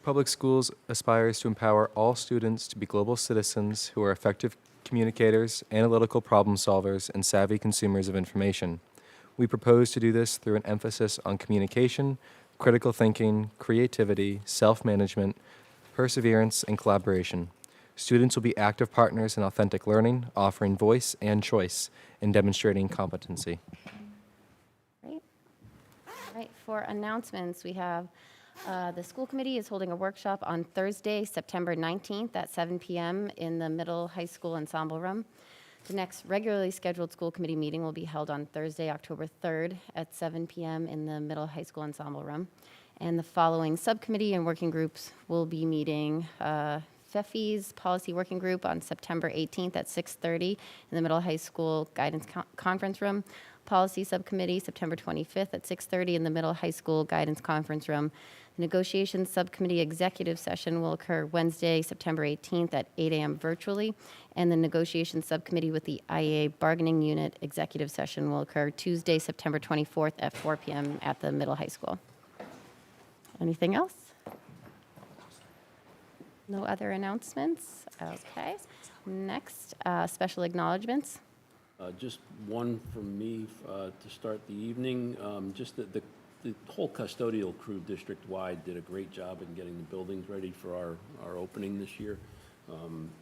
Public schools aspires to empower all students to be global citizens who are effective communicators, analytical problem solvers, and savvy consumers of information. We propose to do this through an emphasis on communication, critical thinking, creativity, self-management, perseverance, and collaboration. Students will be active partners in authentic learning, offering voice and choice, and demonstrating competency. Great. All right, for announcements, we have the school committee is holding a workshop on Thursday, September 19th at 7 p.m. in the middle high school ensemble room. The next regularly scheduled school committee meeting will be held on Thursday, October 3rd at 7 p.m. in the middle high school ensemble room. And the following subcommittee and working groups will be meeting. FEFI's policy working group on September 18th at 6:30 in the middle high school guidance conference room. Policy subcommittee, September 25th at 6:30 in the middle high school guidance conference room. The negotiations subcommittee executive session will occur Wednesday, September 18th at 8 a.m. virtually. And the negotiations subcommittee with the IEA bargaining unit executive session will occur Tuesday, September 24th at 4 p.m. at the middle high school. Anything else? No other announcements? Okay. Next, special acknowledgements. Just one from me to start the evening. Just the whole custodial crew district-wide did a great job in getting the buildings ready for our opening this year.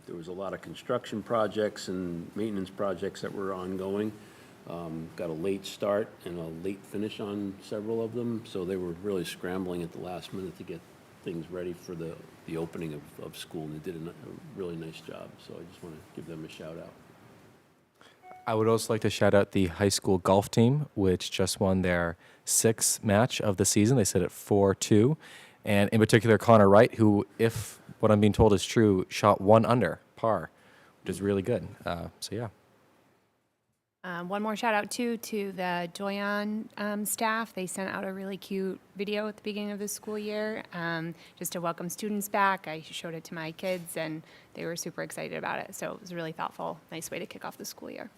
There was a lot of construction projects and maintenance projects that were ongoing. Got a late start and a late finish on several of them, so they were really scrambling at the last minute to get things ready for the opening of school, and they did a really nice job, so I just want to give them a shout out. I would also like to shout out the high school golf team, which just won their sixth match of the season. They sit at 4-2. And in particular, Connor Wright, who, if what I'm being told is true, shot 1 under par, which is really good. So, yeah. One more shout out to the Joyon staff. They sent out a really cute video at the beginning of the school year just to welcome students back. I showed it to my kids and they were super excited about it. So it was a really thoughtful, nice way to kick off the school year.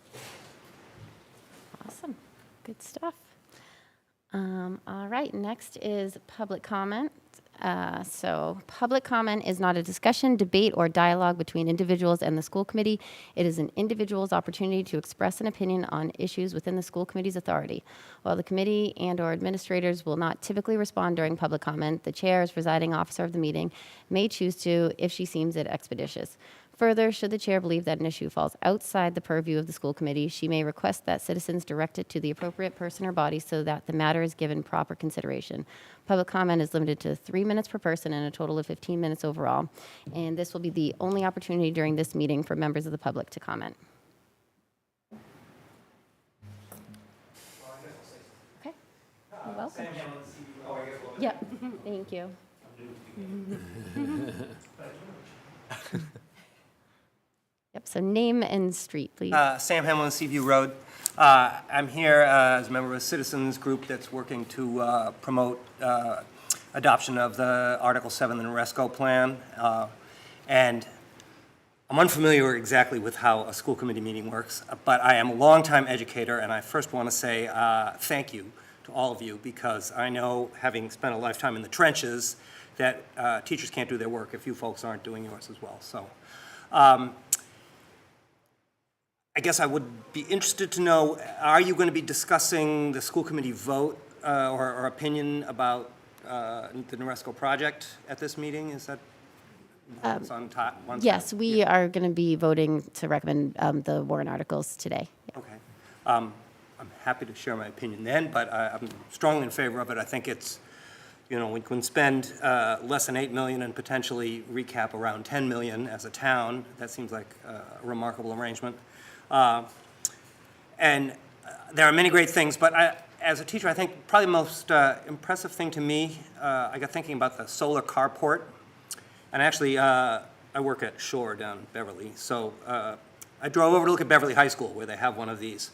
Awesome. Good stuff. All right, next is public comment. So public comment is not a discussion, debate, or dialogue between individuals and the school committee. It is an individual's opportunity to express an opinion on issues within the school committee's authority. While the committee and/or administrators will not typically respond during public comment, the chair, as presiding officer of the meeting, may choose to if she deems it expeditious. Further, should the chair believe that an issue falls outside the purview of the school committee, she may request that citizens direct it to the appropriate person or body so that the matter is given proper consideration. Public comment is limited to 3 minutes per person and a total of 15 minutes overall. And this will be the only opportunity during this meeting for members of the public to comment. Okay. You're welcome. Yep. Thank you. Yep, so name and street, please. Sam Hamlin, Seaview Road. I'm here as a member of a citizens group that's working to promote adoption of the Article 7 of the NORESCO plan. And I'm unfamiliar exactly with how a school committee meeting works, but I am a longtime educator, and I first want to say thank you to all of you, because I know, having spent a lifetime in the trenches, that teachers can't do their work if you folks aren't doing yours as well. So. I guess I would be interested to know, are you going to be discussing the school committee vote or opinion about the NORESCO project at this meeting? Is that what's on top? Yes, we are going to be voting to recommend the warrant articles today. Yeah. Okay. I'm happy to share my opinion then, but I'm strongly in favor of it. I think it's, you know, we can spend less than $8 million and potentially recap around $10 million as a town. That seems like a remarkable arrangement. And there are many great things, but as a teacher, I think probably the most impressive thing to me, I got thinking about the solar carport. And actually, I work at Shore down in Beverly, so I drove over to look at Beverly High School, where they have one of these.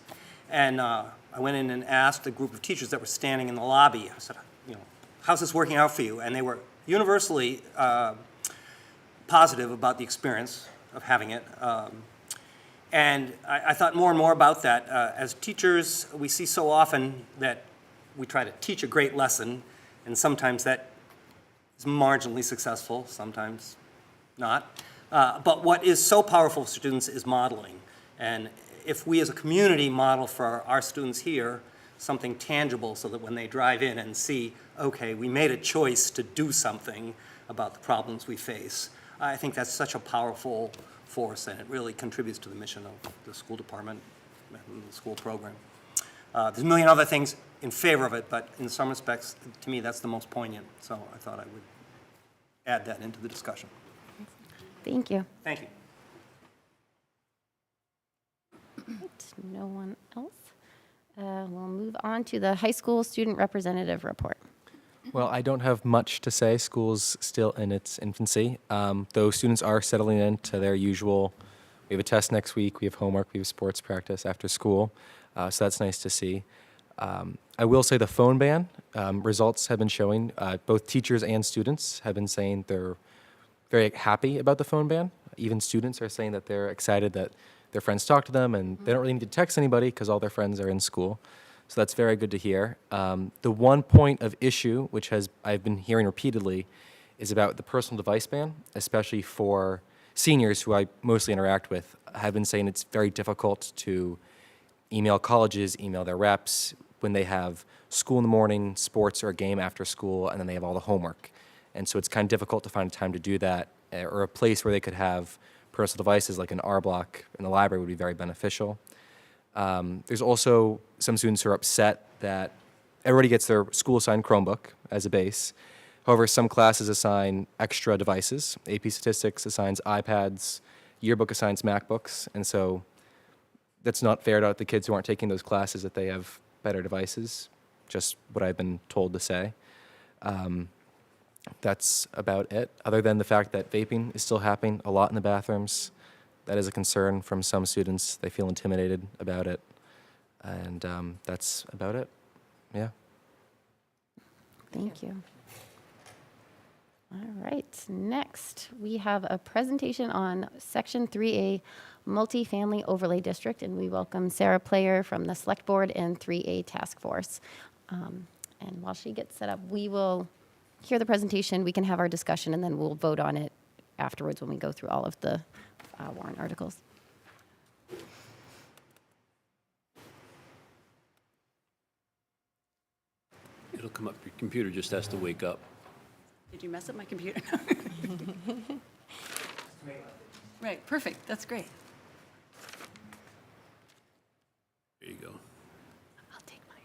And I went in and asked a group of teachers that were standing in the lobby, I said, you know, how's this working out for you? And they were universally positive about the experience of having it. And I thought more and more about that. As teachers, we see so often that we try to teach a great lesson, and sometimes that is marginally successful, sometimes not. But what is so powerful for students is modeling. And if we as a community model for our students here something tangible so that when they drive in and see, okay, we made a choice to do something about the problems we face, I think that's such a powerful force, and it really contributes to the mission of the school department and the school program. There's a million other things in favor of it, but in some respects, to me, that's the most poignant. So I thought I would add that into the discussion. Thank you. Thank you. Right, no one else? We'll move on to the high school student representative report. Well, I don't have much to say. School's still in its infancy. Though students are settling into their usual, we have a test next week, we have homework, we have sports practice after school. So that's nice to see. I will say the phone ban, results have been showing, both teachers and students have been saying they're very happy about the phone ban. Even students are saying that they're excited that their friends talk to them and they don't really need to text anybody because all their friends are in school. So that's very good to hear. The one point of issue, which I've been hearing repeatedly, is about the personal device ban, especially for seniors who I mostly interact with. Have been saying it's very difficult to email colleges, email their reps when they have school in the morning, sports or a game after school, and then they have all the homework. And so it's kind of difficult to find time to do that, or a place where they could have personal devices like an R block in the library would be very beneficial. There's also some students who are upset that everybody gets their school-assigned Chromebook as a base. However, some classes assign extra devices. AP Statistics assigns iPads, Yearbook assigns MacBooks, and so that's not fair to the kids who aren't taking those classes that they have better devices, just what I've been told to say. That's about it, other than the fact that vaping is still happening a lot in the bathrooms. That is a concern from some students. They feel intimidated about it. And that's about it. Yeah. Thank you. All right, next we have a presentation on Section 3A Multifamily Overlay District, and we welcome Sarah Player from the Select Board and 3A Task Force. And while she gets set up, we will hear the presentation, we can have our discussion, and then we'll vote on it afterwards when we go through all of the warrant articles. It'll come up, your computer just has to wake up. Did you mess up my computer? Right, perfect, that's great. There you go. I'll take my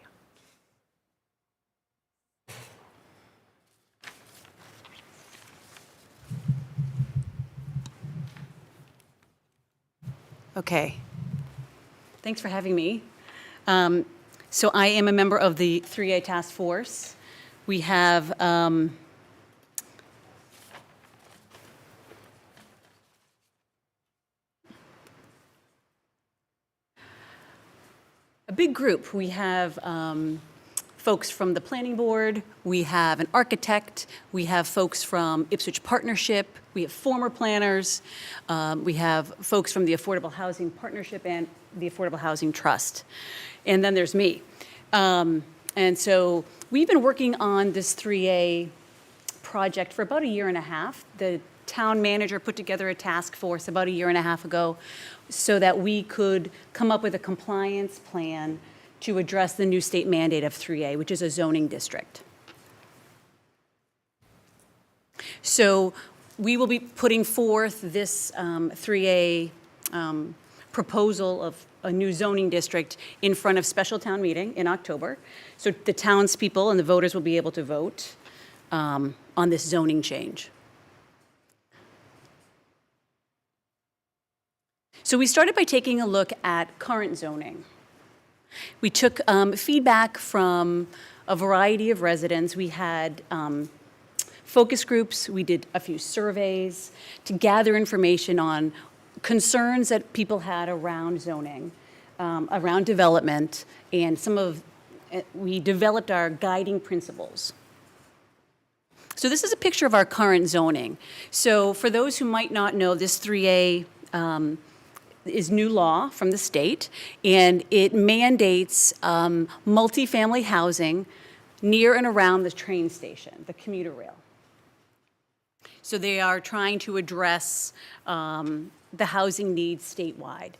Okay. Thanks for having me. So I am a member of the 3A Task Force. We have a big group. We have folks from the planning board, we have an architect, we have folks from Ipswich Partnership, we have former planners, we have folks from the Affordable Housing Partnership and the Affordable Housing Trust. And then there's me. And so we've been working on this 3A project for about a year and a half. The town manager put together a task force about a year and a half ago so that we could come up with a compliance plan to address the new state mandate of 3A, which is a zoning district. So we will be putting forth this 3A proposal of a new zoning district in front of special town meeting in October. So the townspeople and the voters will be able to vote on this zoning change. So we started by taking a look at current zoning. We took feedback from a variety of residents. We had focus groups, we did a few surveys to gather information on concerns that people had around zoning, around development, and we developed our guiding principles. So this is a picture of our current zoning. So for those who might not know, this 3A is new law from the state, and it mandates multifamily housing near and around the train station, the commuter rail. So they are trying to address the housing needs statewide.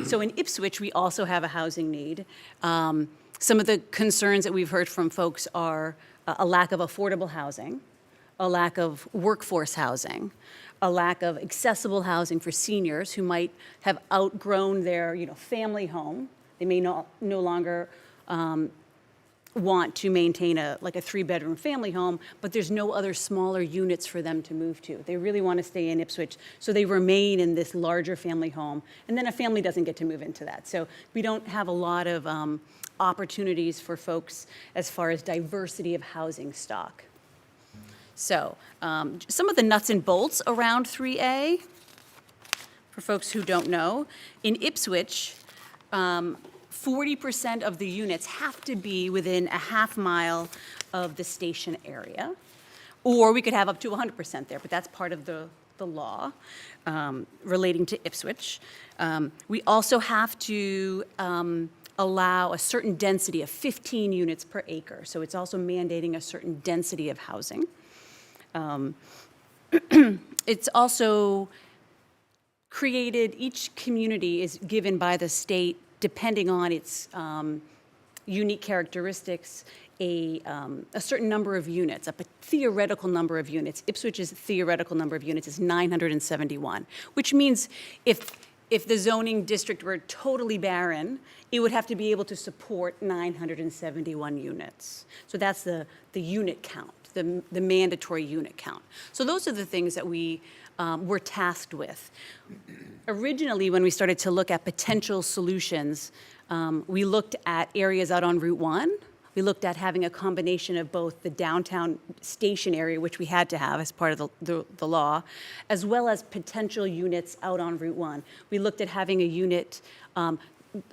So in Ipswich, we also have a housing need. Some of the concerns that we've heard from folks are a lack of affordable housing, a lack of workforce housing, a lack of accessible housing for seniors who might have outgrown their, family home. They may no longer want to maintain a 3-bedroom family home, but there's no other smaller units for them to move to. They really want to stay in Ipswich, so they remain in this larger family home, and then a family doesn't get to move into that. So we don't have a lot of opportunities for folks as far as diversity of housing stock. So some of the nuts and bolts around 3A, for folks who don't know, in Ipswich, 40% of the units have to be within a half-mile of the station area, or we could have up to 100% there, but that's part of the law relating to Ipswich. We also have to allow a certain density of 15 units per acre, so it's also mandating a certain density of housing. It's also created, each community is given by the state, depending on its unique characteristics, a certain number of units, a theoretical number of units. Ipswich's theoretical number of units is 971, which means if the zoning district were totally barren, it would have to be able to support 971 units. So that's the unit count, the mandatory unit count. So those are the things that we were tasked with. Originally, when we started to look at potential solutions, we looked at areas out on Route 1. We looked at having a combination of both the downtown station area, which we had to have as part of the law, as well as potential units out on Route 1. We looked at having a unit on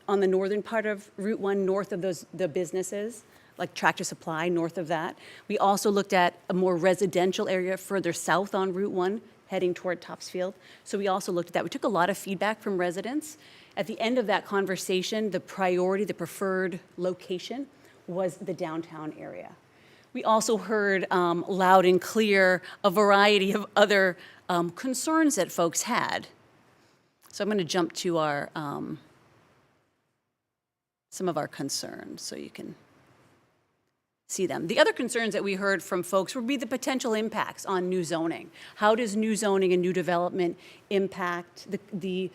the northern part of Route 1, north of the businesses, like Tractor Supply, north of that. We also looked at a more residential area further south on Route 1, heading toward Topsfield. So we also looked at that. We took a lot of feedback from residents. At the end of that conversation, the priority, the preferred location was the downtown area. We also heard loud and clear a variety of other concerns that folks had. So I'm going to jump to our some of our concerns so you can see them. The other concerns that we heard from folks would be the potential impacts on new zoning. How does new zoning and new development impact the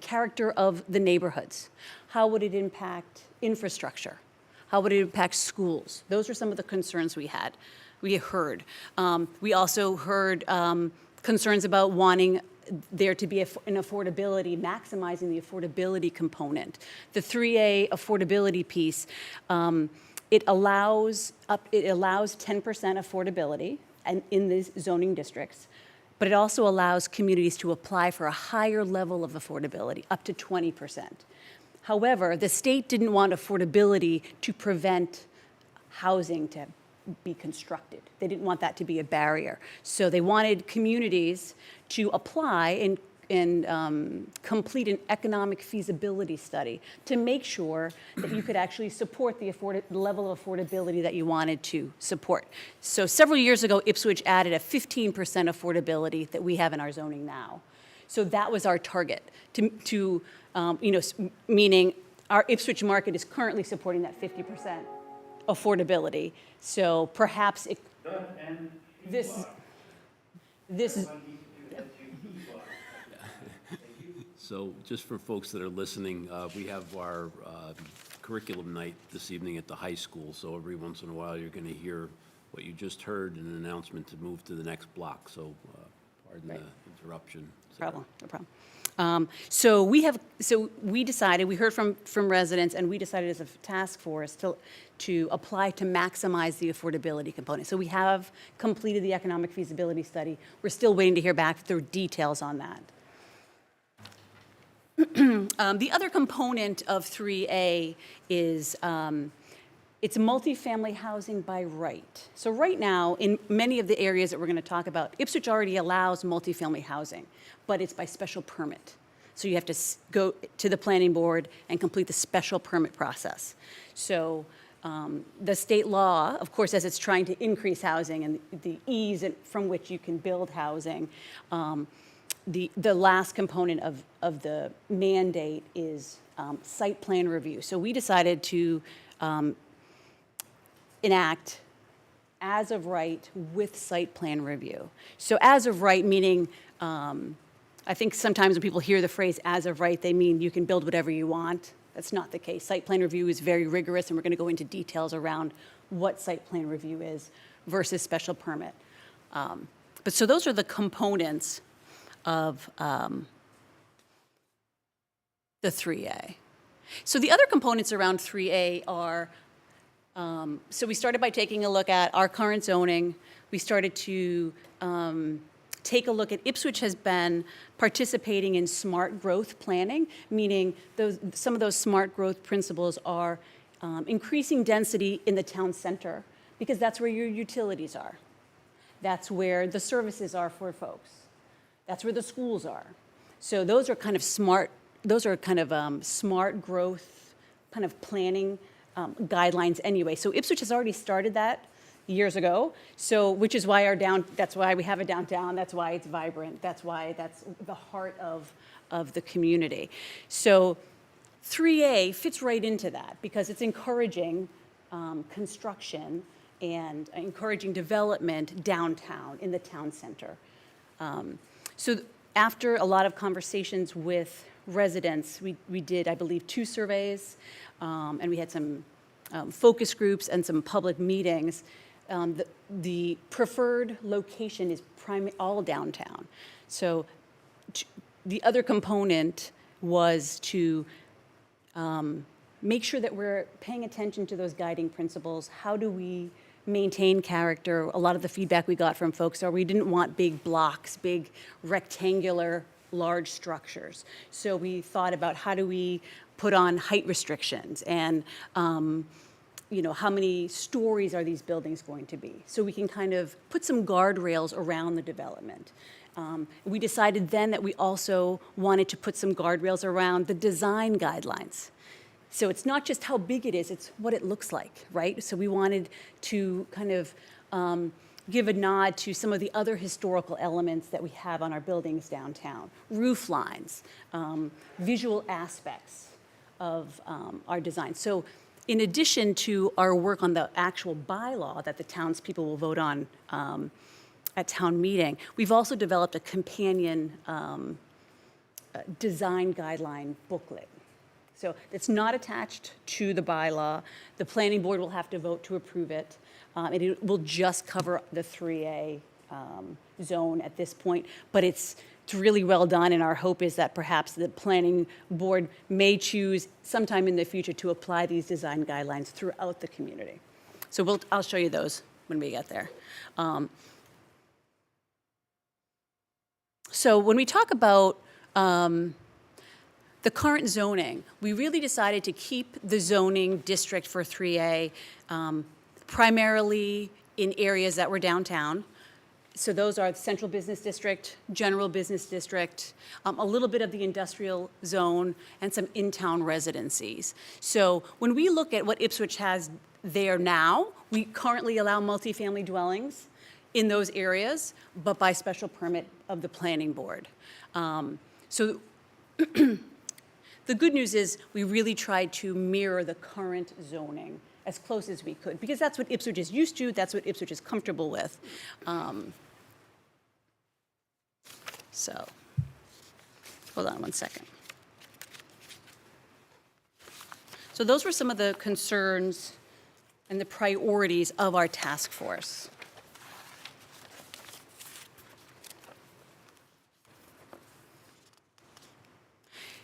character of the neighborhoods? How would it impact infrastructure? How would it impact schools? Those are some of the concerns we heard. We also heard concerns about wanting there to be an affordability, maximizing the affordability component. The 3A affordability piece, it allows 10% affordability in these zoning districts, but it also allows communities to apply for a higher level of affordability, up to 20%. However, the state didn't want affordability to prevent housing to be constructed. They didn't want that to be a barrier. So they wanted communities to apply and complete an economic feasibility study to make sure that you could actually support the level of affordability that you wanted to support. So several years ago, Ipswich added a 15% affordability that we have in our zoning now. So that was our target, meaning our Ipswich market is currently supporting that 50% affordability. So perhaps this So just for folks that are listening, we have our curriculum night this evening at the high school. So every once in a while, you're going to hear what you just heard, an announcement to move to the next block. So pardon the interruption. No problem. So we decided, we heard from residents, and we decided as a task force to apply to maximize the affordability component. So we have completed the economic feasibility study. We're still waiting to hear back the details on that. The other component of 3A is it's multifamily housing by right. So right now, in many of the areas that we're going to talk about, Ipswich already allows multifamily housing, but it's by special permit. So you have to go to the planning board and complete the special permit process. So the state law, of course, as it's trying to increase housing and the ease from which you can build housing, the last component of the mandate is site plan review. So we decided to enact as of right with site plan review. So as of right meaning, I think sometimes when people hear the phrase as of right, they mean you can build whatever you want. That's not the case. Site plan review is very rigorous, and we're going to go into details around what site plan review is versus special permit. But so those are the components of the 3A. So the other components around 3A are, so we started by taking a look at our current zoning. We started to take a look at, Ipswich has been participating in smart growth planning, meaning some of those smart growth principles are increasing density in the town center, because that's where your utilities are. That's where the services are for folks. That's where the schools are. So those are kind of smart growth kind of planning guidelines anyway. So Ipswich has already started that years ago, so which is why that's why we have a downtown, that's why it's vibrant, that's why that's the heart of the community. So 3A fits right into that because it's encouraging construction and encouraging development downtown in the town center. So after a lot of conversations with residents, we did, I believe, 2 surveys, and we had some focus groups and some public meetings. The preferred location is all downtown. So the other component was to make sure that we're paying attention to those guiding principles. How do we maintain character? A lot of the feedback we got from folks are we didn't want big blocks, big rectangular, large structures. So we thought about how do we put on height restrictions and how many stories are these buildings going to be? So we can kind of put some guardrails around the development. We decided then that we also wanted to put some guardrails around the design guidelines. So it's not just how big it is, it's what it looks like, right? So we wanted to kind of give a nod to some of the other historical elements that we have on our buildings downtown. Roof lines, visual aspects of our design. So in addition to our work on the actual bylaw that the townspeople will vote on at town meeting, we've also developed a companion design guideline booklet. So it's not attached to the bylaw. The planning board will have to vote to approve it. And it will just cover the 3A zone at this point, but it's really well done, and our hope is that perhaps the planning board may choose sometime in the future to apply these design guidelines throughout the community. So I'll show you those when we get there. So when we talk about the current zoning, we really decided to keep the zoning district for 3A primarily in areas that were downtown. So those are the Central Business District, General Business District, a little bit of the industrial zone, and some in-town residencies. So when we look at what Ipswich has there now, we currently allow multifamily dwellings in those areas, but by special permit of the planning board. So the good news is we really tried to mirror the current zoning as close as we could, because that's what Ipswich is used to, that's what Ipswich is comfortable with. So, hold on one second. So those were some of the concerns and the priorities of our task force.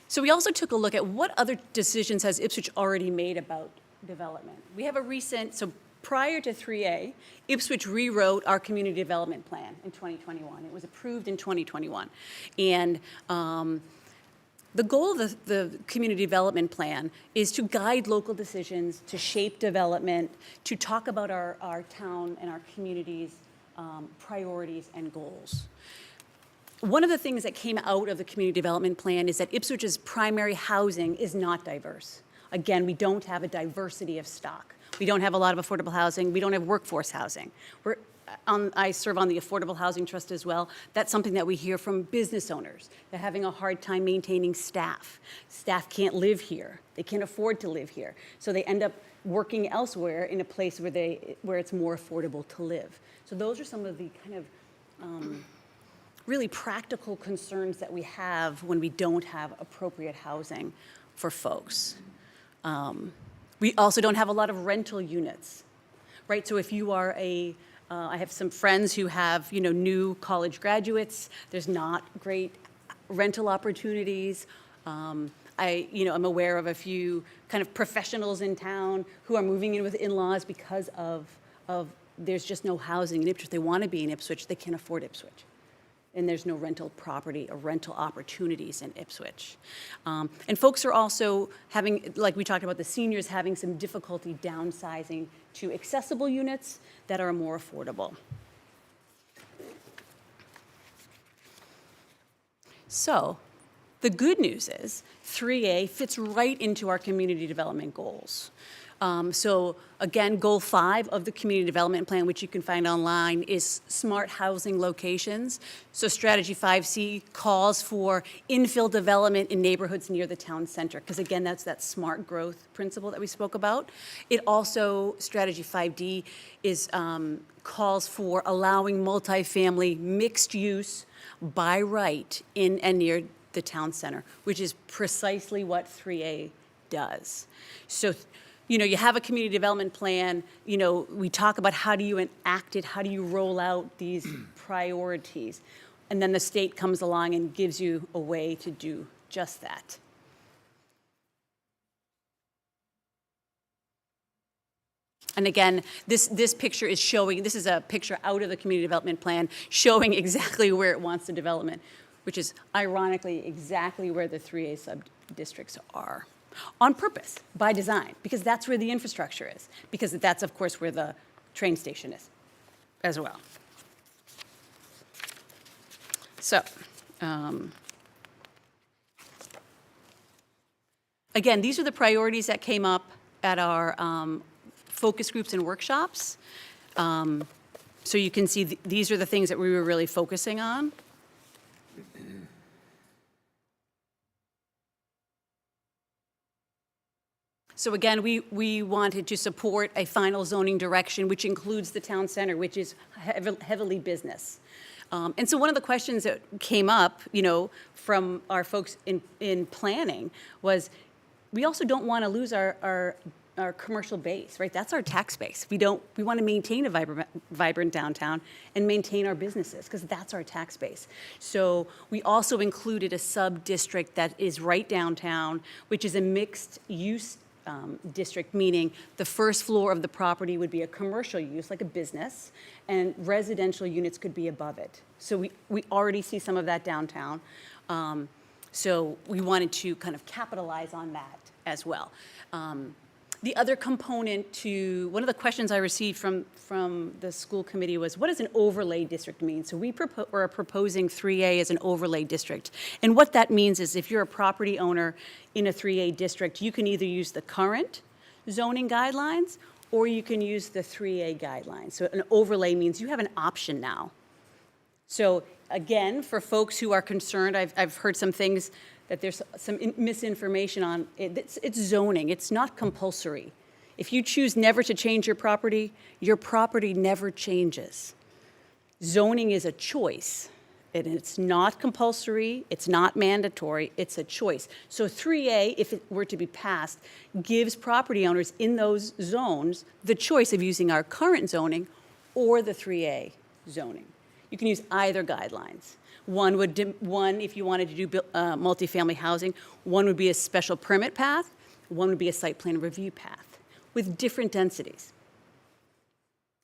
So we also took a look at what other decisions has Ipswich already made about development. We have a recent, so prior to 3A, Ipswich rewrote our community development plan in 2021. It was approved in 2021. And the goal of the community development plan is to guide local decisions, to shape development, to talk about our town and our community's priorities and goals. One of the things that came out of the community development plan is that Ipswich's primary housing is not diverse. Again, we don't have a diversity of stock. We don't have a lot of affordable housing. We don't have workforce housing. I serve on the Affordable Housing Trust as well. That's something that we hear from business owners. They're having a hard time maintaining staff. Staff can't live here. They can't afford to live here. So they end up working elsewhere in a place where it's more affordable to live. So those are some of the kind of really practical concerns that we have when we don't have appropriate housing for folks. We also don't have a lot of rental units, right? So if you are I have some friends who have, new college graduates. There's not great rental opportunities. I'm aware of a few kind of professionals in town who are moving in with in-laws because of there's just no housing in Ipswich. They want to be in Ipswich. They can't afford Ipswich. And there's no rental property or rental opportunities in Ipswich. And folks are also having, like we talked about, the seniors having some difficulty downsizing to accessible units that are more affordable. So the good news is 3A fits right into our community development goals. So again, goal 5 of the community development plan, which you can find online, is smart housing locations. So strategy 5C calls for infill development in neighborhoods near the town center, because again, that's that smart growth principle that we spoke about. It also, strategy 5D is calls for allowing multifamily mixed use by right in and near the town center, which is precisely what 3A does. So you have a community development plan, we talk about how do you enact it, how do you roll out these priorities, and then the state comes along and gives you a way to do just that. And again, this picture is showing, this is a picture out of the community development plan showing exactly where it wants the development, which is ironically exactly where the 3A sub-districts are. On purpose, by design, because that's where the infrastructure is, because that's, of course, where the train station is as well. So, again, these are the priorities that came up at our focus groups and workshops. So you can see these are the things that we were really focusing on. So again, we wanted to support a final zoning direction, which includes the town center, which is heavily business. And so one of the questions that came up, from our folks in planning was, we also don't want to lose our commercial base, right? That's our tax base. We want to maintain a vibrant downtown and maintain our businesses, because that's our tax base. So we also included a sub-district that is right downtown, which is a mixed use district, meaning the first floor of the property would be a commercial use, like a business, and residential units could be above it. So we already see some of that downtown. So we wanted to kind of capitalize on that as well. The other component to, one of the questions I received from the school committee was, what does an overlay district mean? So we're proposing 3A as an overlay district. And what that means is, if you're a property owner in a 3A district, you can either use the current zoning guidelines or you can use the 3A guidelines. So an overlay means you have an option now. So again, for folks who are concerned, I've heard some things that there's some misinformation on it. It's zoning. It's not compulsory. If you choose never to change your property never changes. Zoning is a choice, and it's not compulsory, it's not mandatory, it's a choice. So 3A, if it were to be passed, gives property owners in those zones the choice of using our current zoning or the 3A zoning. You can use either guidelines. One, if you wanted to do multifamily housing, one would be a special permit path, one would be a site plan review path with different densities.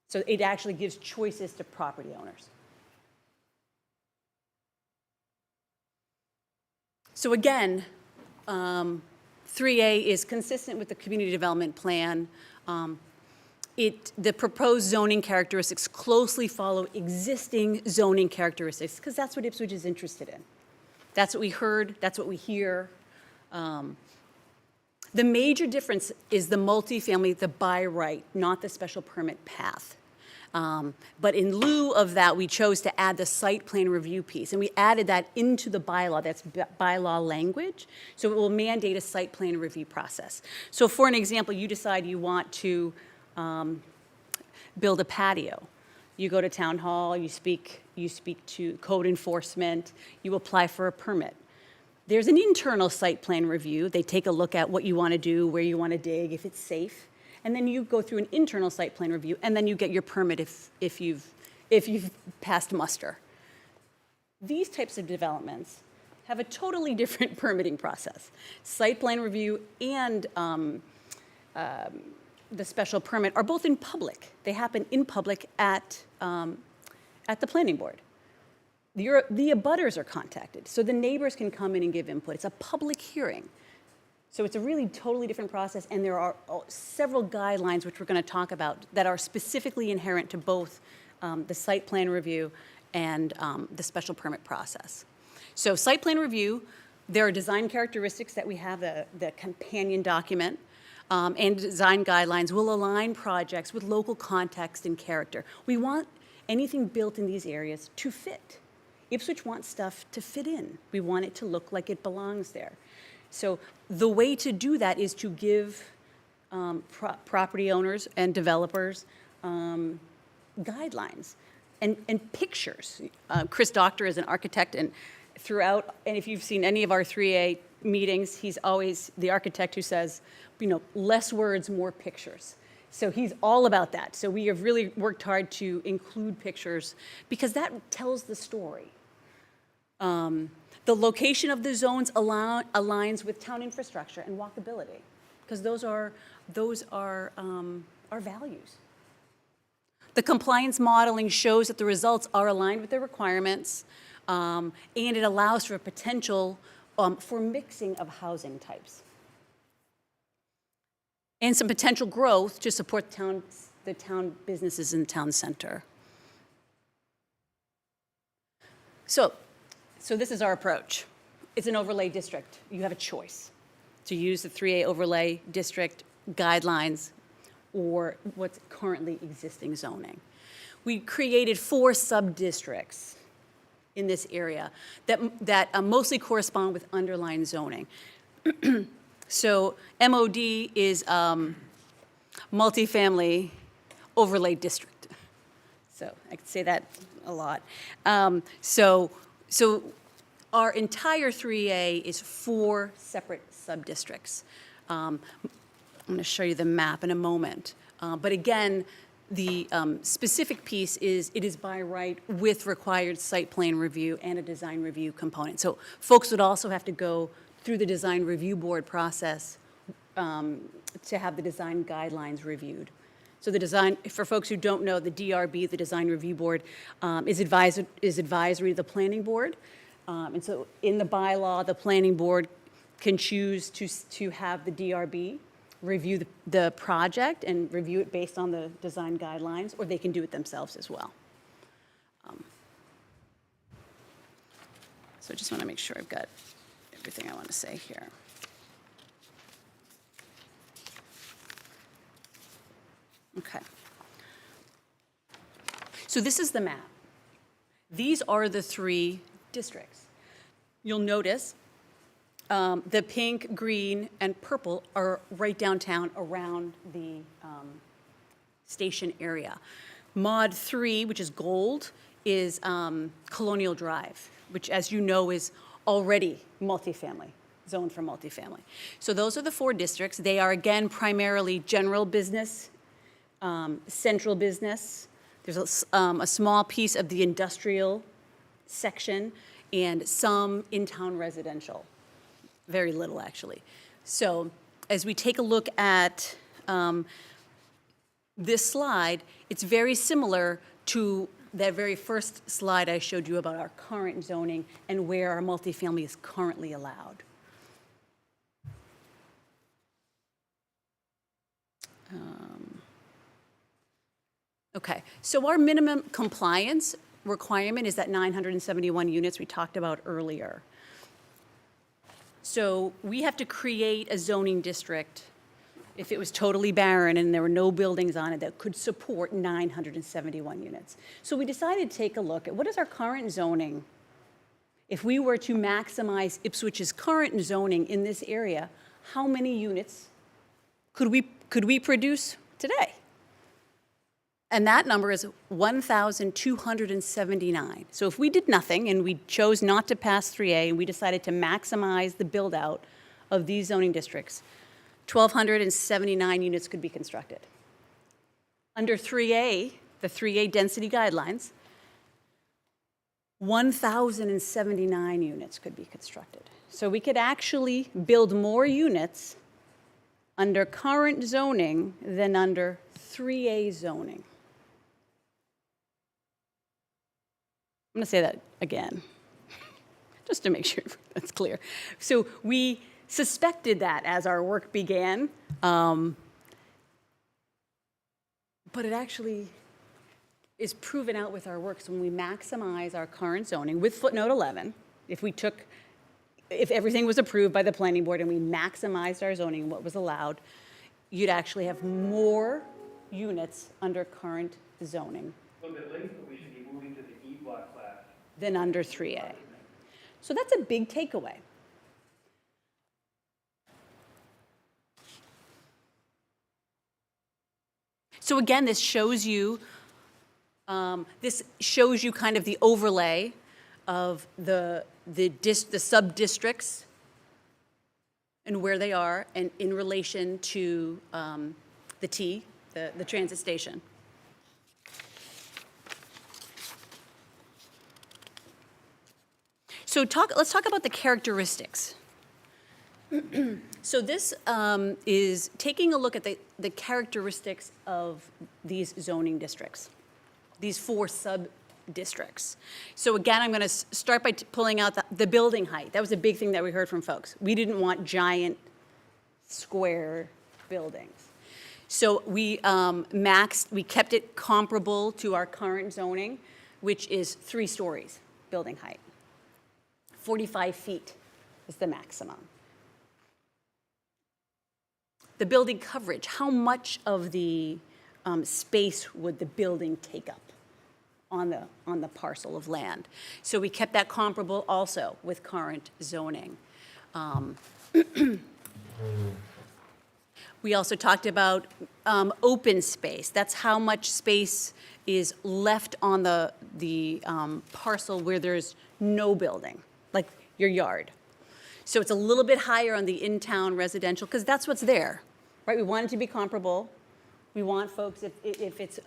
So it actually gives choices to property owners. So again, 3A is consistent with the community development plan. The proposed zoning characteristics closely follow existing zoning characteristics, because that's what Ipswich is interested in. That's what we heard, that's what we hear. The major difference is the multifamily, the by right, not the special permit path. But in lieu of that, we chose to add the site plan review piece, and we added that into the bylaw. That's bylaw language, so it will mandate a site plan review process. So for an example, you decide you want to build a patio. You go to town hall, you speak to code enforcement, you apply for a permit. There's an internal site plan review. They take a look at what you want to do, where you want to dig, if it's safe. And then you go through an internal site plan review, and then you get your permit if you've passed muster. These types of developments have a totally different permitting process. Site plan review and the special permit are both in public. They happen in public at the planning board. The abutters are contacted, so the neighbors can come in and give input. It's a public hearing. So it's a really totally different process, and there are several guidelines, which we're going to talk about, that are specifically inherent to both the site plan review and the special permit process. So site plan review, there are design characteristics that we have, the companion document, and design guidelines will align projects with local context and character. We want anything built in these areas to fit. Ipswich wants stuff to fit in. We want it to look like it belongs there. So the way to do that is to give property owners and developers guidelines and pictures. Chris Doctor is an architect, and throughout, and if you've seen any of our 3A meetings, he's always the architect who says, less words, more pictures. So he's all about that. So we have really worked hard to include pictures because that tells the story. The location of the zones aligns with town infrastructure and walkability, because those are our values. The compliance modeling shows that the results are aligned with the requirements, and it allows for a potential for mixing of housing types. And some potential growth to support the town businesses in the town center. So this is our approach. It's an overlay district. You have a choice to use the 3A overlay district guidelines or what's currently existing zoning. We created 4 sub-districts in this area that mostly correspond with underlying zoning. So MOD is multifamily overlay district. So I could say that a lot. So our entire 3A is 4 separate sub-districts. I'm going to show you the map in a moment. But again, the specific piece is it is by right with required site plan review and a design review component. So folks would also have to go through the design review board process to have the design guidelines reviewed. So the design, for folks who don't know, the DRB, the design review board, is advisory to the planning board. And so in the bylaw, the planning board can choose to have the DRB review the project and review it based on the design guidelines, or they can do it themselves as well. So I just want to make sure I've got everything I want to say here. Okay. So this is the map. These are the 3 districts. You'll notice the pink, green, and purple are right downtown around the station area. Mod 3, which is gold, is Colonial Drive, which, as you know, is already multifamily, zoned for multifamily. So those are the 4 districts. They are, again, primarily general business, central business. There's a small piece of the industrial section and some in-town residential. Very little, actually. So as we take a look at this slide, it's very similar to that very first slide I showed you about our current zoning and where our multifamily is currently allowed. Okay, so our minimum compliance requirement is that 971 units we talked about earlier. So we have to create a zoning district if it was totally barren and there were no buildings on it that could support 971 units. So we decided to take a look at what is our current zoning. If we were to maximize Ipswich's current zoning in this area, how many units could we produce today? And that number is 1,279. So if we did nothing and we chose not to pass 3A and we decided to maximize the build out of these zoning districts, 1,279 units could be constructed. Under 3A, the 3A density guidelines, 1,079 units could be constructed. So we could actually build more units under current zoning than under 3A zoning. I'm going to say that again, just to make sure that's clear. So we suspected that as our work began, but it actually is proven out with our work. So when we maximize our current zoning with footnote 11, if everything was approved by the planning board and we maximized our zoning, what was allowed, you'd actually have more units under current zoning. A little bit late, but we should be moving to the E block class. Than under 3A. So that's a big takeaway. So again, this shows you kind of the overlay of the sub-districts and where they are and in relation to the T, the transit station. So let's talk about the characteristics. So this is taking a look at the characteristics of these zoning districts, these 4 sub-districts. So again, I'm going to start by pulling out the building height. That was a big thing that we heard from folks. We didn't want giant square buildings. So we kept it comparable to our current zoning, which is 3 stories building height. 45 feet is the maximum. The building coverage, how much of the space would the building take up on the parcel of land? So we kept that comparable also with current zoning. We also talked about open space. That's how much space is left on the parcel where there's no building, like your yard. So it's a little bit higher on the in-town residential, because that's what's there, right? We want it to be comparable. We want folks, if it's,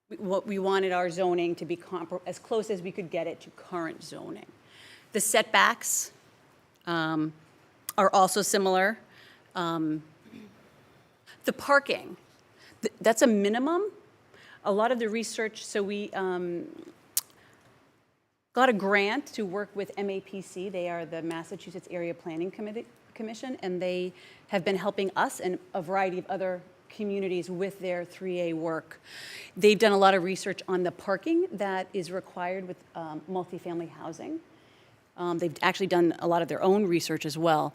we wanted our zoning to be as close as we could get it to current zoning. The setbacks are also similar. The parking, that's a minimum. A lot of the research, so we got a grant to work with MAPC. They are the Massachusetts Area Planning Commission, and they have been helping us and a variety of other communities with their 3A work. They've done a lot of research on the parking that is required with multifamily housing. They've actually done a lot of their own research as well.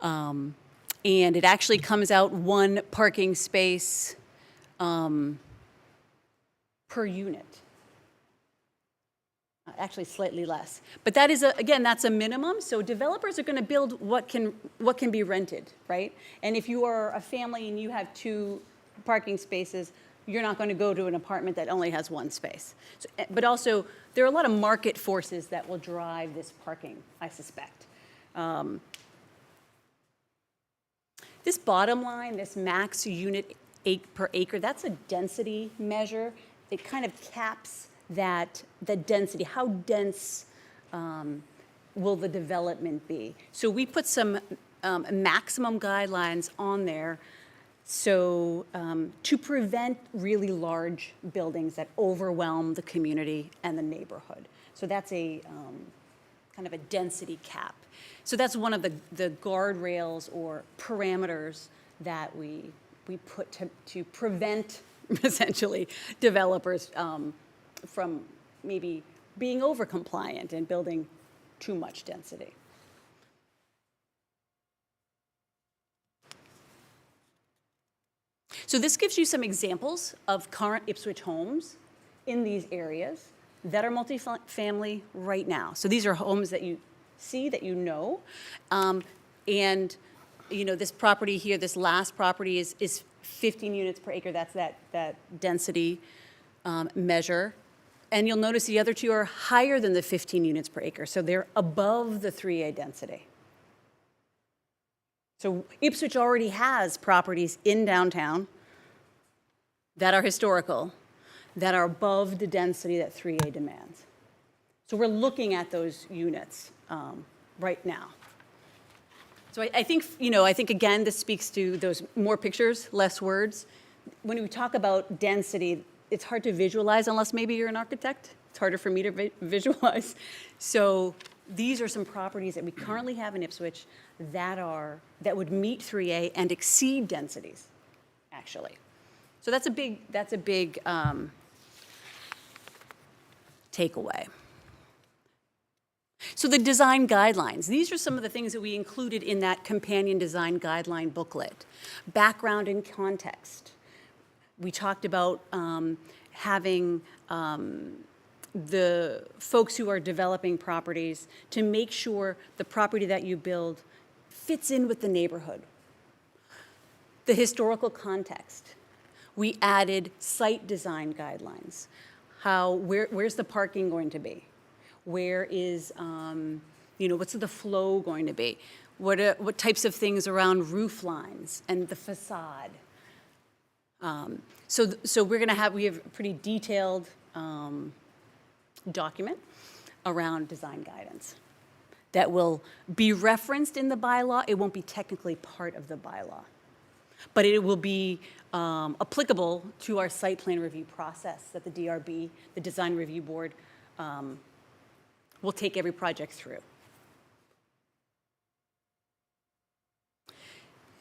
And it actually comes out 1 parking space per unit. Actually slightly less. But that is, again, that's a minimum. So developers are going to build what can be rented, right? And if you are a family and you have 2 parking spaces, you're not going to go to an apartment that only has 1 space. So, but also, there are a lot of market forces that will drive this parking, I suspect. This bottom line, this max unit per acre, that's a density measure. It kind of caps the density. How dense will the development be? So we put some maximum guidelines on there so to prevent really large buildings that overwhelm the community and the neighborhood. So that's a kind of a density cap. So that's one of the guardrails or parameters that we put to prevent essentially developers from maybe being over compliant and building too much density. So this gives you some examples of current Ipswich homes in these areas that are multifamily right now. So these are homes that you see, that you know. And, you know, this property here, this last property is 15 units per acre. That's that density measure. And you'll notice the other two are higher than the 15 units per acre. So they're above the 3A density. So Ipswich already has properties in downtown that are historical, that are above the density that 3A demands. So we're looking at those units right now. So I think, you know, I think again, this speaks to those more pictures, less words. When we talk about density, it's hard to visualize unless maybe you're an architect. It's harder for me to visualize. So these are some properties that we currently have in Ipswich that would meet 3A and exceed densities, actually. So that's a big takeaway. So the design guidelines, these are some of the things that we included in that companion design guideline booklet. Background and context. We talked about having the folks who are developing properties to make sure the property that you build fits in with the neighborhood. The historical context. We added site design guidelines. Where's the parking going to be? Where is, you know, what's the flow going to be? What types of things around roof lines and the facade? So we have a pretty detailed document around design guidance that will be referenced in the bylaw. It won't be technically part of the bylaw, but it will be applicable to our site plan review process that the DRB, the Design Review Board, will take every project through.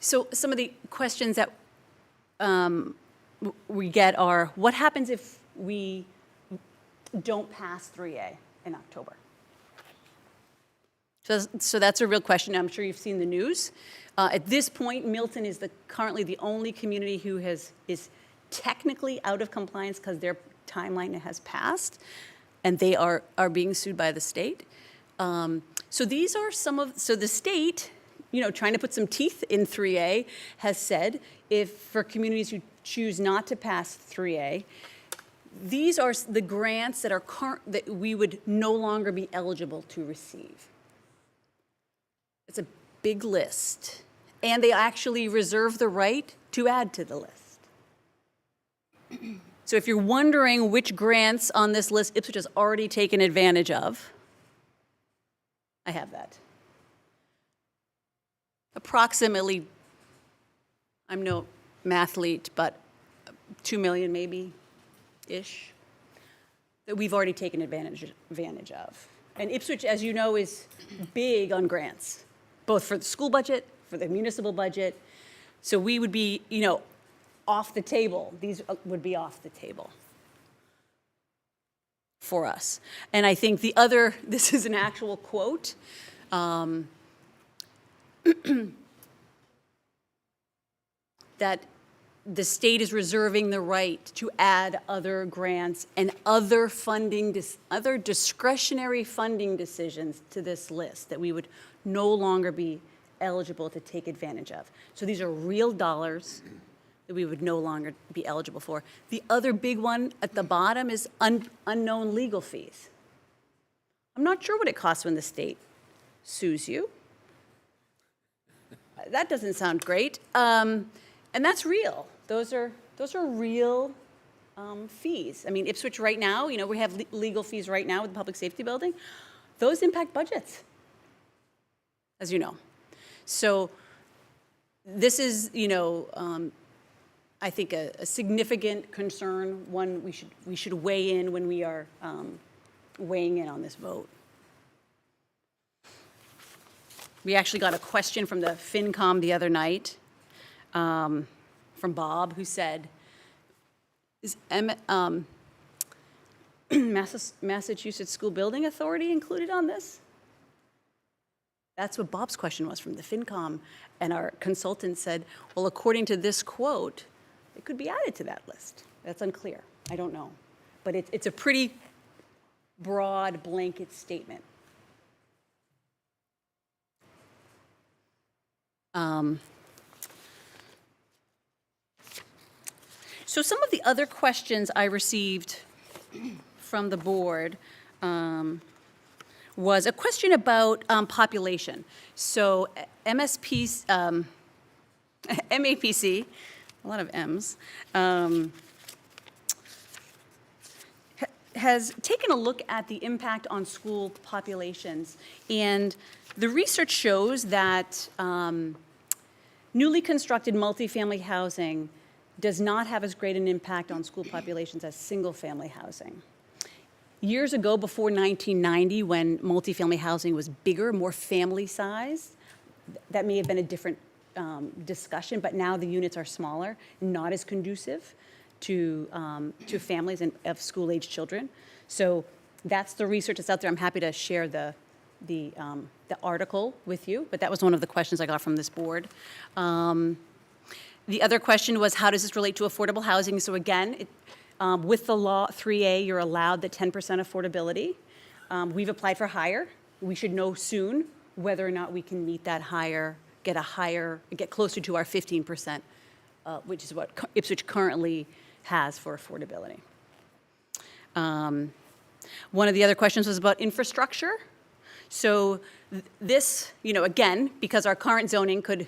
So some of the questions that we get are, what happens if we don't pass 3A in October? So that's a real question. I'm sure you've seen the news. At this point, Milton is currently the only community who is technically out of compliance because their timeline has passed, and they are being sued by the state. So these are so the state, you know, trying to put some teeth in 3A, has said if for communities who choose not to pass 3A, these are the grants that that we would no longer be eligible to receive. It's a big list, and they actually reserve the right to add to the list. So if you're wondering which grants on this list Ipswich has already taken advantage of, I have that. Approximately, I'm no mathlete, but 2 million maybe-ish, that we've already taken advantage of. And Ipswich, as you know, is big on grants, both for the school budget, for the municipal budget. So we would be, you know, off the table. These would be off the table for us. And I think this is an actual quote. That the state is reserving the right to add other grants and other discretionary funding decisions to this list that we would no longer be eligible to take advantage of. So these are real dollars that we would no longer be eligible for. The other big one at the bottom is unknown legal fees. I'm not sure what it costs when the state sues you. That doesn't sound great. And that's real. Those are real fees. I mean, Ipswich right now, you know, we have legal fees right now with the public safety building. Those impact budgets, as you know. So this is, you know, I think a significant concern, one we should weigh in when we are weighing in on this vote. We actually got a question from the FinCom the other night from Bob, who said, is Massachusetts School Building Authority included on this? That's what Bob's question was from the FinCom. And our consultant said, well, according to this quote, it could be added to that list. That's unclear. I don't know. But it's a pretty broad blanket statement. So some of the other questions I received from the board was a question about population. So MAPC, a lot of M's, has taken a look at the impact on school populations. And the research shows that newly constructed multifamily housing does not have as great an impact on school populations as single-family housing. Years ago, before 1990, when multifamily housing was bigger, more family size, that may have been a different discussion, but now the units are smaller, not as conducive to families and of school-age children. So that's the research that's out there. I'm happy to share the article with you, but that was one of the questions I got from this board. The other question was, how does this relate to affordable housing? So again, with the law 3A, you're allowed the 10% affordability. We've applied for higher. We should know soon whether or not we can meet that higher, get closer to our 15%, which is what Ipswich currently has for affordability. One of the other questions was about infrastructure. So this, again, because our current zoning could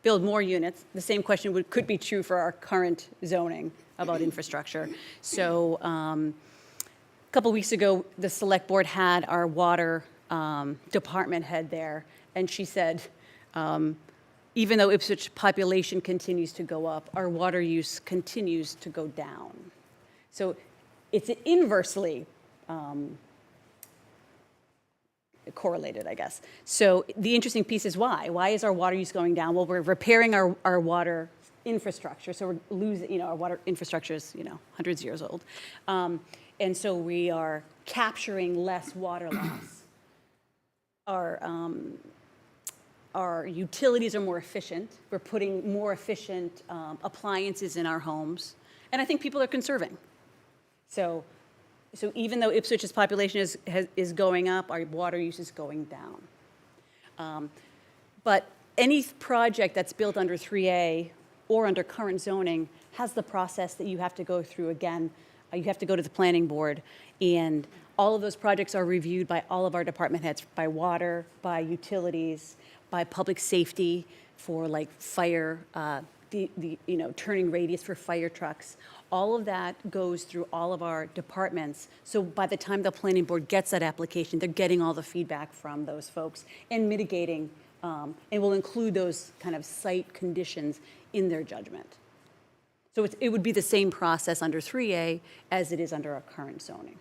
build more units, the same question could be true for our current zoning about infrastructure. So a couple weeks ago, the select board had our water department head there, and she said, even though Ipswich population continues to go up, our water use continues to go down. So it's inversely correlated, I guess. So the interesting piece is why? Why is our water use going down? Well, we're repairing our water infrastructure, so we're losing, our water infrastructure is, hundreds of years old. And so we are capturing less water loss. Our utilities are more efficient. We're putting more efficient appliances in our homes. And I think people are conserving. So even though Ipswich's population is going up, our water use is going down. But any project that's built under 3A or under current zoning has the process that you have to go through again. You have to go to the planning board, and all of those projects are reviewed by all of our department heads, by water, by utilities, by public safety for like fire, turning radius for fire trucks. All of that goes through all of our departments. So by the time the planning board gets that application, they're getting all the feedback from those folks and mitigating, and will include those kind of site conditions in their judgment. So it would be the same process under 3A as it is under our current zoning.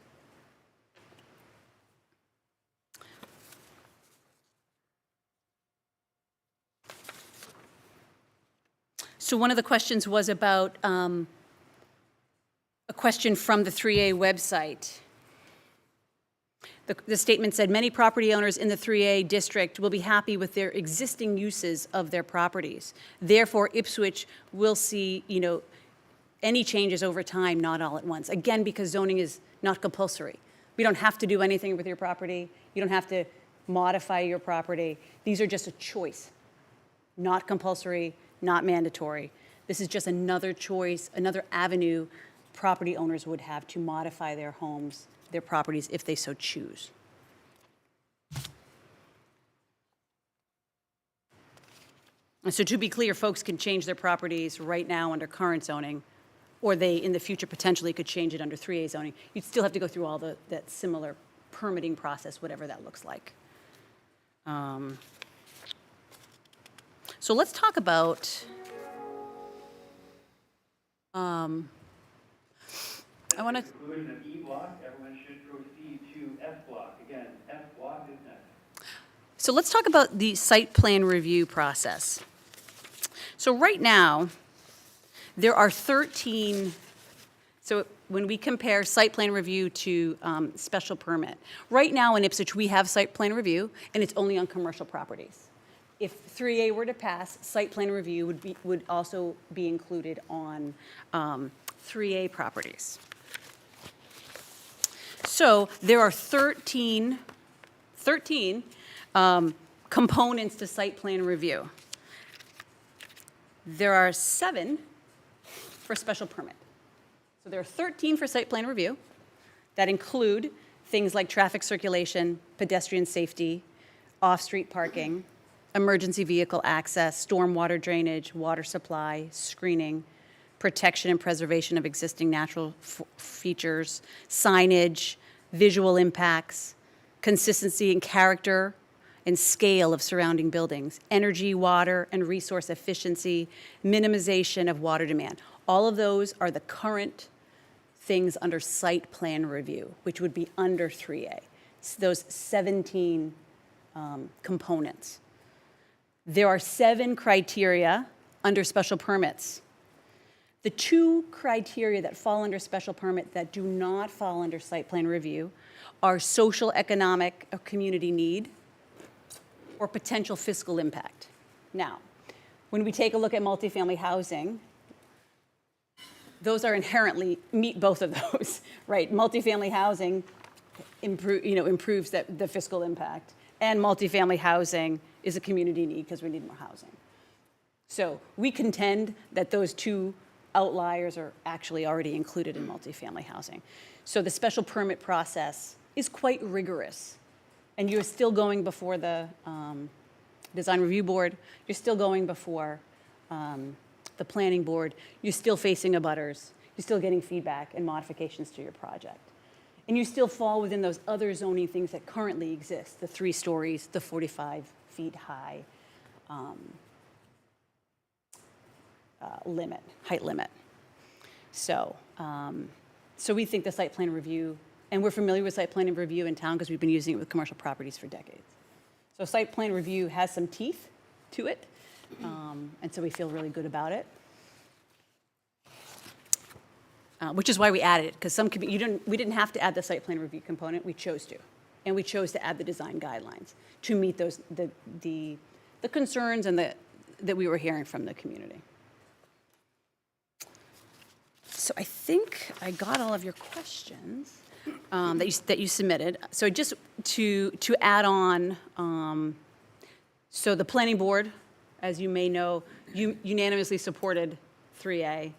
So one of the questions was about a question from the 3A website. The statement said, many property owners in the 3A district will be happy with their existing uses of their properties. Therefore, Ipswich will see, any changes over time, not all at once. Again, because zoning is not compulsory. We don't have to do anything with your property. You don't have to modify your property. These are just a choice, not compulsory, not mandatory. This is just another choice, another avenue property owners would have to modify their homes, their properties, if they so choose. And so to be clear, folks can change their properties right now under current zoning, or they, in the future, potentially could change it under 3A zoning. You'd still have to go through all that similar permitting process, whatever that looks like. So let's talk about, I want to. Conclusion of E block, everyone should proceed to F block. Again, F block is next. So let's talk about the site plan review process. So right now, there are 13, so when we compare site plan review to special permit, right now in Ipswich, we have site plan review, and it's only on commercial properties. if 3A were to pass, site plan review would also be included on 3A properties. So there are 13 components to site plan review. There are 7 for special permit. So there are 13 for site plan review that include things like traffic circulation, pedestrian safety, off-street parking, emergency vehicle access, stormwater drainage, water supply, screening, protection and preservation of existing natural features, signage, visual impacts, consistency and character and scale of surrounding buildings, energy, water, and resource efficiency, minimization of water demand. All of those are the current things under site plan review, which would be under 3A. Those 17 components. There are 7 criteria under special permits. The 2 criteria that fall under special permit that do not fall under site plan review are social, economic, or community need, or potential fiscal impact. Now, when we take a look at multifamily housing, those are inherently meet both of those, right? Multifamily housing improves the fiscal impact, and multifamily housing is a community need because we need more housing. So we contend that those 2 outliers are actually already included in multifamily housing. So the special permit process is quite rigorous, and you're still going before the design review board, you're still going before the planning board, you're still facing abutters, you're still getting feedback and modifications to your project. And you still fall within those other zoning things that currently exist, the 3 stories, the 45 feet high height limit. So, so we think the site plan review, and we're familiar with site plan review in town because we've been using it with commercial properties for decades. So site plan review has some teeth to it, and so we feel really good about it. Which is why we added it, because we didn't have to add the site plan review component, we chose to. And we chose to add the design guidelines to meet those, the concerns and that we were hearing from the community. So I think I got all of your questions that you submitted. So just to add on, so the planning board, as you may know, unanimously supported 3A.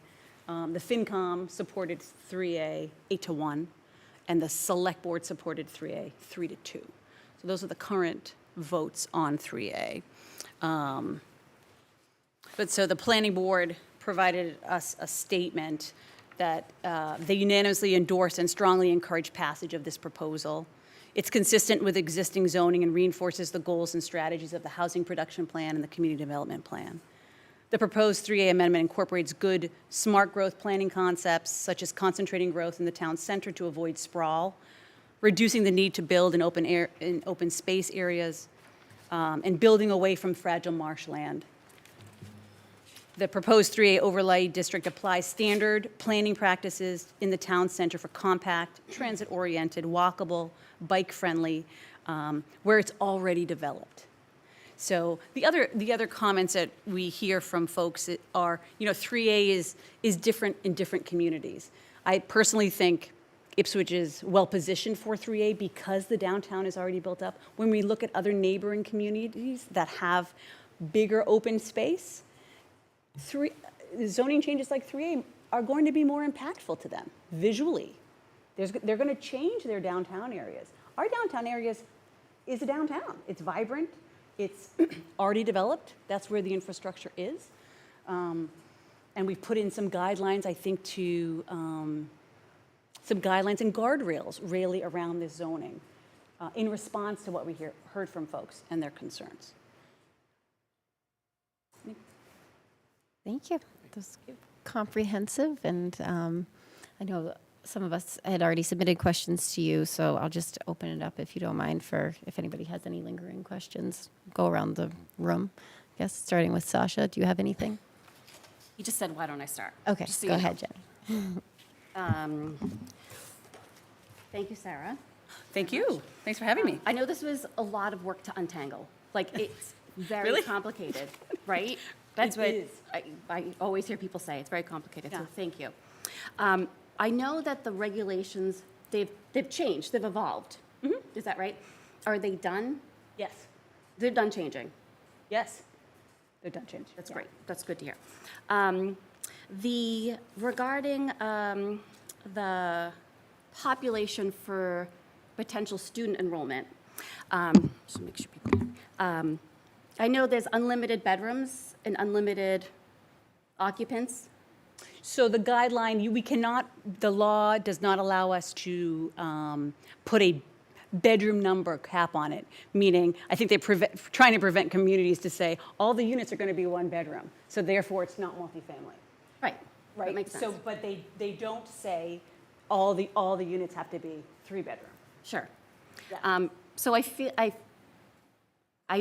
The FinCom supported 3A 8-1, and the Select Board supported 3A 3-2. So those are the current votes on 3A. But so the Planning Board provided us a statement that they unanimously endorse and strongly encourage passage of this proposal. It's consistent with existing zoning and reinforces the goals and strategies of the Housing Production Plan and the Community Development Plan. The proposed 3A amendment incorporates good, smart growth planning concepts, such as concentrating growth in the town center to avoid sprawl, reducing the need to build in open space areas, and building away from fragile marshland. The proposed 3A overlay district applies standard planning practices in the town center for compact, transit-oriented, walkable, bike-friendly, where it's already developed. So the other comments that we hear from folks are, 3A is different in different communities. I personally think Ipswich is well-positioned for 3A because the downtown is already built up. When we look at other neighboring communities that have bigger open space, zoning changes like 3A are going to be more impactful to them visually. They're going to change their downtown areas. Our downtown areas is a downtown. It's vibrant. It's already developed. That's where the infrastructure is. And we've put in some guidelines, I think, some guidelines and guardrails really around this zoning in response to what we heard from folks and their concerns. Thank you. That was comprehensive, and I know some of us had already submitted questions to you, so I'll just open it up, if you don't mind, for if anybody has any lingering questions. Go around the room. I guess, starting with Sasha. Do you have anything? You just said, why don't I start? Okay, Just so go you know. ahead, Jenny. Thank you, Sarah. Thank you. Thanks for having me. I know this was a lot of work to untangle. Like, it's very Really? complicated, right? That's It what is. I always hear people say, it's very complicated, so Yeah. thank you. I know that the regulations, they've changed, they've evolved. Is that right? Are they done? Yes, They're done changing. yes. They're done changing. That's Yeah. great. That's good to hear. Regarding the population for potential student enrollment, just make sure people, I know there's unlimited bedrooms and unlimited occupants. So the guideline, we cannot, the law does not allow us to put a bedroom number cap on it, meaning, I think they're trying to prevent communities to say, all the units are going to be one bedroom, so therefore it's not multifamily. Right. Right? That makes sense. So, but they don't say all the units have to be three bedroom. Sure. Yeah. So I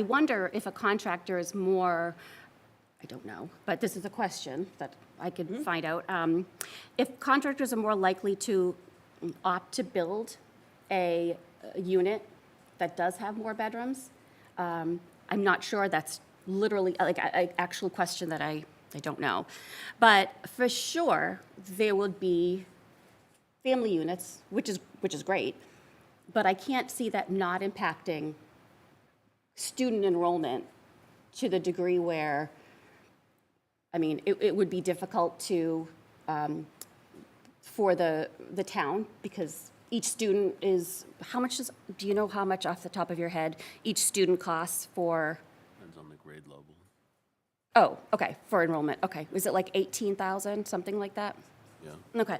wonder if a contractor is more, I don't know, but this is a question that I could find out. If contractors are more likely to opt to build a unit that does have more bedrooms, I'm not sure that's literally like an actual question that I don't know. But for sure, there would be family units, which is great, but I can't see that not impacting student enrollment to the degree where, I mean, it would be difficult to, for the town, because each student is, do you know how much off the top of your head each student costs for, Depends on the grade level. oh, okay, for enrollment, okay. Was it like 18,000, something like that? Yeah. Okay.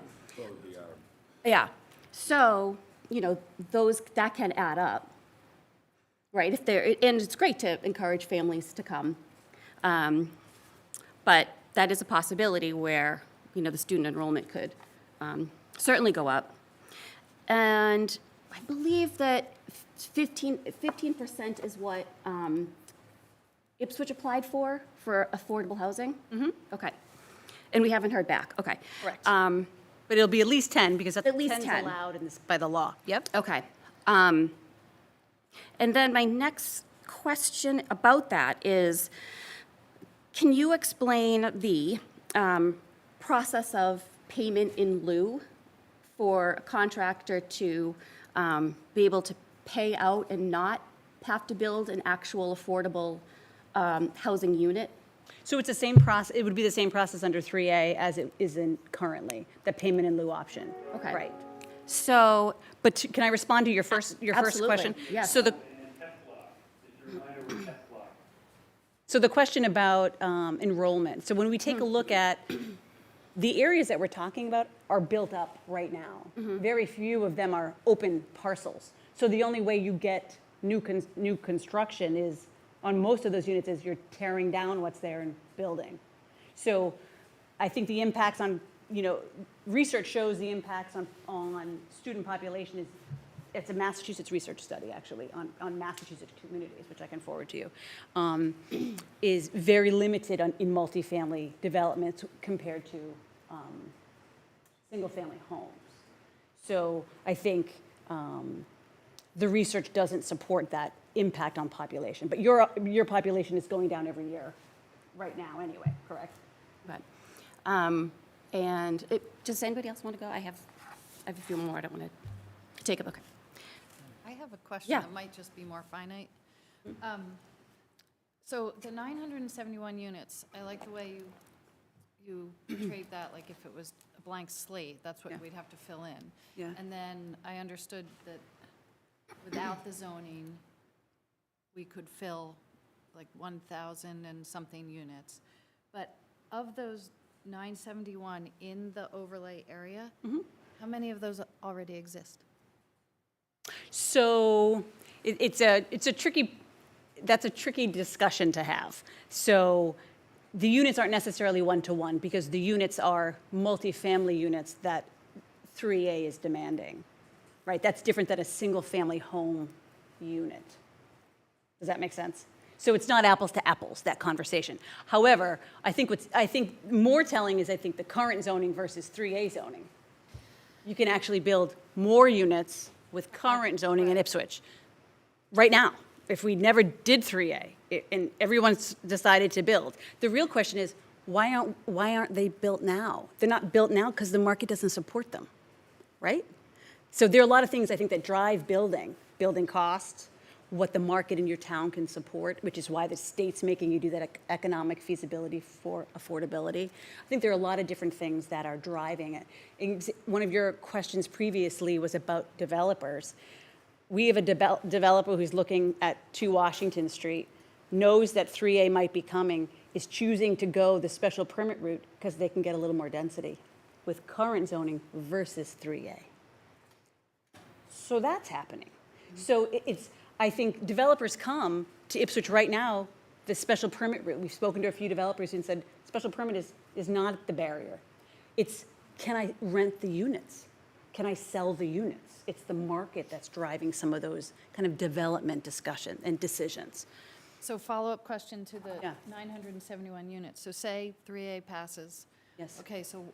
Yeah, so, that can add up, right? And it's great to encourage families to come. But that is a possibility where, the student enrollment could certainly go up. And I believe that 15% is what Ipswich applied for affordable housing? Mm-hmm. Okay. And we haven't heard back, okay. Correct. But it'll be at least 10, because that's At least 10's 10. allowed by the law. Yep. Okay. And then my next question about that is, can you explain the process of payment in lieu for a contractor to be able to pay out and not have to build an actual affordable housing unit? So it's the same process, it would be the same process under 3A as it is in currently, the payment in lieu option. Okay. Right. So, But can I respond to your first Absolutely, question? yes. So And F block, is your reminder with F block. So the question about enrollment, so when we take a look at, the areas that we're talking about are built up right now. Very few of them are open parcels. So the only way you get new construction is, on most of those units, is you're tearing down what's there and building. So I think the impacts on, research shows the impacts on student population is, it's a Massachusetts research study, actually, on Massachusetts communities, which I can forward to you, is very limited in multifamily developments compared to single-family homes. So I think the research doesn't support that impact on population. But your population is going down every year, right now, anyway, correct? but, does anybody else want to go? I have a few more. I don't want to take up. Okay. I have a question Yeah. that might just be more finite. So the 971 units, I like the way you portrayed that, like if it was a blank slate, that's what Yeah. we'd have to fill in. Yeah. And then I understood that without the zoning, we could fill like 1,000 and something units. But of those 971 in the overlay area, how many of those already exist? So it's a tricky, that's a tricky discussion to have. So the units aren't necessarily one-to-one, because the units are multifamily units that 3A is demanding, right? That's different than a single-family home unit. Does that make sense? So it's not apples to apples, that conversation. However, I think more telling is, the current zoning versus 3A zoning. You can actually build more units with current zoning in Ipswich right now. if we never did 3A and everyone's decided to build, the real question is, why aren't they built now? They're not built now because the market doesn't support them, right? So there are a lot of things I think that drive building costs, what the market in your town can support, which is why the state's making you do that economic feasibility for affordability. I think there are a lot of different things that are driving it. One of your questions previously was about developers. We have a developer who's looking at 2 Washington Street, knows that 3A might be coming, is choosing to go the special permit route because they can get a little more density with current zoning versus 3A. So that's happening. So I think developers come to Ipswich right now, the special permit route. We've spoken to a few developers and said, special permit is not the barrier. It's, can I rent the units? Can I sell the units? It's the market that's driving some of those kind of development discussion and decisions. So follow-up question to the Yeah. 971 units. So say 3A passes. Yes. Okay, so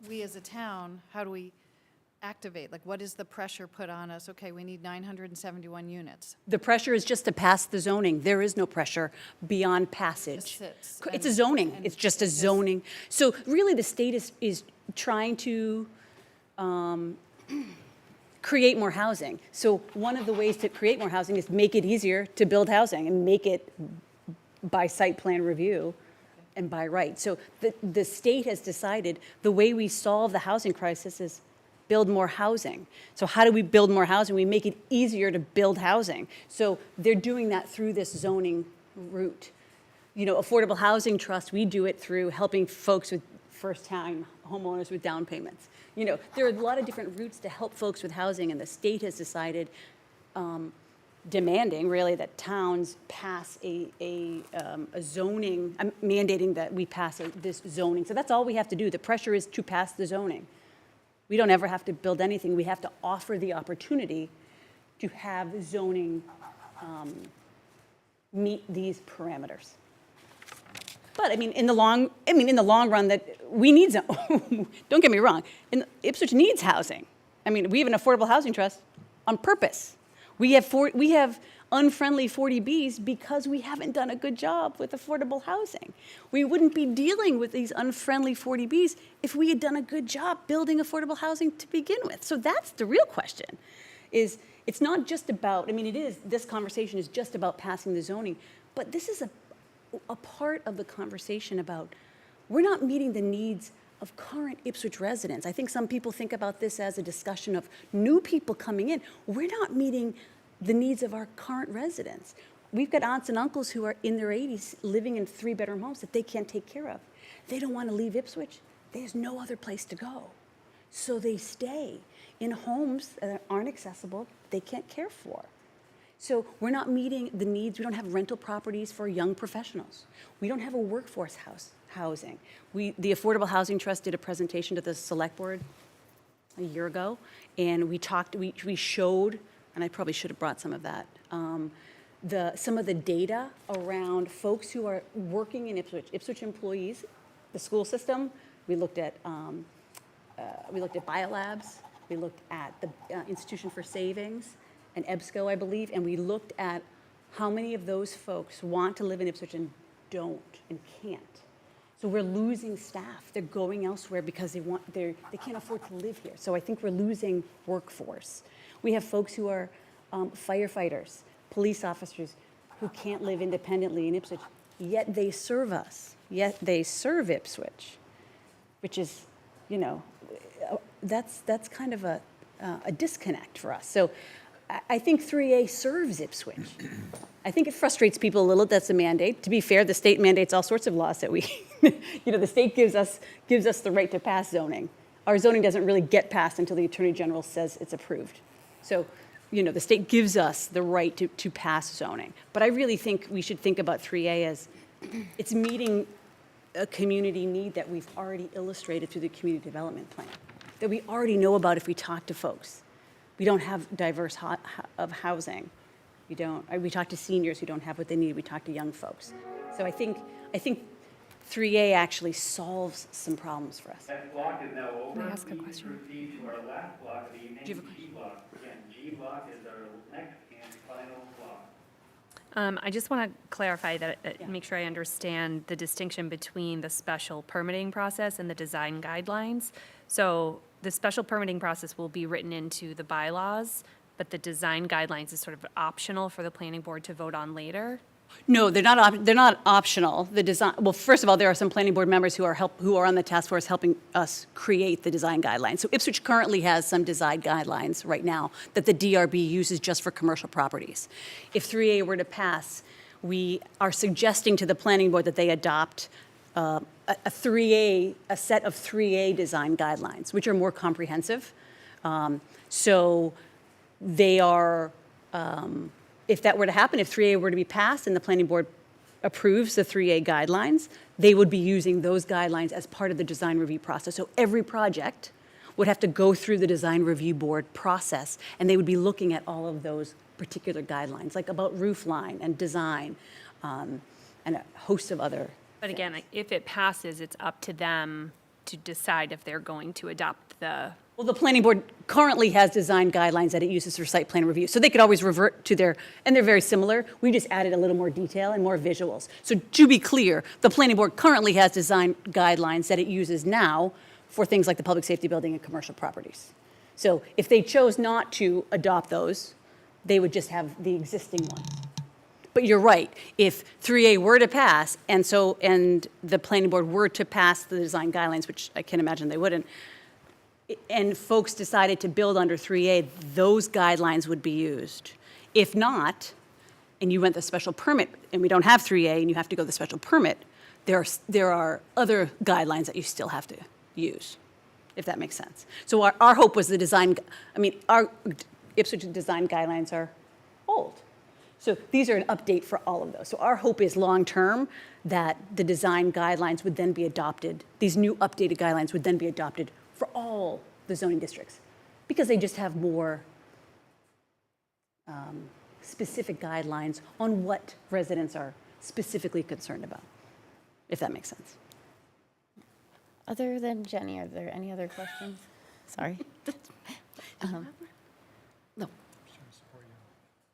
we as a town, how do we activate? Like, what is the pressure put on us? Okay, we need 971 units. The pressure is just to pass the zoning. There is no pressure beyond passage. Just sits It's a and- zoning. and It's just a it just- zoning. So really, the state is trying to create more housing. So one of the ways to create more housing is make it easier to build housing and make it by site plan review and by right. So the state has decided the way we solve the housing crisis is build more housing. So how do we build more housing? We make it easier to build housing. So they're doing that through this zoning route. You know, Affordable Housing Trust, we do it through helping folks with first-time homeowners with down payments. You know, there are a lot of different routes to help folks with housing, and the state has decided, demanding really that towns pass a zoning, mandating that we pass this zoning. So that's all we have to do. The pressure is to pass the zoning. We don't ever have to build anything. We have to offer the opportunity to have zoning meet these parameters. But I mean, in the long run, that we need some. Don't get me wrong. Ipswich needs housing. I mean, we have an affordable housing trust on purpose. We have unfriendly 40Bs because we haven't done a good job with affordable housing. We wouldn't be dealing with these unfriendly 40Bs if we had done a good job building affordable housing to begin with. So that's the real question. It's not just about. I mean, this conversation is just about passing the zoning, but this is a part of the conversation about we're not meeting the needs of current Ipswich residents. I think some people think about this as a discussion of new people coming in. We're not meeting the needs of our current residents. We've got aunts and uncles who are in their 80s living in 3-bedroom homes that they can't take care of. They don't want to leave Ipswich. There's no other place to go. So they stay in homes that aren't accessible, they can't care for. So we're not meeting the needs. We don't have rental properties for young professionals. We don't have a workforce housing. The Affordable Housing Trust did a presentation to the select board a year ago, and we showed, and I probably should have brought some of that, some of the data around folks who are working in Ipswich employees, the school system. We looked at biolabs. We looked at the Institution for Savings and EBSCO, I believe, and we looked at how many of those folks want to live in Ipswich and don't and can't. So we're losing staff. They're going elsewhere because they can't afford to live here. So I think we're losing workforce. We have folks who are firefighters, police officers who can't live independently in Ipswich, yet they serve us, yet they serve Ipswich, which is, that's kind of a disconnect for us. So I think 3A serves Ipswich. I think it frustrates people a little. That's a mandate. To be fair, the state mandates all sorts of laws that we, the state gives us the right to pass zoning. Our zoning doesn't really get passed until the Attorney General says it's approved. So, the state gives us the right to pass zoning. But I really think we should think about 3A as it's meeting a community need that we've already illustrated through the community development plan, that we already know about if we talk to folks. We don't have diverse of housing. We talk to seniors who don't have what they need. We talk to young folks. So I think 3A actually solves some problems for us. That block is now over. Can I ask a We can question? proceed to our last block of the evening, Do you have a G block. Again, G block is our next and final block. I just want to clarify that, make sure I understand the distinction between the special permitting process and the design guidelines. So the special permitting process will be written into the bylaws, but the design guidelines is sort of optional for the planning board to vote on later. No, they're not optional. The design, well, first of all, there are some planning board members who are on the task force helping us create the design guidelines. So Ipswich currently has some design guidelines right now that the DRB uses just for commercial properties. If 3A were to pass, we are suggesting to the planning board that they adopt a set of 3A design guidelines, which are more comprehensive. So they are, if that were to happen, if 3A were to be passed and the planning board approves the 3A guidelines, they would be using those guidelines as part of the design review process. So every project would have to go through the design review board process, and they would be looking at all of those particular guidelines, like about roof line and design, and a host of other. But again, if it passes, it's up to them to decide if they're going to adopt the. Well, the planning board currently has design guidelines that it uses for site plan review. So they could always revert to and they're very similar. We just added a little more detail and more visuals. So to be clear, the planning board currently has design guidelines that it uses now for things like the public safety building and commercial properties. So if they chose not to adopt those, they would just have the existing ones. But you're right, if 3A were to pass, and the planning board were to pass the design guidelines, which I can't imagine they wouldn't, and folks decided to build under 3A, those guidelines would be used. If not, and you went the special permit, and we don't have 3A, and you have to go the special permit, there are other guidelines that you still have to use, if that makes sense. So our hope was our Ipswich design guidelines are old. So these are an update for all of those. So our hope is long-term that the design guidelines would then be adopted, these new updated guidelines would then be adopted for all the zoning districts, because they just have more specific guidelines on what residents are specifically concerned about, if that makes sense. Other than Jenny, are there any other questions? Sorry. No.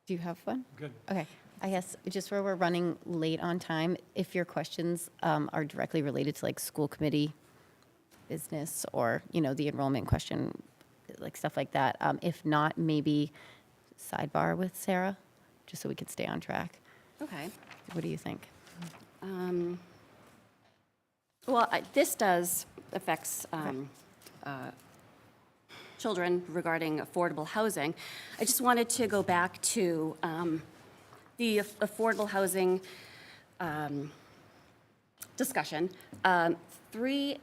Do you have one? Good. Okay. I guess just where we're running late on time, if your questions are directly related to like school committee business or, the enrollment question, like stuff like that. If not, maybe sidebar with Sarah, just so we could stay on track. Okay. What do you think? Well, this affects children regarding affordable housing. I just wanted to go back to the affordable housing discussion. 3A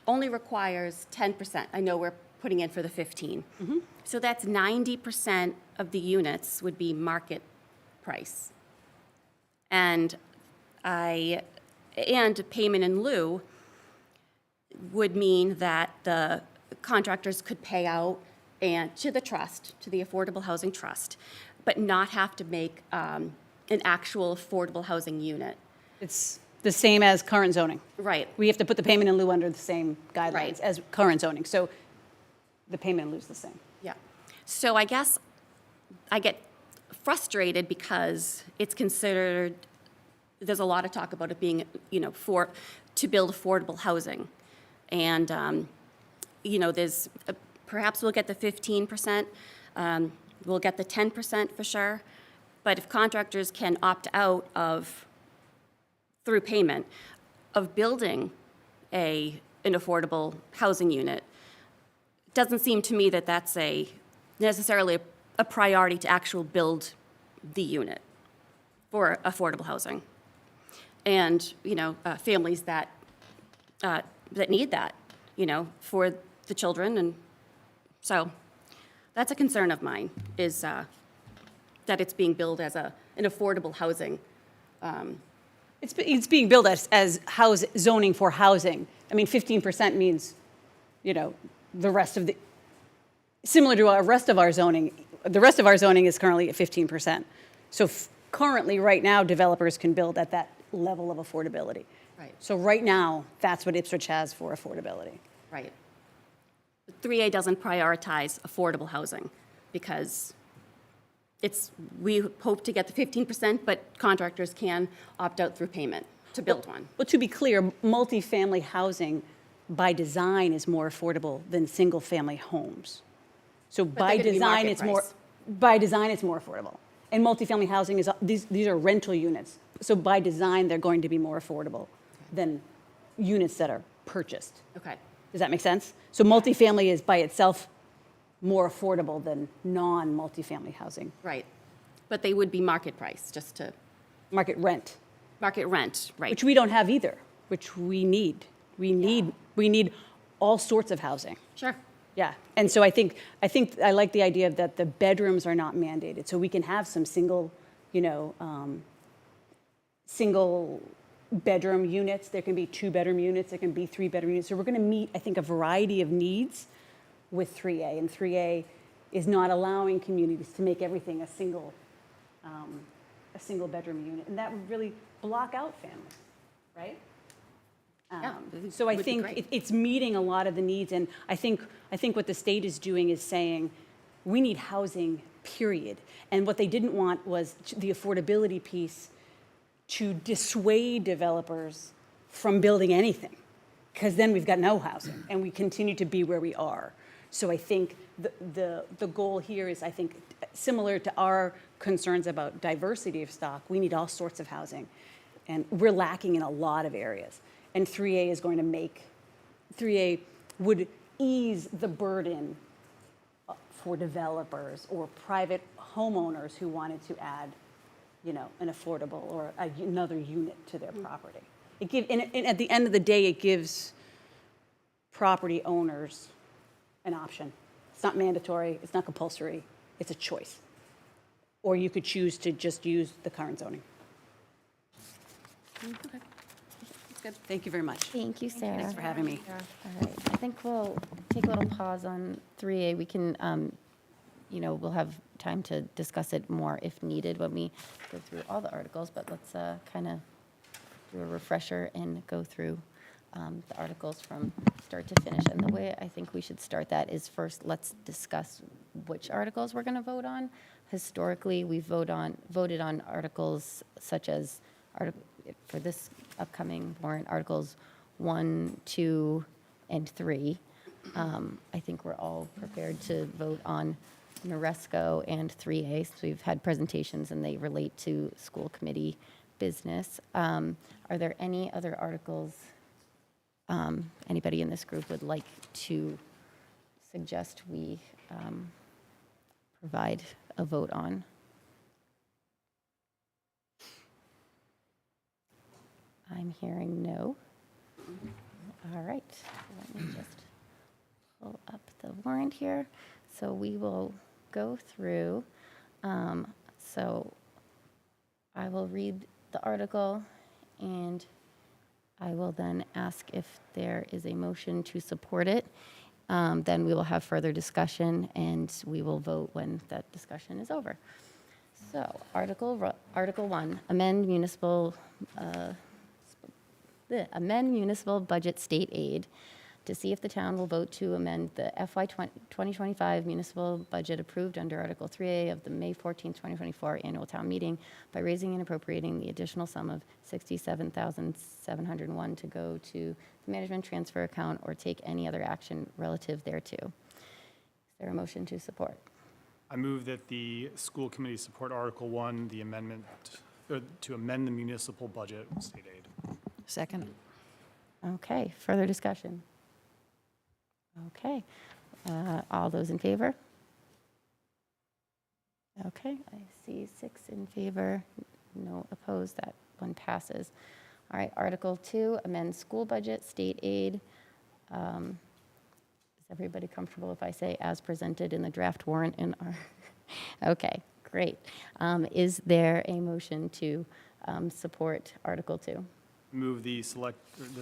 only requires 10%. I know we're putting in for the 15. So that's 90% of the units would be market price. And payment in lieu would mean that the contractors could pay out to the trust, to the Affordable Housing Trust, but not have to make an actual affordable housing unit. It's the same as current zoning. Right. We have to put the payment in lieu under the same guidelines Right. as current zoning. So the payment in lieu is the same. Yeah. So I guess I get frustrated because it's considered, there's a lot of talk about it being, to build affordable housing. And, there's, perhaps we'll get the 15%, we'll get the 10% for sure. But if contractors can opt out through payment, of building an affordable housing unit, it doesn't seem to me that that's necessarily a priority to actually build the unit for affordable housing. And, families that need that, for the children. And so that's a concern of mine, is that it's being billed as an affordable housing. It's being billed as zoning for housing. I mean, 15% means, the rest of similar to our rest of our zoning. The rest of our zoning is currently at 15%. So currently, right now, developers can build at that level of affordability. Right. So right now, that's what Ipswich has for affordability. Right. 3A doesn't prioritize affordable housing because we hope to get the 15%, but contractors can opt out through payment to build one. Well, to be clear, multifamily housing by design is more affordable than single-family homes. So by they're gonna be design, market it's more, price. by design, it's more affordable. And multifamily housing is, these are rental units. So by design, they're going to be more affordable than units that are purchased. Okay. Does that make sense? So multifamily is by itself more affordable than non-multifamily housing. Right. But they would be market price, just to, Market rent, market rent, right? which we don't have either, which we need. We need all sorts of housing. Sure. Yeah, and so I think I like the idea that the bedrooms are not mandated, so we can have some single, single bedroom units. There can be 2-bedroom units. There can be 3-bedroom units. So we're going to meet, I think, a variety of needs with 3A, and 3A is not allowing communities to make everything a single bedroom unit, and that would really block out families, right? Yeah, So I would be think great. it's meeting a lot of the needs, and I think what the state is doing is saying, we need housing, period. And what they didn't want was the affordability piece to dissuade developers from building anything, because then we've got no housing, and we continue to be where we are. So I think the goal here is, I think, similar to our concerns about diversity of stock, we need all sorts of housing, and we're lacking in a lot of areas. And 3A is going to make, 3A would ease the burden for developers or private homeowners who wanted to add, an affordable or another unit to their property. And at the end of the day, it gives property owners an option. It's not mandatory, it's not compulsory, it's a choice. Or you could choose to just use the current zoning. Okay. That's good. Thank you very much. Thank you, Sarah. Thanks for having me. All right, I think we'll take a little pause on 3A. We can, we'll have time to discuss it more if needed when we go through all the articles, but let's kind of do a refresher and go through the articles from start to finish. And the way I think we should start that is first, let's discuss which articles we're going to vote on. Historically, we voted on articles such as, for this upcoming warrant, Articles 1, 2, and 3. I think we're all prepared to vote on Noresco and 3A, so we've had presentations and they relate to school committee business. Are there any other articles anybody in this group would like to suggest we provide a vote on? I'm hearing no. All right, let me just pull up the warrant here. So we will go through. So I will read the article, and I will then ask if there is a motion to support it. Then we will have further discussion, and we will vote when that discussion is over. So Article 1, amend municipal budget state aid to see if the town will vote to amend the FY 2025 municipal budget approved under Article 3A of the May 14, 2024 annual town meeting by raising and appropriating the additional sum of $67,701 to go to the management transfer account or take any other action relative thereto. Is there a motion to support? I move that the school committee support Article 1, the amendment to amend the municipal budget state aid. Second. Okay, further discussion? Okay, all those in favor? Okay, I see 6 in favor, no opposed, that one passes. All right, Article 2, amend school budget, state aid. Is everybody comfortable if I say as presented in the draft warrant in our, okay, great. Is there a motion to support Article 2? Move the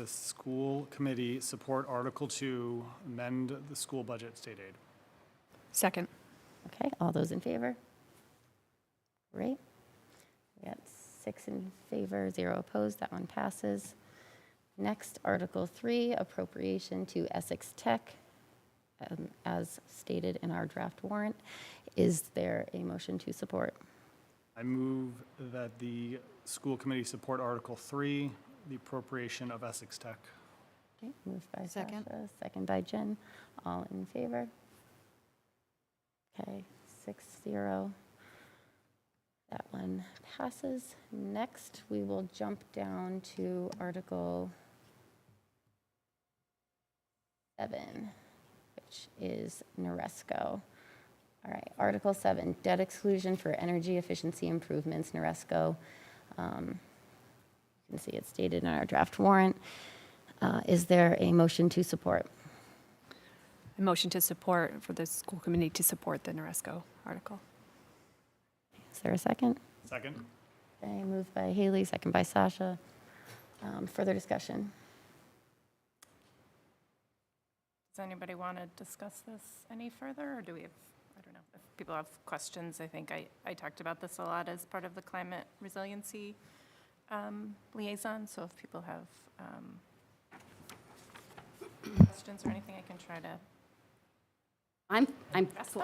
school committee support Article 2, amend the school budget state aid. Second. Okay, all those in favor? Great. We got 6 in favor, 0 opposed, that one passes. Next, Article 3, appropriation to Essex Tech, as stated in our draft warrant. Is there a motion to support? I move that the school committee support Article 3, the appropriation of Essex Tech. Okay, moved by Second. Sasha, second by Jen. All in favor? Okay, 6-0. That one passes. Next, we will jump down to Article 7, which is NORESCO. All right, Article 7, debt exclusion for energy efficiency improvements, NORESCO. You can see it's stated in our draft warrant. Is there a motion to support? A motion to support, for the school committee to support the NORESCO article. Is there a second? Second. Okay, moved by Haley, second by Sasha. Further discussion? Does anybody want to discuss this any further, or do we have, I don't know, if people have questions? I think I talked about this a lot as part of the climate resiliency liaison, so if people have questions or anything, I can try to.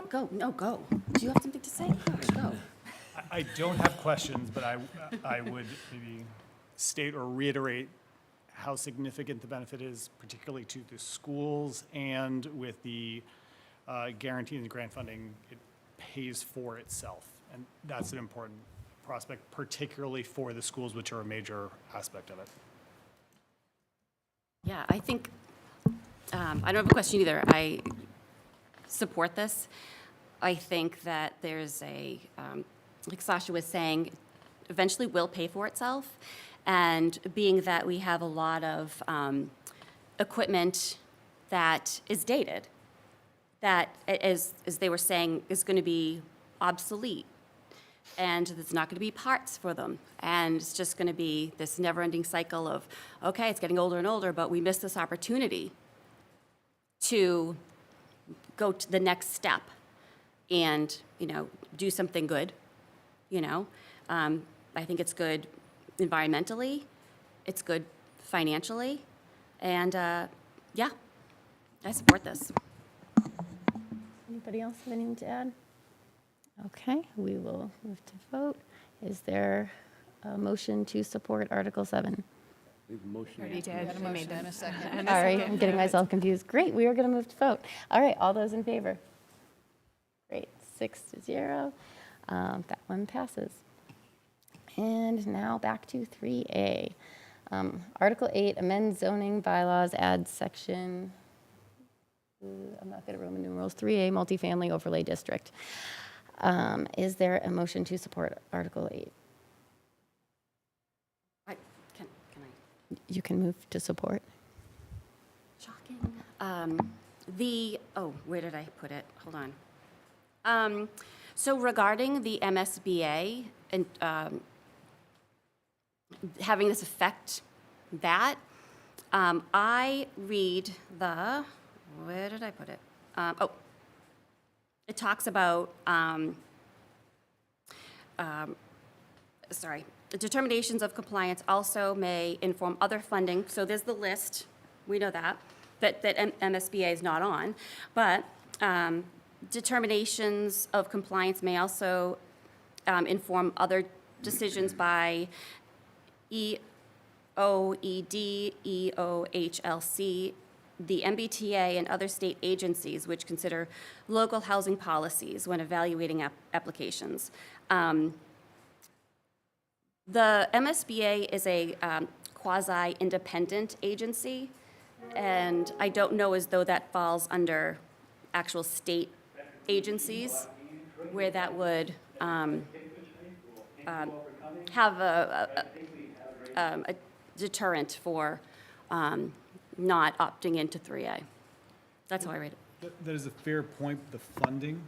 Go, no, go. Do you have something to say? Gosh, go. I don't have questions, but I would maybe state or reiterate how significant the benefit is, particularly to the schools, and with the guarantee and grant funding, it pays for itself. And that's an important prospect, particularly for the schools, which are a major aspect of it. Yeah, I think, I don't have a question either. I support this. I think that there's like Sasha was saying, eventually will pay for itself. And being that we have a lot of equipment that is dated, that, as they were saying, is going to be obsolete. And there's not going to be parts for them. And it's just going to be this never-ending cycle of, okay, it's getting older and older, but we missed this opportunity to go to the next step and, do something good, I think it's good environmentally, it's good financially, and, yeah, I support this. Anybody else have anything to add? Okay, we will move to vote. Is there a motion to support Article 7? We have a motion. Already did. Had a We made motion them. and a second. And a All right, second. I'm getting myself confused. Great, we are going to move to vote. All right, all those in favor? Great, 6-0. That one passes. And now back to 3A. Article 8, amend zoning bylaws, add section, I'm not good at Roman numerals, 3A, multifamily overlay district. Is there a motion to support Article 8? Can I? You can move to support. Shocking. Where did I put it? Hold on. So regarding the MSBA and having this affect that, I read where did I put it? It talks about, the determinations of compliance also may inform other funding. So there's the list, we know that MSBA is not on. But determinations of compliance may also inform other decisions by EOED, EOHLC, the MBTA, and other state agencies which consider local housing policies when evaluating applications. The MSBA is a quasi-independent agency, and I don't know as though that falls under actual state agencies, where that would have a deterrent for not opting into 3A. That's how I read it. That is a fair point. The funding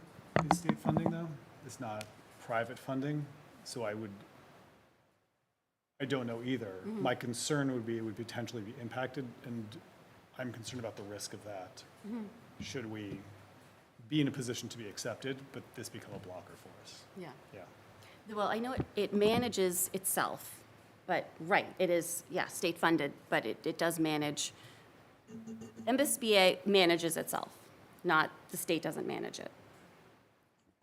is state funding, though. It's not private funding, so I don't know either. My concern would be it would potentially be impacted, and I'm concerned about the risk of that. Should we be in a position to be accepted, but this become a blocker for us? Yeah. Yeah. Well, I know it manages itself, but, right, it is, state-funded, but it does manage, MSBA manages itself, not the state doesn't manage it,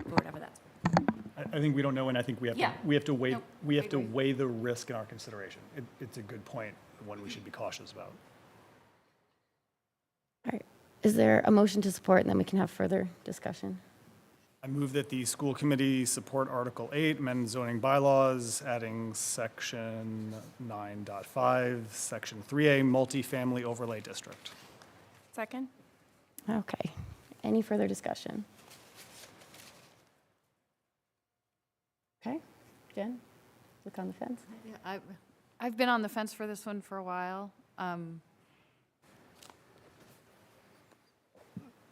or whatever that I think we don't know, and I think we have to, Yeah. we have to weigh, Nope, we I have to agree. weigh the risk in our consideration. It's a good point, one we should be cautious about. All right. Is there a motion to support, and then we can have further discussion? I move that the school committee support Article 8, amend zoning bylaws, adding Section 9.5, Section 3A, multifamily overlay district. Second? Okay. Any further discussion? Okay. Jen, look on the fence. Yeah, I've been on the fence for this one for a while.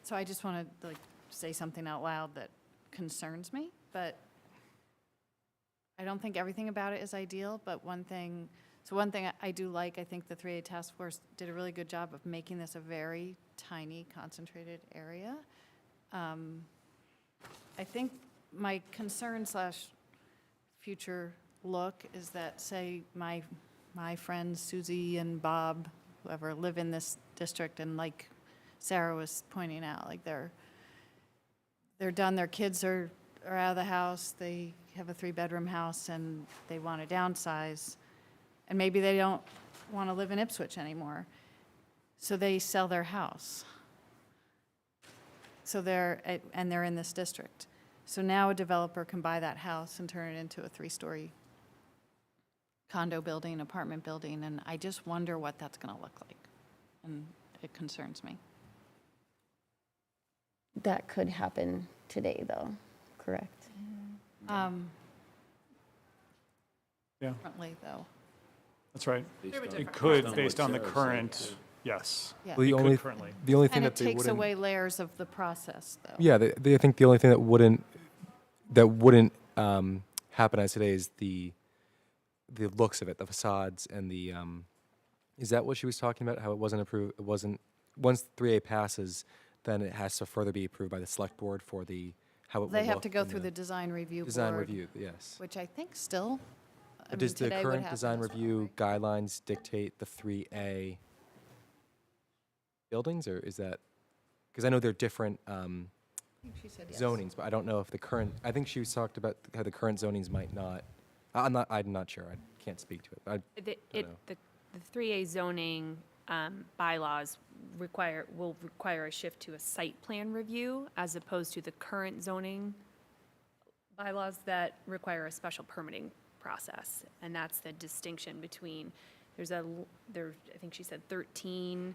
So I just want to say something out loud that concerns me, but I don't think everything about it is ideal, but one thing I do like, I think the 3A task force did a really good job of making this a very tiny, concentrated area. I think my concern / future look is that, say, my friends Susie and Bob, whoever, live in this district, and like Sarah was pointing out, like they're done, their kids are out of the house, they have a 3-bedroom house, and they want to downsize, and maybe they don't want to live in Ipswich anymore, so they sell their house. So they're in this district. So now a developer can buy that house and turn it into a 3-story condo building, apartment building, and I just wonder what that's going to look like, and it concerns me. That could happen today, though, correct? Yeah, Differently, though. that's right. Based It on could, what based on the Sarah said, current, too. yes. Yeah. Well, It the could only, currently. the only thing And that it they takes wouldn't, away layers of the process, though. yeah, I think the only thing that wouldn't happen as today is the looks of it, the facades, and the is that what she was talking about? How it wasn't approved? It wasn't, once 3A passes, then it has to further be approved by the select board for the how it will They have look to go in through the design review design board, review. Yes. which I think still, I But mean, does the today would current happen design as well, review right? guidelines dictate the 3A buildings, or is that, because I know they're different I think she said yes. zonings, but I don't know if the current, I think she was talked about how the current zonings might not, I'm not sure, I can't speak to it. The know. 3A zoning bylaws will require a shift to a site plan review as opposed to the current zoning bylaws that require a special permitting process. And that's the distinction between, I think she said 13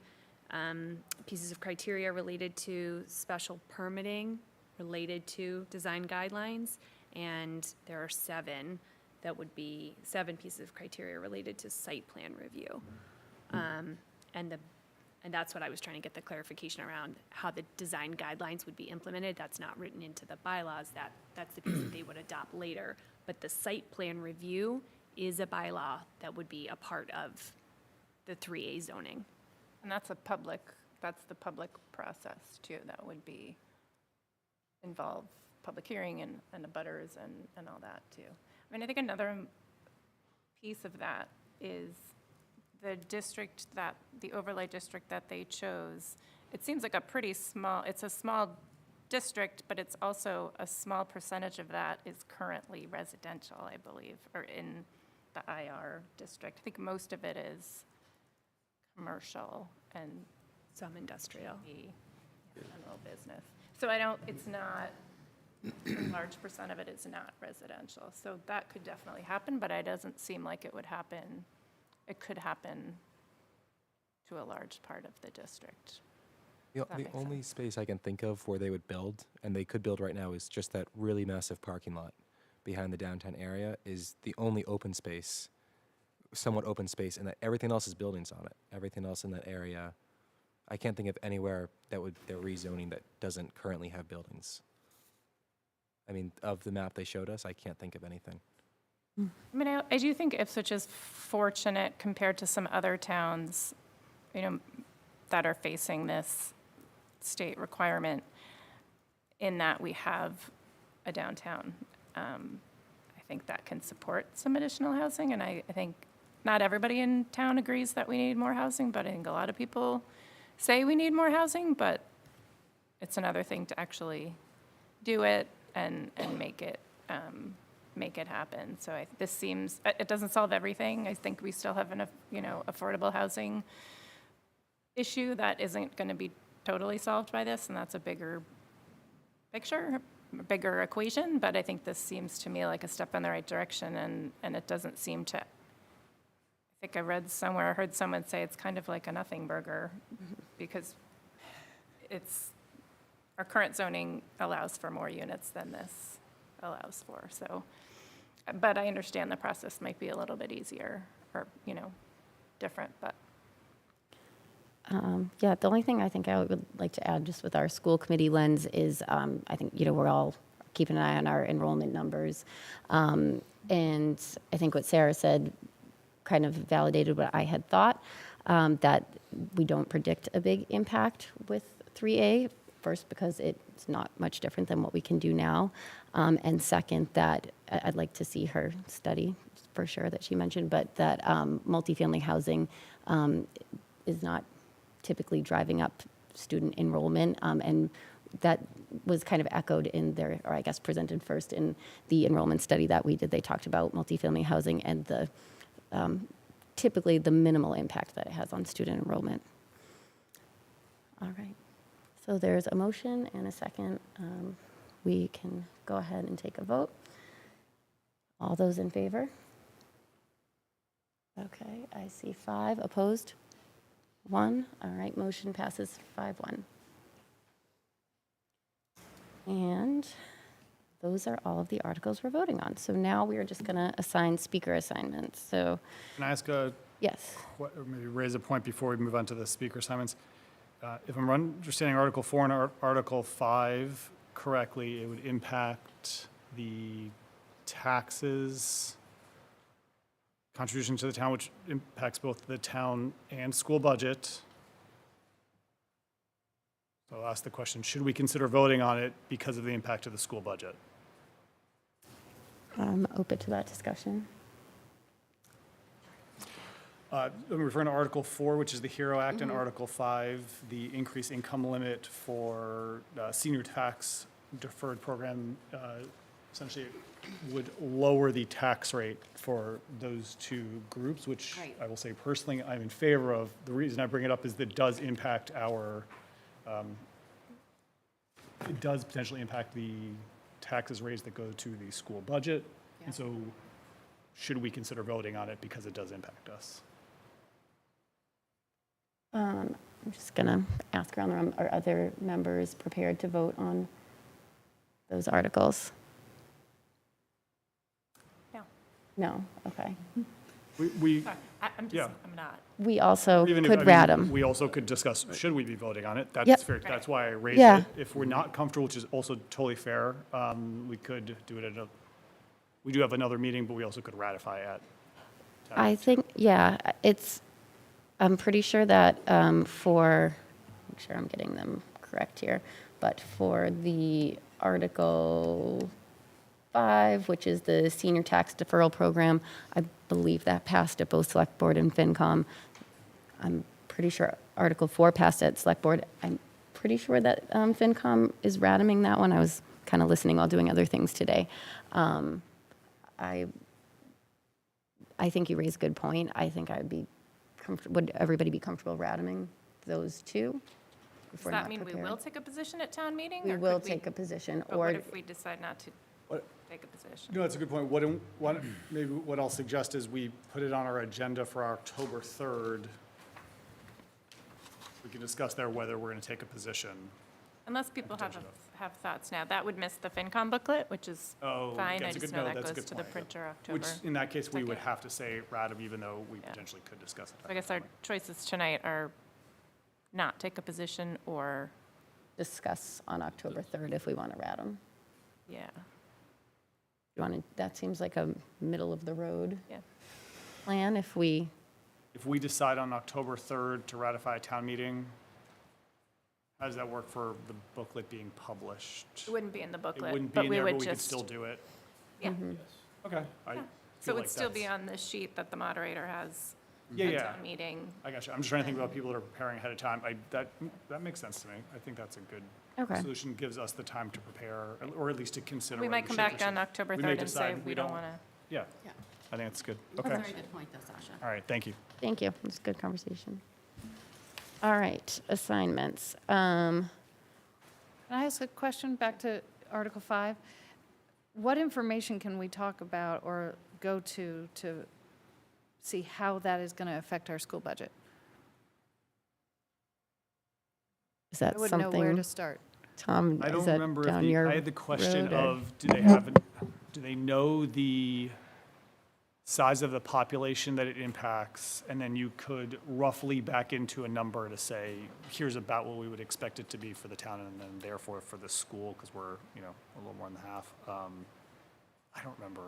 pieces of criteria related to special permitting, related to design guidelines, and there are 7 that would be 7 pieces of criteria related to site plan review. And that's what I was trying to get the clarification around, how the design guidelines would be implemented. That's not written into the bylaws, that's the piece that they would adopt later. But the site plan review is a bylaw that would be a part of the 3A zoning. And that's the public process too, that would be involve public hearing and abutters and all that too. I mean, I think another piece of that is the overlay district that they chose. It seems like it's a small district, but it's also a small percentage of that is currently residential, I believe, or in the IR district. I think most of it is commercial and Some industrial. general business. So it's not, a large percent of it is not residential. So that could definitely happen, but it doesn't seem like it would happen. It could happen to a large part of the district. That The makes only space I can think of where they would build, and they could build right now, is just that really massive parking lot behind the downtown area is the only open space, somewhat open space, and that everything else is buildings on it. Everything else in that area, I can't think of anywhere that they're rezoning that doesn't currently have buildings. I mean, of the map they showed us, I can't think of anything. I mean, I do think Ipswich is fortunate compared to some other towns, that are facing this state requirement in that we have a downtown. I think that can support some additional housing, and I think not everybody in town agrees that we need more housing, but I think a lot of people say we need more housing, but it's another thing to actually do it and make it make it happen. So this seems, it doesn't solve everything. I think we still have an, affordable housing issue that isn't going to be totally solved by this, and that's a bigger picture, a bigger equation, but I think this seems to me like a step in the right direction, and it doesn't seem to, I think I read somewhere, I heard someone say it's kind of like a nothing burger, because our current zoning allows for more units than this allows for, so, but I understand the process might be a little bit easier, or, different, but. Yeah, the only thing I think I would like to add, just with our school committee lens, is I think, we're all keeping an eye on our enrollment numbers. And I think what Sarah said kind of validated what I had thought, that we don't predict a big impact with 3A. First, because it's not much different than what we can do now. And second, that I'd like to see her study, for sure, that she mentioned, but that multifamily housing is not typically driving up student enrollment, and that was kind of echoed in their, or I guess presented first in the enrollment study that we did. They talked about multifamily housing and the typically the minimal impact that it has on student enrollment. All right, so there's a motion and a second. We can go ahead and take a vote. All those in favor? Okay, I see 5 opposed. 1. All right, motion passes 5-1. And those are all of the articles we're voting on. So now we are just going to assign speaker assignments. So, Can I ask a, yes. or maybe raise a point before we move on to the speaker assignments? If I'm understanding Article 4 and Article 5 correctly, it would impact the taxes contribution to the town, which impacts both the town and school budget. So I'll ask the question, should we consider voting on it because of the impact of the school budget? I'm open to that discussion. I'm referring to Article 4, which is the HERO Act, and Article 5, the increased income limit for senior tax deferred program, essentially would lower the tax rate for those two groups, which Right. I will say personally I'm in favor of. The reason I bring it up is that it does impact our, it does potentially impact the taxes raised that go to the school budget. And so should we consider voting on it because it does impact us? I'm just going to ask around the room, are other members prepared to vote on those articles? No. No, okay. We Sorry, I'm Yeah. not. We also Even if, could I rad mean, them. we also could discuss, should we be voting on it? Yep. That's fair, that's why I raised Yeah. it. If we're not comfortable, which is also totally fair, we could do it at a, we do have another meeting, but we also could ratify at. I think, yeah, I'm pretty sure that make sure I'm getting them correct here, but for the Article 5, which is the senior tax deferral program, I believe that passed at both Select Board and FinCom. I'm pretty sure Article 4 passed at Select Board. I'm pretty sure that FinCom is ratiming that one. I was kind of listening while doing other things today. I think you raise a good point. I think I would be would everybody be comfortable ratiming those two? if Does we're that not mean we prepared? will take a position at town meeting? We or will could take a position, But or, what if we decide not to take a position? No, that's a good point. Maybe what I'll suggest is we put it on our agenda for October 3rd. We can discuss there whether we're going to take a position. Unless people have thoughts now. That would miss the FinCom booklet, which is Oh, fine. I that's a just good- know no, that that's a goes good to the point. printer Which, October. in that case, we would 2nd. have to say ratum, even though we Yeah. potentially could discuss it. I guess our choices tonight are not take a position or, discuss on October 3rd if we want to rat them. yeah, You want to, that seems like a middle-of-the-road yeah. plan if we, If we decide on October 3rd to ratify a town meeting, how does that work for the booklet being published? It wouldn't be in the It booklet, wouldn't be but in we there, but would we could just, still do it? yeah. Okay. I So feel it would like still be that's- on this sheet that the moderator has Yeah, a yeah. town meeting. I got you. I'm just trying to think about people that are preparing ahead of time. That makes sense to me. I think that's a good Okay. solution. Gives us the time to prepare, or at least to consider. We whether might come should back proceed. on October We may 3rd and say decide we don't want to. Yeah, Yeah. I think that's good. That's Okay. a very good point, though, Sasha. All right, thank you. Thank you. It's a good conversation. All right, assignments. Can I ask a question back to Article 5? What information can we talk about or go to see how that is going to affect our school budget? Is that I wouldn't know where to something, start. Tom, I is don't that remember if down the, your I had the question road, or- of, do they know the size of the population that it impacts? And then you could roughly back into a number to say, here's about what we would expect it to be for the town and then therefore for the school, because we're, a little more than half. I don't remember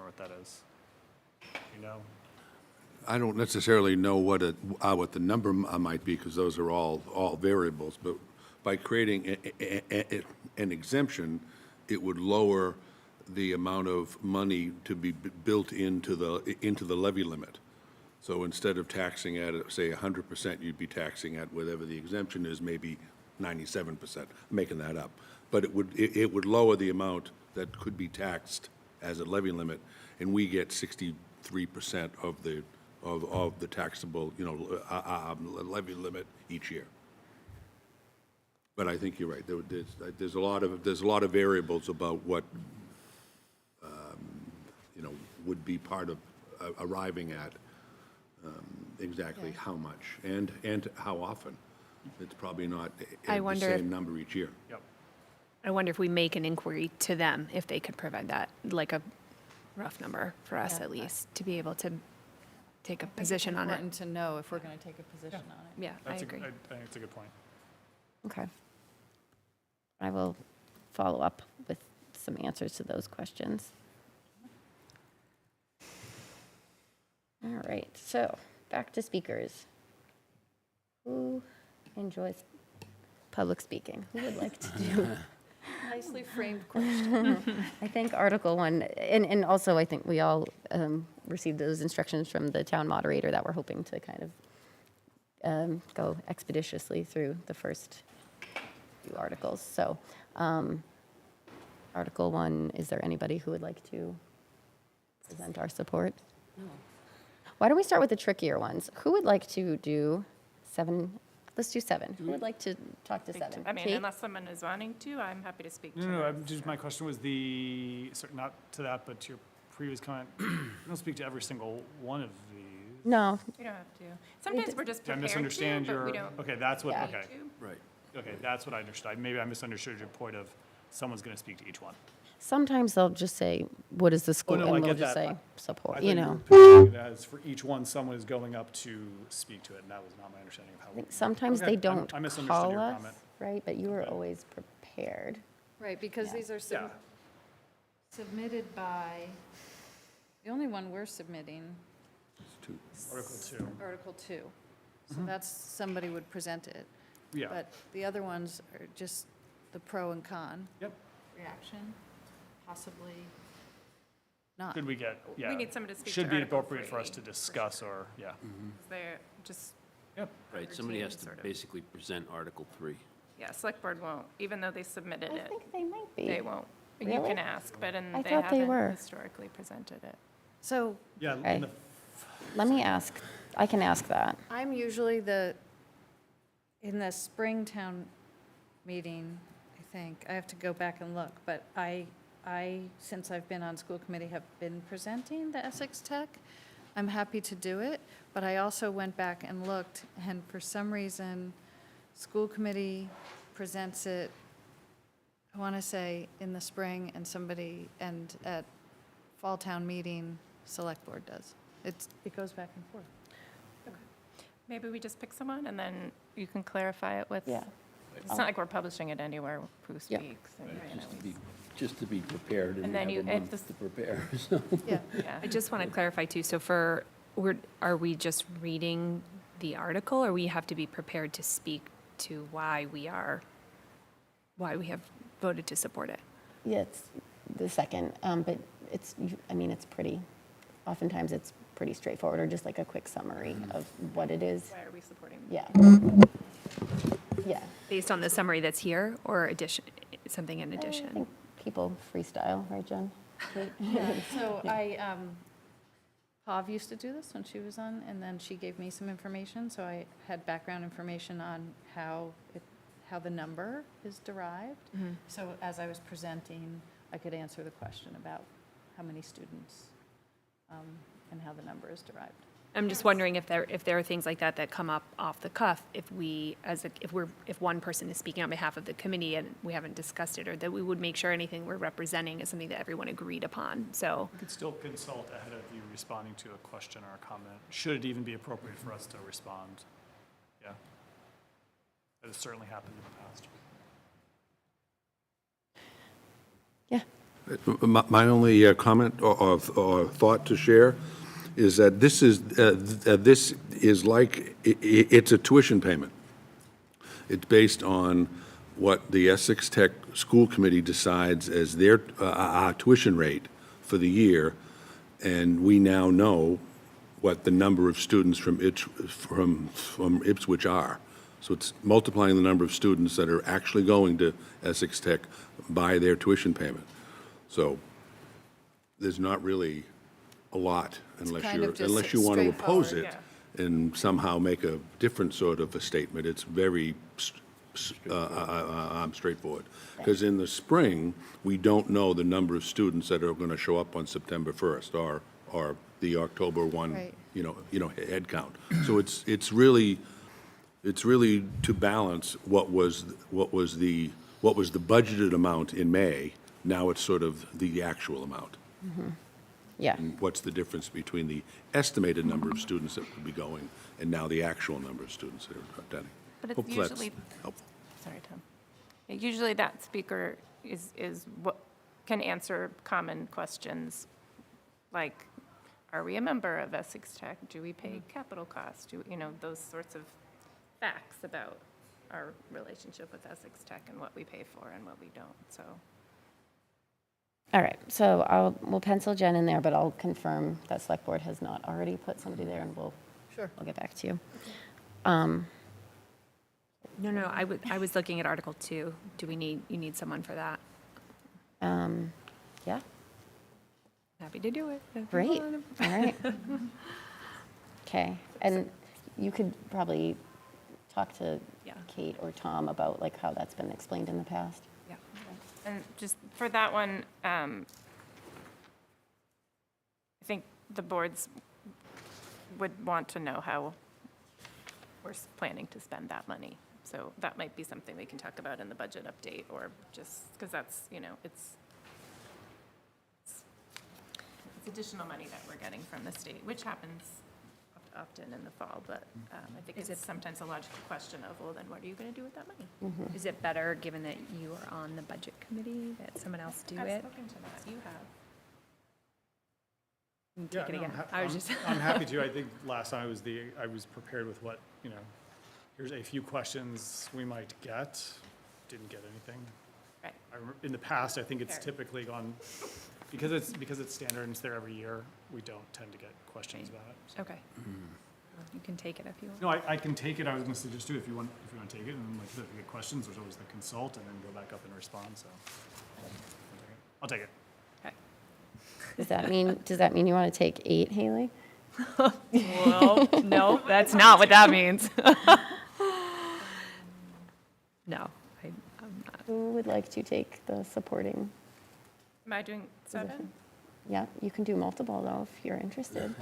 what that is. You know? I don't necessarily know what the number might be, because those are all variables, but by creating an exemption, it would lower the amount of money to be built into the levy limit. So instead of taxing at, say, 100%, you'd be taxing at whatever the exemption is, maybe 97%, making that up. But it would lower the amount that could be taxed as a levy limit, and we get 63% of the taxable, levy limit each year. But I think you're right. There's a lot of variables about what would be part of arriving at exactly how much and how often. It's probably not I the wonder same number each year. Yep. I wonder if we make an inquiry to them, if they could provide that, like a rough number for us Yeah. at least, to be able to take a position on it. Important to know if we're going to take a position on it. Yeah, I agree. I think it's a good point. Okay. I will follow up with some answers to those questions. All right, so back to speakers. Who enjoys public speaking? Who would like to do? Nicely framed question. I think Article 1, and also I think we all received those instructions from the town moderator that we're hoping to kind of go expeditiously through the first few articles. So Article 1, is there anybody who would like to present our support? No. Why don't we start with the trickier ones? Who would like to do 7? Let's do 7. Who would like to talk to 7? I mean, Kate? unless someone is wanting to, I'm happy to speak to No, it. just my question was not to that, but to your previous comment, you don't speak to every single one of these. No, You don't have to. Sometimes we're just Did I prepared misunderstand to, but we your, don't. okay, that's what, Yeah. okay. Right. Okay, that's what I understood. Maybe I misunderstood your point of someone's going to speak to each one. sometimes they'll just say, what is the school? no, I And we'll get just that. say, I support, thought you were know. positioning it as for each one, someone is going up to speak to it, and that was not my understanding of how. I think sometimes Okay, they don't I misunderstood call your us, comment. right? But you were Okay. always prepared. Right, because Yeah. these are Yeah, submitted by, the only one we're submitting, Article 2. Article 2. So that's, somebody would present it. Yeah, But the other ones are just the pro and con. Yep. Reaction, possibly not. Should we get, yeah. We need someone to speak to Should be Article appropriate for us 3, to for discuss, or, yeah. They're just, Yep. Right, somebody has to Routine, sort of. basically present Article 3. yeah, select board won't, even though they submitted I it, think they might be. they won't. You Really? can ask, but I they thought they were. haven't historically presented it. So Yeah, Okay. in the Let me ask, I can ask that. I'm usually in the Springtown meeting, I think, I have to go back and look, but I, since I've been on school committee, have been presenting the Essex Tech. I'm happy to do it, but I also went back and looked, and for some reason, school committee presents it, I want to say, in the spring, and at fall town meeting, select board does. It goes back and forth. Maybe we just pick someone and then you can clarify it with. Yeah. It's not like we're publishing it anywhere, who Yeah. speaks. and, you know, Just to be prepared and And then have you- a if month this- to prepare, so. Yeah. Yeah. I just want to clarify too, so are we just reading the article, or we have to be prepared to speak to why we have voted to support it? Yeah, it's the second, but it's pretty, oftentimes it's pretty straightforward, or just like a quick summary of what it is. Why are we supporting? Yeah. Yeah. Based on the summary that's here, or addition, something in I addition? think people freestyle, right, Jen? Kate? So Pav used to do this when she was on, and then she gave me some information, so I had background information on how the number is derived. So as I was presenting, I could answer the question about how many students and how the number is derived. I'm just wondering if there are things like that that come up off the cuff, if one person is speaking on behalf of the committee and we haven't discussed it, or that we would make sure anything we're representing is something that everyone agreed upon, so. We could still consult ahead of you responding to a question or a comment, should it even be appropriate for us to respond. Yeah. That has certainly happened in the past. Yeah. My only comment or thought to share is that this is like, it's a tuition payment. It's based on what the Essex Tech School Committee decides as their tuition rate for the year, and we now know what the number of students from Ipswich are. So it's multiplying the number of students that are actually going to Essex Tech by their tuition payment. So there's not really a lot unless you want to oppose it and somehow make a different sort of a statement. It's very straightforward. Because in the spring, we don't know the number of students that are going to show up on September 1st or the October 1, Right. head count. So it's really to balance what was the budgeted amount in May. Now it's sort of the actual amount. Yeah. And what's the difference between the estimated number of students that would be going and now the actual number of students that are attending? But it's Hopefully that's usually, helpful. sorry, Tom. Yeah, usually that speaker is what can answer common questions like, are we a member of Essex Tech? Do we pay capital costs? Those sorts of facts about our relationship with Essex Tech and what we pay for and what we don't, so. All right, so we'll pencil Jen in there, but I'll confirm that Select Board has not already put somebody there, and we'll get back to you. No, I was looking at Article 2. You need someone for that? Yeah, Happy to do it. great, all right. Okay, and you could probably talk to Yeah. Kate or Tom about like how that's been explained in the past. Yeah. And just for that one, I think the boards would want to know how we're planning to spend that money. So that might be something we can talk about in the budget update, or just, because that's, it's additional money that we're getting from the state, which happens often in the fall, but I think it's sometimes a logical question of, well, then what are you going to do with that money? Is it better, given that you are on the budget committee, that someone else do I've it? spoken to that, you have. Take it again. I'm happy to. I think last time I was prepared with what, here's a few questions we might get. Didn't get anything. Right. In the past, I think it's Fair. typically gone, because it's standard and it's there every year, we don't tend to get questions about it. So. Okay. You can take it if you want. No, I can take it. I was going to suggest too, if you want to take it, and then like if you get questions, there's always the consult, and then go back up and respond. So I'll take it. Okay. Does that mean you want to take 8, Haley? Well, no, that's not what that means. No, I'm not. Who would like to take the supporting Am I doing 7? position? Yeah, you can do multiple though if you're interested.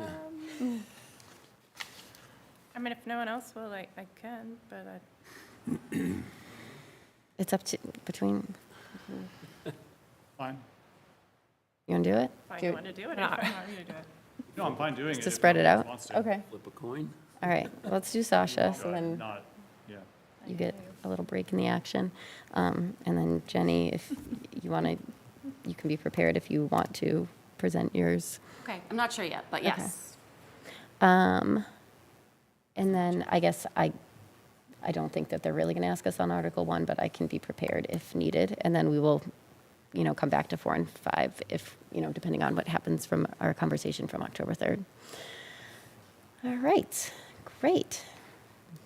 I mean, if no one else will, I can, but It's up to between. Fine. You want to do it? I Do- want to do it. I want you to do it. No, I'm fine doing it. To if spread it anyone out? wants to. Okay. Flip a coin? All right, let's do Sasha, so then Not, yeah. you get a little break in the action. And then Jenny, if you want to, you can be prepared if you want to present yours. Okay, I'm not sure yet, but yes. And then I guess I don't think that they're really going to ask us on Article 1, but I can be prepared if needed. And then we will, come back to 4 and 5 if, depending on what happens from our conversation from October 3rd. All right, great.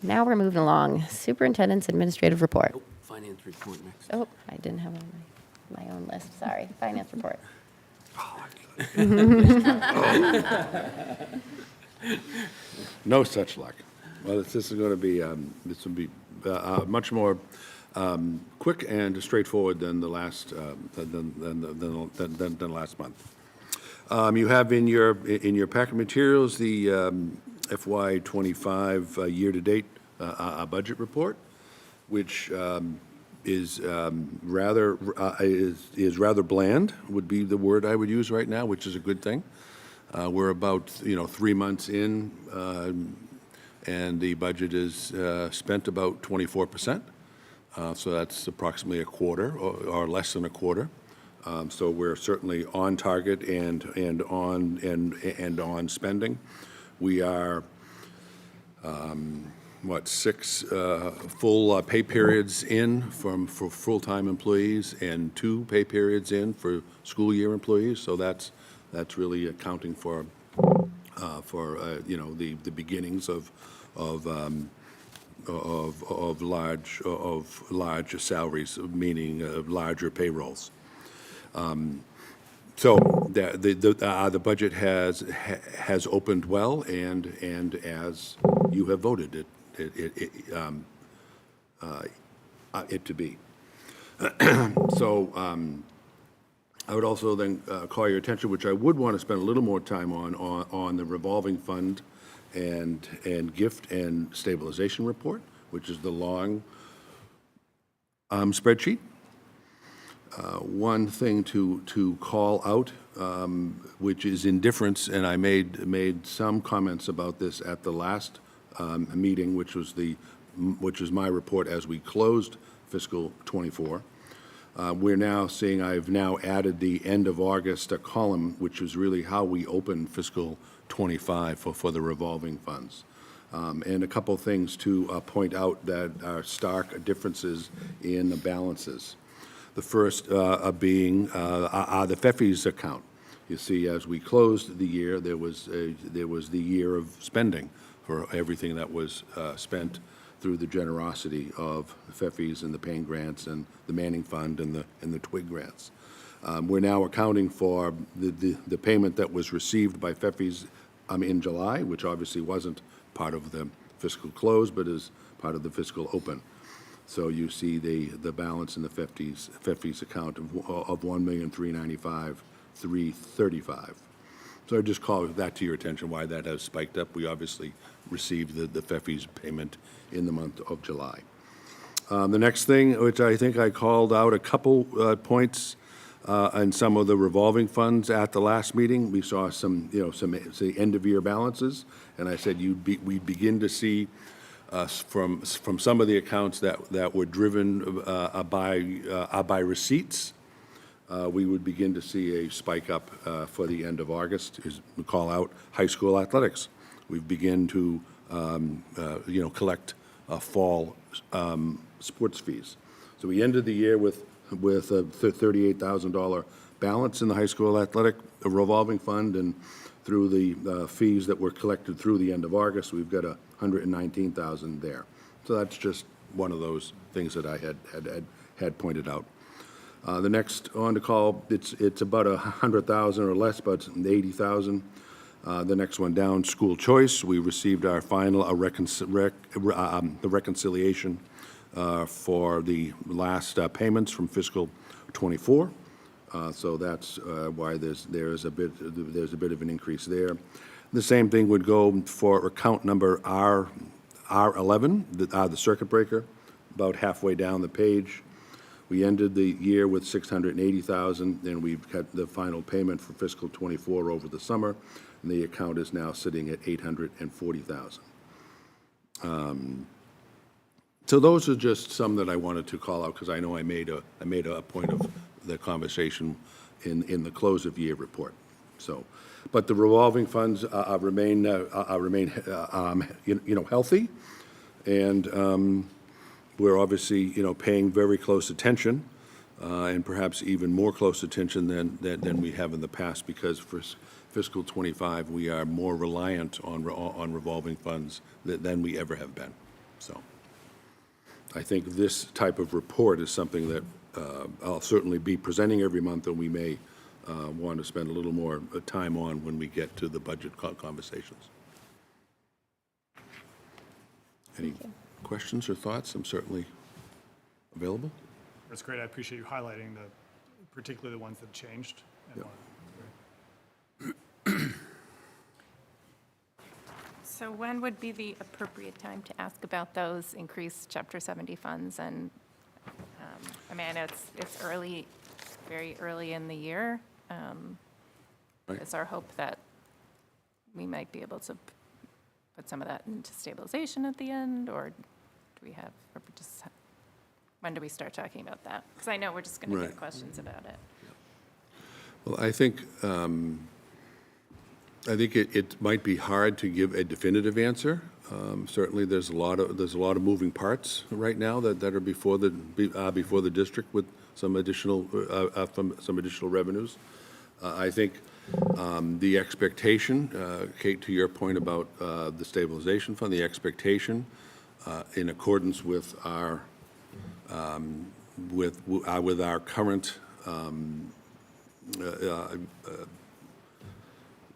Now we're moving along. Superintendent's administrative report. Finance report next. Oh, I didn't have it on my own list, sorry. Finance report. No such luck. Well, this is going to be, this will be much more quick and straightforward than the last, than last month. You have in your packet materials the FY '25 year-to-date budget report, which is rather bland, would be the word I would use right now, which is a good thing. We're about 3 months in, and the budget is spent about 24%. So that's approximately a quarter, or less than a quarter. So we're certainly on target and on spending. We are, 6 full pay periods in for full-time employees and 2 pay periods in for school year employees. So that's really accounting for the beginnings of large salaries, meaning larger payrolls. So the budget has opened well, and as you have voted it to be. So I would also then call your attention, which I would want to spend a little more time on the revolving fund and gift and stabilization report, which is the long spreadsheet. One thing to call out, which is indifference, and I made some comments about this at the last meeting, which was my report as we closed fiscal '24. We're now seeing, I've now added the end of August column, which is really how we open fiscal '25 for the revolving funds. And a couple things to point out that are stark differences in the balances. The first being the FEFI's account. You see, as we closed the year, there was the year of spending for everything that was spent through the generosity of FEFI's and the Payne grants and the Manning Fund and the TWIG grants. We're now accounting for the payment that was received by FEFI's in July, which obviously wasn't part of the fiscal close, but is part of the fiscal open. So you see the balance in the FEFI's account of $1,395,335. So I just call that to your attention, why that has spiked up. We obviously received the FEFI's payment in the month of July. The next thing, which I think I called out a couple points on some of the revolving funds at the last meeting, we saw some end-of-year balances, and I said we'd begin to see from some of the accounts that were driven by receipts. We would begin to see a spike up for the end of August. We call out high school athletics. We've begun to collect fall sports fees. So we ended the year with a $38,000 balance in the high school athletic revolving fund, and through the fees that were collected through the end of August, we've got $119,000 there. So that's just one of those things that I had pointed out. The next on to call, it's about $100,000 or less, but $80,000. The next one down, school choice. We received our final the reconciliation for the last payments from fiscal '24. So that's why there's a bit of an increase there. The same thing would go for account number R11, the circuit breaker, about halfway down the page. We ended the year with $680,000, and we've got the final payment for fiscal '24 over the summer, and the account is now sitting at $840,000. So those are just some that I wanted to call out, because I know I made a point of the conversation in the close of year report. So, but the revolving funds remain healthy, and we're obviously paying very close attention, and perhaps even more close attention than we have in the past, because fiscal '25, we are more reliant on revolving funds than we ever have been. So I think this type of report is something that I'll certainly be presenting every month, and we may want to spend a little more time on when we get to the budget conversations. Any questions or thoughts? I'm certainly available. That's great. I appreciate you highlighting particularly the ones that changed. And So when would be the appropriate time to ask about those increased Chapter 70 funds? And, I mean, I know it's early, very early in the year. Right. It's our hope that we might be able to put some of that into stabilization at the end, or do we have, or just, when do we start talking about that? Because I know we're just going to Right. get questions about it. Well, I think it might be hard to give a definitive answer. Certainly, there's a lot of moving parts right now that are before the district with some additional revenues. I think the expectation, Kate, to your point about the stabilization fund, the expectation in accordance with our current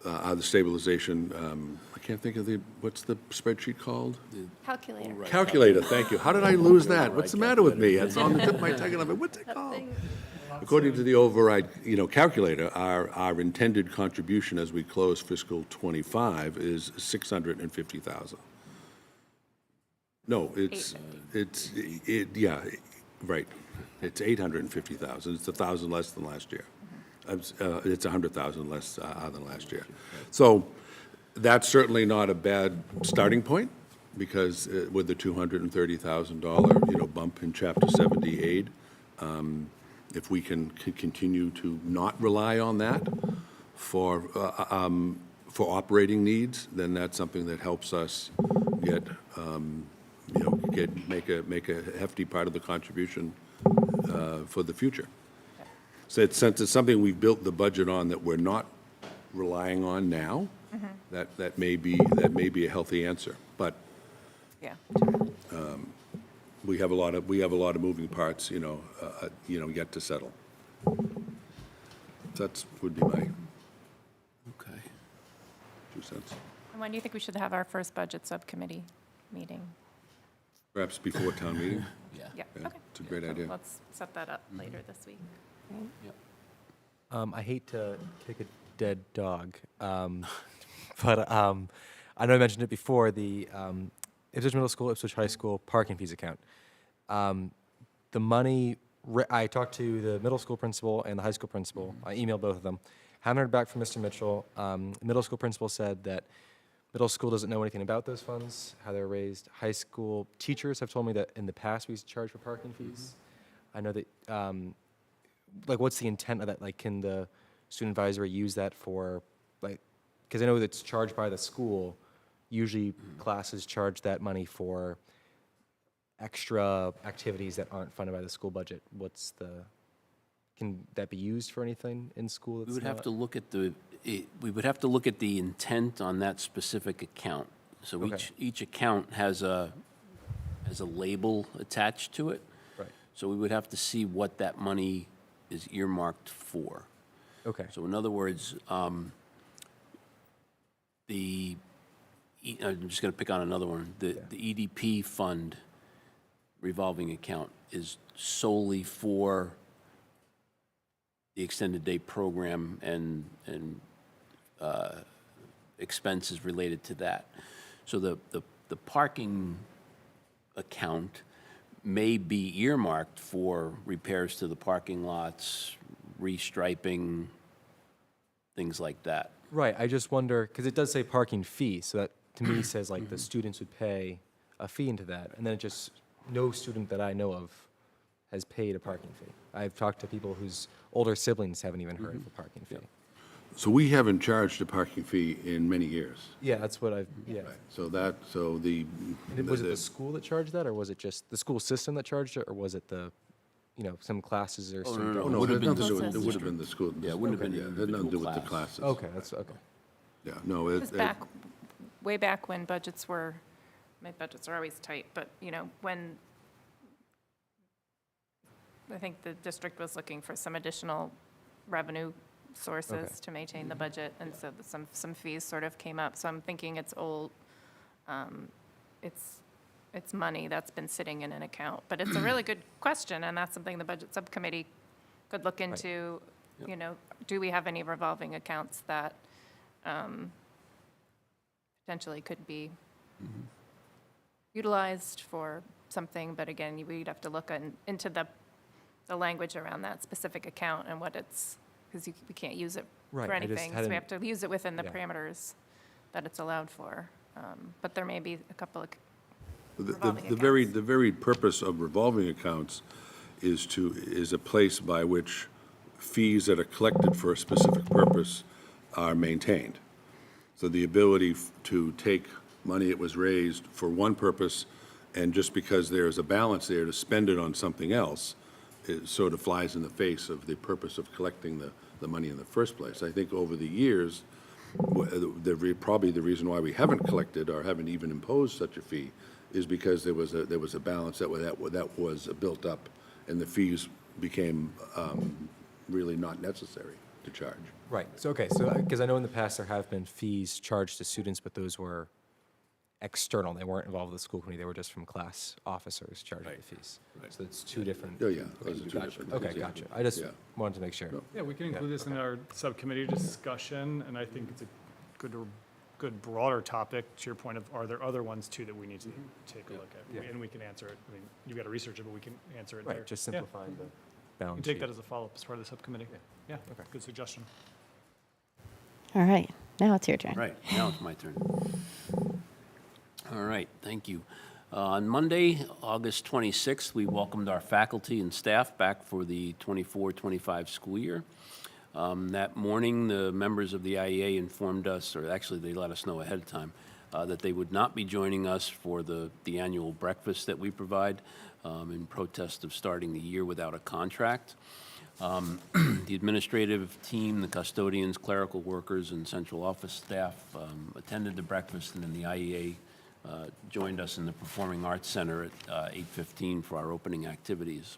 the stabilization, I can't think of what's the spreadsheet called? Calculator. Calculator, thank you. How did I lose that? What's the matter with me? It's on the tip of my tongue, and I'm like, what's it called? According to the override, calculator, our intended contribution as we close fiscal '25 is $650,000. No, right. It's $850,000. It's 1,000 less than last year. It's 100,000 less than last year. So that's certainly not a bad starting point, because with the $230,000, bump in Chapter 70 aid, if we can continue to not rely on that for operating needs, then that's something that helps us make a hefty part of the contribution for the future. So since it's something we've built the budget on that we're not relying on now, that may be a healthy answer. But Yeah. we have a lot of moving parts, yet to settle. That would be my Okay. 2 cents. And when do you think we should have our first budget subcommittee meeting? Perhaps before town meeting. Yeah. Yeah, Yeah, okay. it's a great idea. Let's set that up later this week. I hate to kick a dead dog, but I know I mentioned it before, the Ipswich Middle School, Ipswich High School parking fees account. The money, I talked to the middle school principal and the high school principal. I emailed both of them. Haven't heard back from Mr. Mitchell. Middle school principal said that middle school doesn't know anything about those funds, how they're raised. High school teachers have told me that in the past we used to charge for parking fees. I know that, what's the intent of that? Like, can the student advisory use that for, because I know that it's charged by the school. Usually classes charge that money for extra activities that aren't funded by the school budget. Can that be used for anything in school? We would have to look at the intent on that specific account. So Okay. each account has a label attached to it. Right. So we would have to see what that money is earmarked for. Okay. So in other words, I'm just going to pick on another one. The EDP fund revolving account is solely for the extended day program and expenses related to that. So the parking account may be earmarked for repairs to the parking lots, restriping, things like that. Right. I just wonder, because it does say parking fee, so that to me says like the students would pay a fee into that, and then it just, no student that I know of has paid a parking fee. I've talked to people whose older siblings haven't even heard of a parking fee. So we haven't charged a parking fee in many years. Yeah, that's what I've, yeah. So Was it the school that charged that, or was it just the school system that charged it, or was it the some classes or Oh, some no, no, don't. Oh, no, it had nothing to do Classes. with, it would have been the school. Yeah, it wouldn't have been Yeah, the it had nothing to do individual with the class. classes. Okay, that's okay. Yeah, no, it, Because way back when budgets were, my budgets are always tight, but, when I think the district was looking for some additional revenue sources to maintain the budget, and so some fees sort of came up. So I'm thinking it's old, it's money that's been sitting in an account. But it's a really good question, and that's something the budget subcommittee could look into. Do we have any revolving accounts that potentially could be utilized for something? But again, we'd have to look into the language around that specific account and what it's, because we can't use it Right, for I just anything. So hadn't- we have to use it within the Yeah. parameters that it's allowed for. But there may be a couple of The revolving very, the very purpose of revolving accounts is a place by which fees that are collected for a specific purpose are maintained. So the ability to take money that was raised for one purpose, and just because there's a balance there to spend it on something else, it sort of flies in the face of the purpose of collecting the money in the first place. I think over the years, probably the reason why we haven't collected or haven't even imposed such a fee is because there was a balance that was built up, and the fees became really not necessary to charge. Right, so, because I know in the past there have been fees charged to students, but those were external. They weren't involved with the school committee. They were just from class officers charging the fees. So it's two different. Oh, yeah, those are two Gotcha. different Okay, things, yeah. gotcha. I just Yeah. wanted to make sure. Yeah, we can include this in our subcommittee discussion, and I think it's a good broader topic, to your point of, are there other ones too that we need to take a look at? Yeah. And we can answer it. I mean, you've got to research it, but we can answer it there. Right, just Yeah. simplifying the You balance can take sheet. that as a follow-up as part of the subcommittee. Yeah, Okay. good suggestion. All right, now it's your turn. Right, now it's my turn. All right, thank you. On Monday, August 26th, we welcomed our faculty and staff back for the 24-25 school year. That morning, the members of the IEA informed us, or actually they let us know ahead of time, that they would not be joining us for the annual breakfast that we provide in protest of starting the year without a contract. The administrative team, the custodians, clerical workers, and central office staff attended the breakfast, and then the IEA joined us in the Performing Arts Center at 8:15 for our opening activities.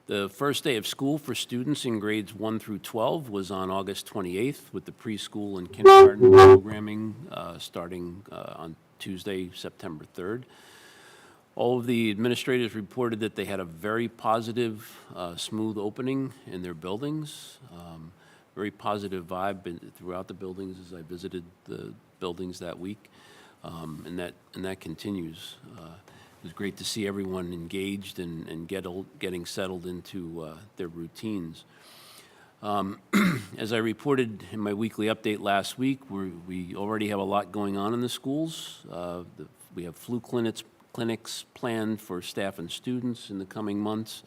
The first day of school for students in grades 1 through 12 was on August 28th, with the preschool and kindergarten programming starting on Tuesday, September 3rd. All of the administrators reported that they had a very positive, smooth opening in their buildings. Very positive vibe throughout the buildings as I visited the buildings that week, and that continues. It was great to see everyone engaged and getting settled into their routines. As I reported in my weekly update last week, we already have a lot going on in the schools. We have flu clinics planned for staff and students in the coming months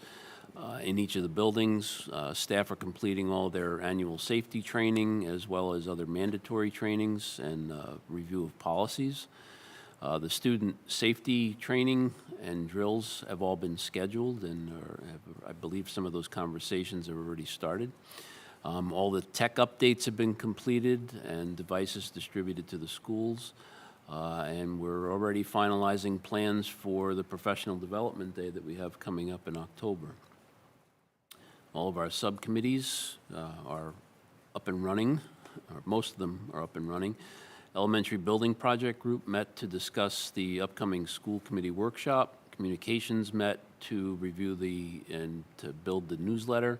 in each of the buildings. Staff are completing all their annual safety training as well as other mandatory trainings and review of policies. The student safety training and drills have all been scheduled, and I believe some of those conversations have already started. All the tech updates have been completed and devices distributed to the schools. And we're already finalizing plans for the professional development day that we have coming up in October. All of our subcommittees are up and running, or most of them are up and running. Elementary Building Project Group met to discuss the upcoming school committee workshop. Communications met to review and to build the newsletter,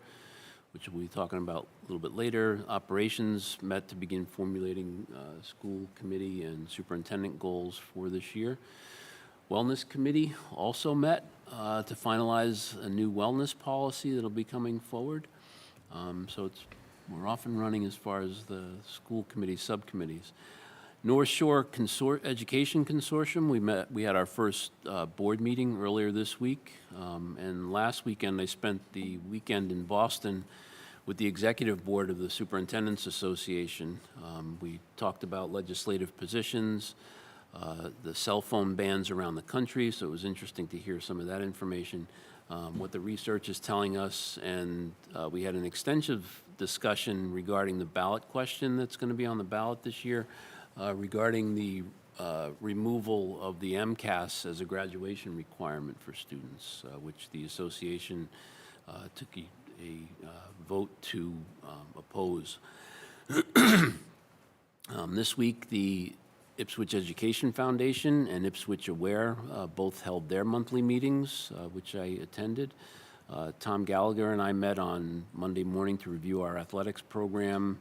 which we'll be talking about a little bit later. Operations met to begin formulating school committee and superintendent goals for this year. Wellness Committee also met to finalize a new wellness policy that'll be coming forward. So we're off and running as far as the school committee subcommittees. North Shore Education Consortium, we had our first board meeting earlier this week. And last weekend, I spent the weekend in Boston with the executive board of the Superintendent's Association. We talked about legislative positions, the cell phone bans around the country, so it was interesting to hear some of that information. what the research is telling us, and we had an extensive discussion regarding the ballot question that's going to be on the ballot this year, regarding the removal of the MCAS as a graduation requirement for students, which the association took a vote to oppose. This week, the Ipswich Education Foundation and Ipswich Aware both held their monthly meetings, which I attended. Tom Gallagher and I met on Monday morning to review our athletics program,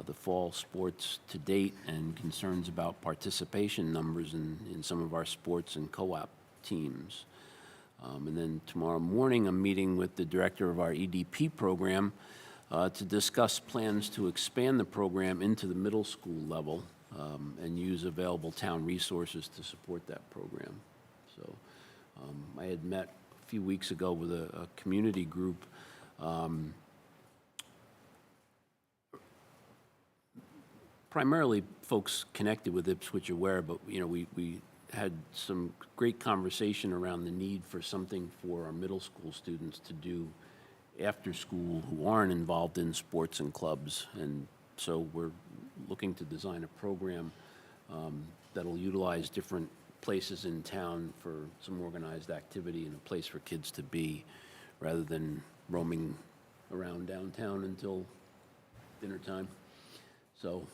the fall sports to date, and concerns about participation numbers in some of our sports and co-op teams. And then tomorrow morning, I'm meeting with the director of our EDP program to discuss plans to expand the program into the middle school level and use available town resources to support that program. So I had met a few weeks ago with a community group primarily folks connected with Ipswich Aware, but we had some great conversation around the need for something for our middle school students to do after school who aren't involved in sports and clubs. And so we're looking to design a program that'll utilize different places in town for some organized activity and a place for kids to be, rather than roaming around downtown until dinner time. So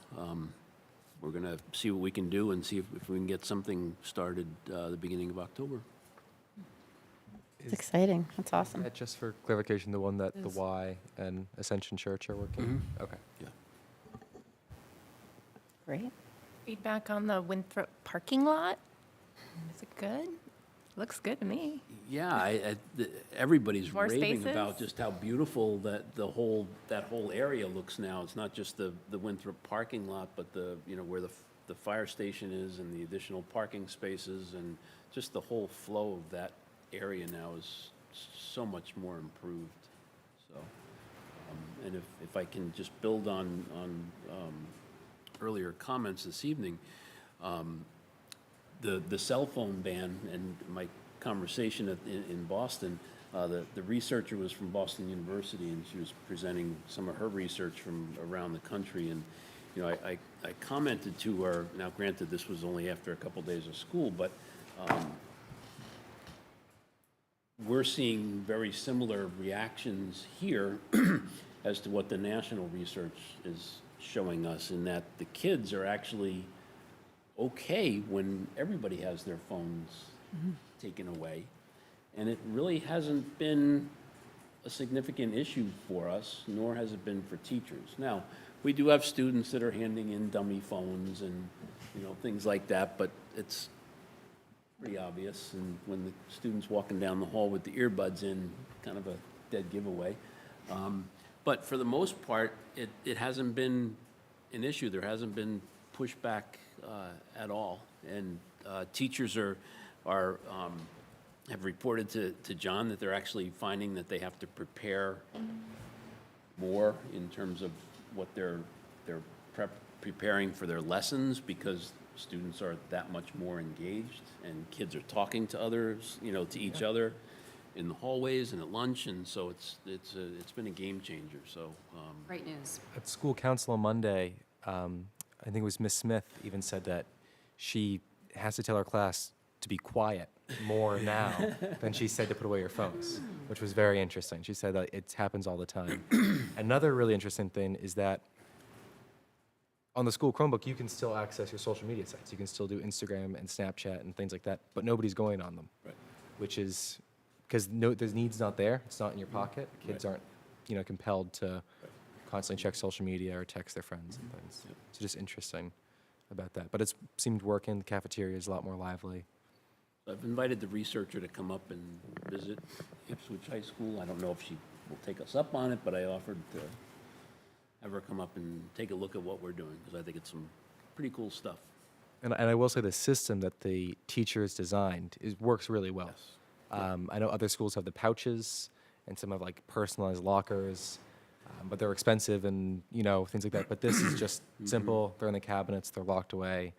we're going to see what we can do and see if we can get something started the beginning of October. It's exciting. That's awesome. Just for clarification, the one that the Y and Ascension Church are working? Okay. Yeah. Great. Feedback on the Winthrop parking lot? Is it good? Looks good to me. Yeah, everybody's More raving spaces? about just how beautiful that whole area looks now. It's not just the Winthrop parking lot, but where the fire station is and the additional parking spaces, and just the whole flow of that area now is so much more improved. So, and if I can just build on earlier comments this evening, the cell phone ban and my conversation in Boston, the researcher was from Boston University, and she was presenting some of her research from around the country. And I commented to her. Now, granted, this was only after a couple days of school, but we're seeing very similar reactions here as to what the national research is showing us, in that the kids are actually okay when everybody has their phones taken away. And it really hasn't been a significant issue for us, nor has it been for teachers. Now, we do have students that are handing in dummy phones and things like that, but it's pretty obvious. And when the student's walking down the hall with the earbuds in, kind of a dead giveaway. But for the most part, it hasn't been an issue. There hasn't been pushback at all. And teachers have reported to John that they're actually finding that they have to prepare more in terms of what they're preparing for their lessons, because students are that much more engaged, and kids are talking to others, to each other in the hallways and at lunch, and so it's been a game changer. So Great news. At school council on Monday, I think it was Miss Smith even said that she has to tell her class to be quiet more now than she said to put away your phones, which was very interesting. She said that it happens all the time. Another really interesting thing is that on the school Chromebook, you can still access your social media sites. You can still do Instagram and Snapchat and things like that, but nobody's going on them, Right. which is because the need's not there. It's not in your pocket. Kids aren't, compelled to constantly check social media or text their friends and things. Yep. It's just interesting about that. But it's seemed working. The cafeteria is a lot more lively. I've invited the researcher to come up and visit Ipswich High School. I don't know if she will take us up on it, but I offered to have her come up and take a look at what we're doing, because I think it's some pretty cool stuff. And I will say the system that the teachers designed works really well. Yes. I know other schools have the pouches and some have like personalized lockers, but they're expensive and things like that. But this is just simple. They're in the cabinets. They're locked away.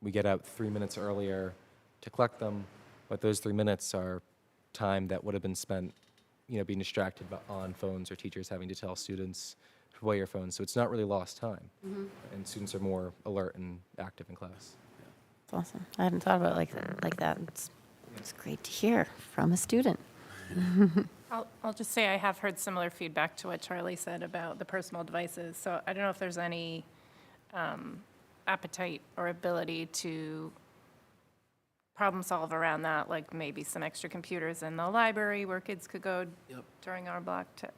We get out 3 minutes earlier to collect them, but those 3 minutes are time that would have been spent, being distracted on phones or teachers having to tell students to put away your phones. So it's not really lost time. And students are more alert and active in class. It's awesome. I hadn't thought about it like that. It's great to hear from a student. I'll just say I have heard similar feedback to what Charlie said about the personal devices. So I don't know if there's any appetite or ability to problem solve around that, like maybe some extra computers in the library where kids could go Yep. during our block to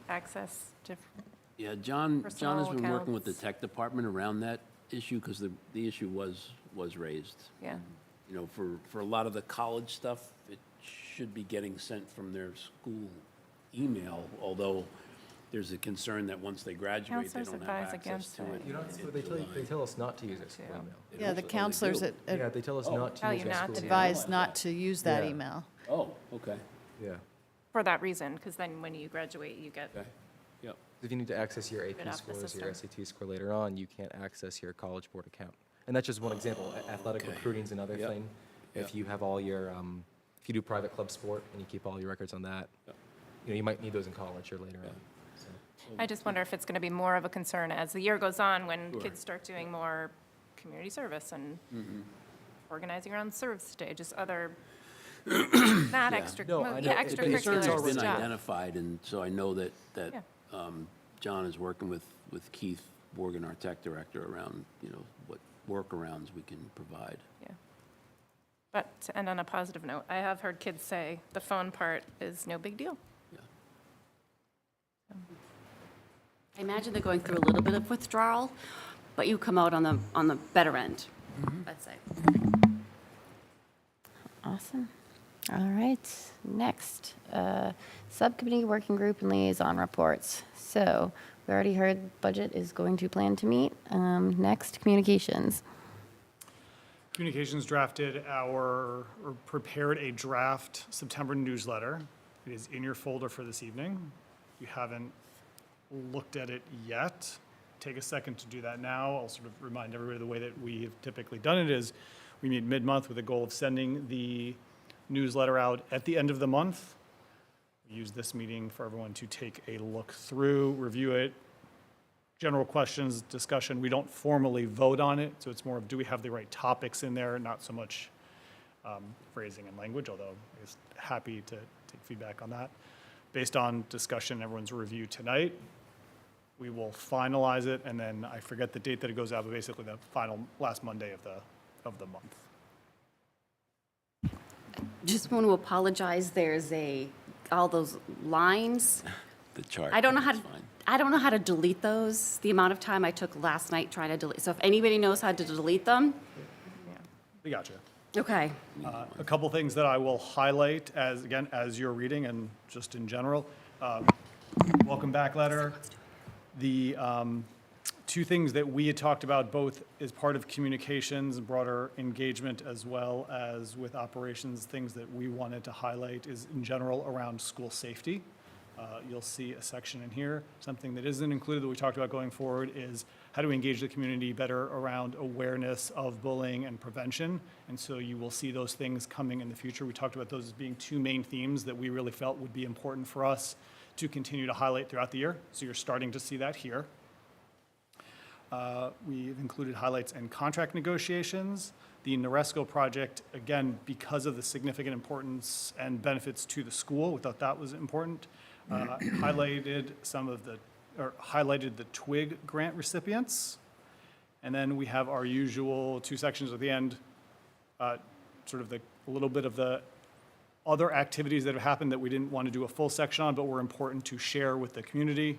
access different. Yeah, John has Personal been working with the accounts. tech department around that issue, because the issue was raised. Yeah. For a lot of the college stuff, it should be getting sent from their school email, although there's a concern that once they graduate, they Counselors don't have advise access against to it. it. They tell us not to use our school Yeah. email. Yeah, the Oh, they counselors do? Yeah, they tell us not to Tell use you our not school to. email. advise not to use that Yeah. email. Oh, okay, Yeah. For that reason, because then when you graduate, you get, okay, yep. If you need to access your Get AP off the scores or your system. SAT score later on, you can't access your College Board account. And that's just one example. Athletic okay. recruiting is another Yep. thing. If Yep. you have all your, if you do private club sport and you keep all your records on that, Yep. you might need those in college or later Yeah. on. So. I just wonder if it's going to be more of a concern as the year goes on when Sure. kids start doing more community service and organizing around service day, just other, not Yeah. extra, No, I well, know. yeah, It- the The concern's extracurricular been stuff. identified, and so I know that Yeah. John is working with Keith Morgan, our tech director, around, what workarounds we can provide. Yeah. But to end on a positive note, I have heard kids say the phone part is no big deal. Yeah. I imagine they're going through a little bit of withdrawal, but you come out on the better end, I'd say. Awesome. All right, next, subcommittee, working group, and liaison reports. So we already heard budget is going to plan to meet. Next, communications. Communications drafted or prepared a draft September newsletter. It is in your folder for this evening. If you haven't looked at it yet, take a second to do that now. I'll sort of remind everybody the way that we have typically done it is we meet mid-month with a goal of sending the newsletter out at the end of the month. We use this meeting for everyone to take a look through, review it, general questions, discussion. We don't formally vote on it, so it's more of do we have the right topics in there, not so much phrasing and language, although I'm happy to take feedback on that. Based on discussion, everyone's review tonight, we will finalize it, and then I forget the date that it goes out, but basically the final, last Monday of the month. Just want to apologize, there's all those lines. The chart. I don't know how to, is fine. I don't know how to delete those, the amount of time I took last night trying to delete. So if anybody knows how to delete them, We got you. okay. A couple things that I will highlight as you're reading and just in general. Welcome back letter. The two things that we had talked about, both as part of communications and broader engagement, as well as with operations, things that we wanted to highlight is in general around school safety. You'll see a section in here. Something that isn't included that we talked about going forward is how do we engage the community better around awareness of bullying and prevention. And so you will see those things coming in the future. We talked about those as being two main themes that we really felt would be important for us to continue to highlight throughout the year. So you're starting to see that here. We've included highlights in contract negotiations. The Noresco project, again, because of the significant importance and benefits to the school, we thought that was important. Highlighted highlighted the TWIG grant recipients. And then we have our usual two sections at the end, sort of a little bit of the other activities that have happened that we didn't want to do a full section on, but were important to share with the community,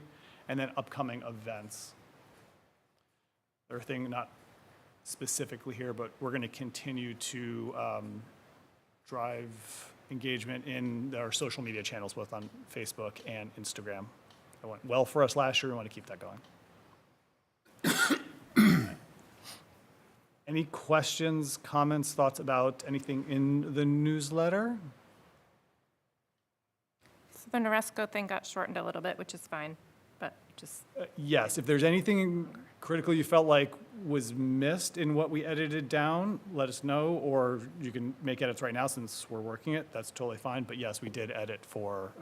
and then upcoming events. Their thing, not specifically here, but we're going to continue to drive engagement in our social media channels, both on Facebook and Instagram. It went well for us last year. We want to keep that going. Any questions, comments, thoughts about anything in the newsletter? So the Noresco thing got shortened a little bit, which is fine, but just, Yes, if there's anything critical you felt like was missed in what we edited down, let us know, or you can make edits right now since we're working it. That's totally fine. But yes, we did edit for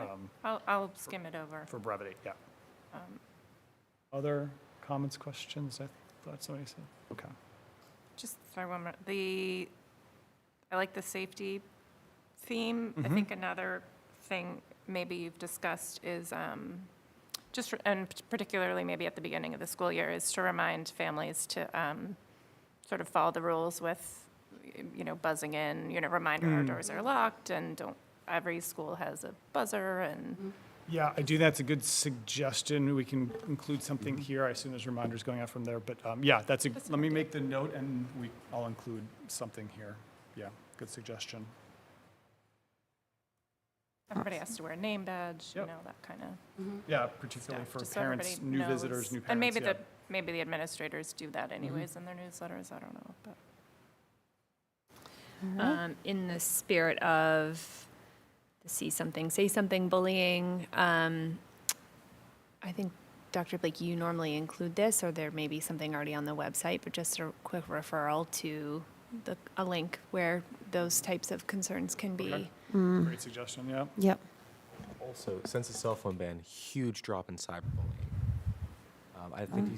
I'll skim it over. brevity. Yeah. Other comments, questions? I thought somebody said. Okay. Just sorry, one more. I like the safety theme. I think another thing maybe you've discussed is and particularly maybe at the beginning of the school year, is to remind families to sort of follow the rules with, buzzing in, reminder our doors are locked and every school has a buzzer and. Yeah, I do. That's a good suggestion. We can include something here. I assume there's reminders going out from there. But yeah, let me make the note and I'll include something here. Yeah, good suggestion. Everybody has to wear a name badge, Yep. That kind of Yeah, particularly stuff. for just so parents, everybody new knows. visitors, new parents. And maybe yeah. maybe the administrators do that anyways in their newsletters, I don't know, but. In the spirit of the see something, say something bullying, I think, Dr. Blake, you normally include this, or there may be something already on the website, but just a quick referral to a link where those types of concerns can be. Okay. Great suggestion, yeah. Yep. Also, since the cell phone ban, huge drop in cyberbullying. I think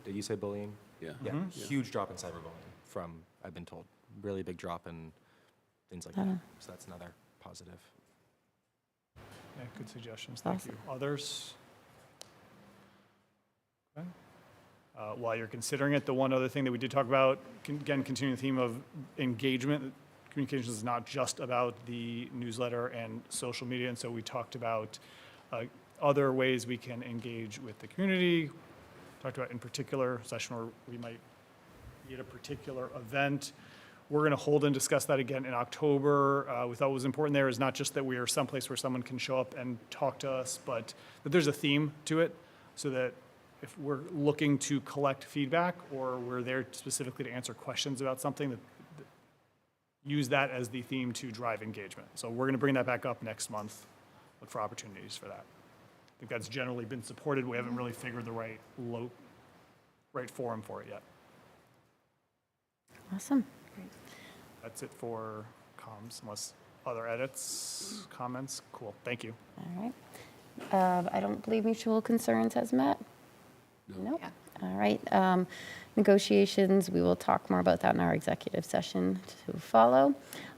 did you say bullying? Yeah. Yeah, huge drop in cyberbullying from, I've been told, really big drop in things like that. So that's another positive. Yeah, good suggestions. Thank you. Others? Okay. While you're considering it, the one other thing that we did talk about, again, continuing the theme of engagement. Communications is not just about the newsletter and social media, and so we talked about other ways we can engage with the community. Talked about in particular session where we might be at a particular event. We're going to hold and discuss that again in October. We thought what was important there is not just that we are someplace where someone can show up and talk to us, but that there's a theme to it, so that if we're looking to collect feedback or we're there specifically to answer questions about something, that use that as the theme to drive engagement. So we're going to bring that back up next month. Look for opportunities for that. I think that's generally been supported. We haven't really figured the right forum for it yet. Awesome. That's it for comms, unless other edits, comments. Cool, thank you. All right. I don't believe mutual concerns has met. Nope. All right. Negotiations, we will talk more about that in our executive session to follow.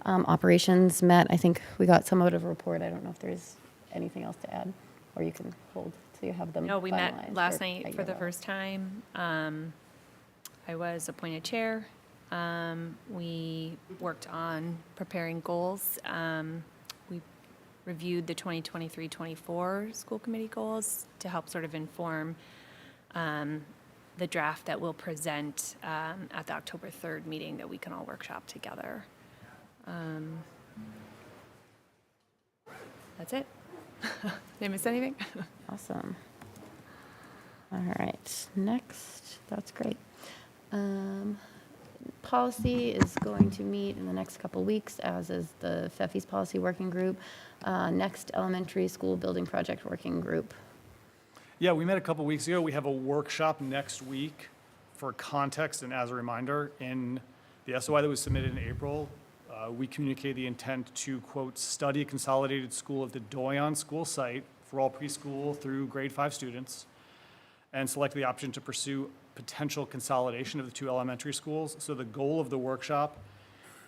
Operations met. I think we got somewhat of a report. I don't know if there's anything else to add, or you can hold till you have them. No, we met finalized last or night at for your the level. first time. I was appointed chair. We worked on preparing goals. We reviewed the 2023-24 school committee goals to help sort of inform the draft that we'll present at the October 3rd meeting that we can all workshop together. That's it. Did I miss anything? Awesome. All right, next, that's great. Policy is going to meet in the next couple weeks, as is the FEFI's policy working group. Next, elementary school building project working group. Yeah, we met a couple weeks ago. We have a workshop next week. For context and as a reminder, in the SOI that was submitted in April, we communicated the intent to, quote, study a consolidated school at the Doyon school site for all preschool through grade 5 students, and select the option to pursue potential consolidation of the two elementary schools. So the goal of the workshop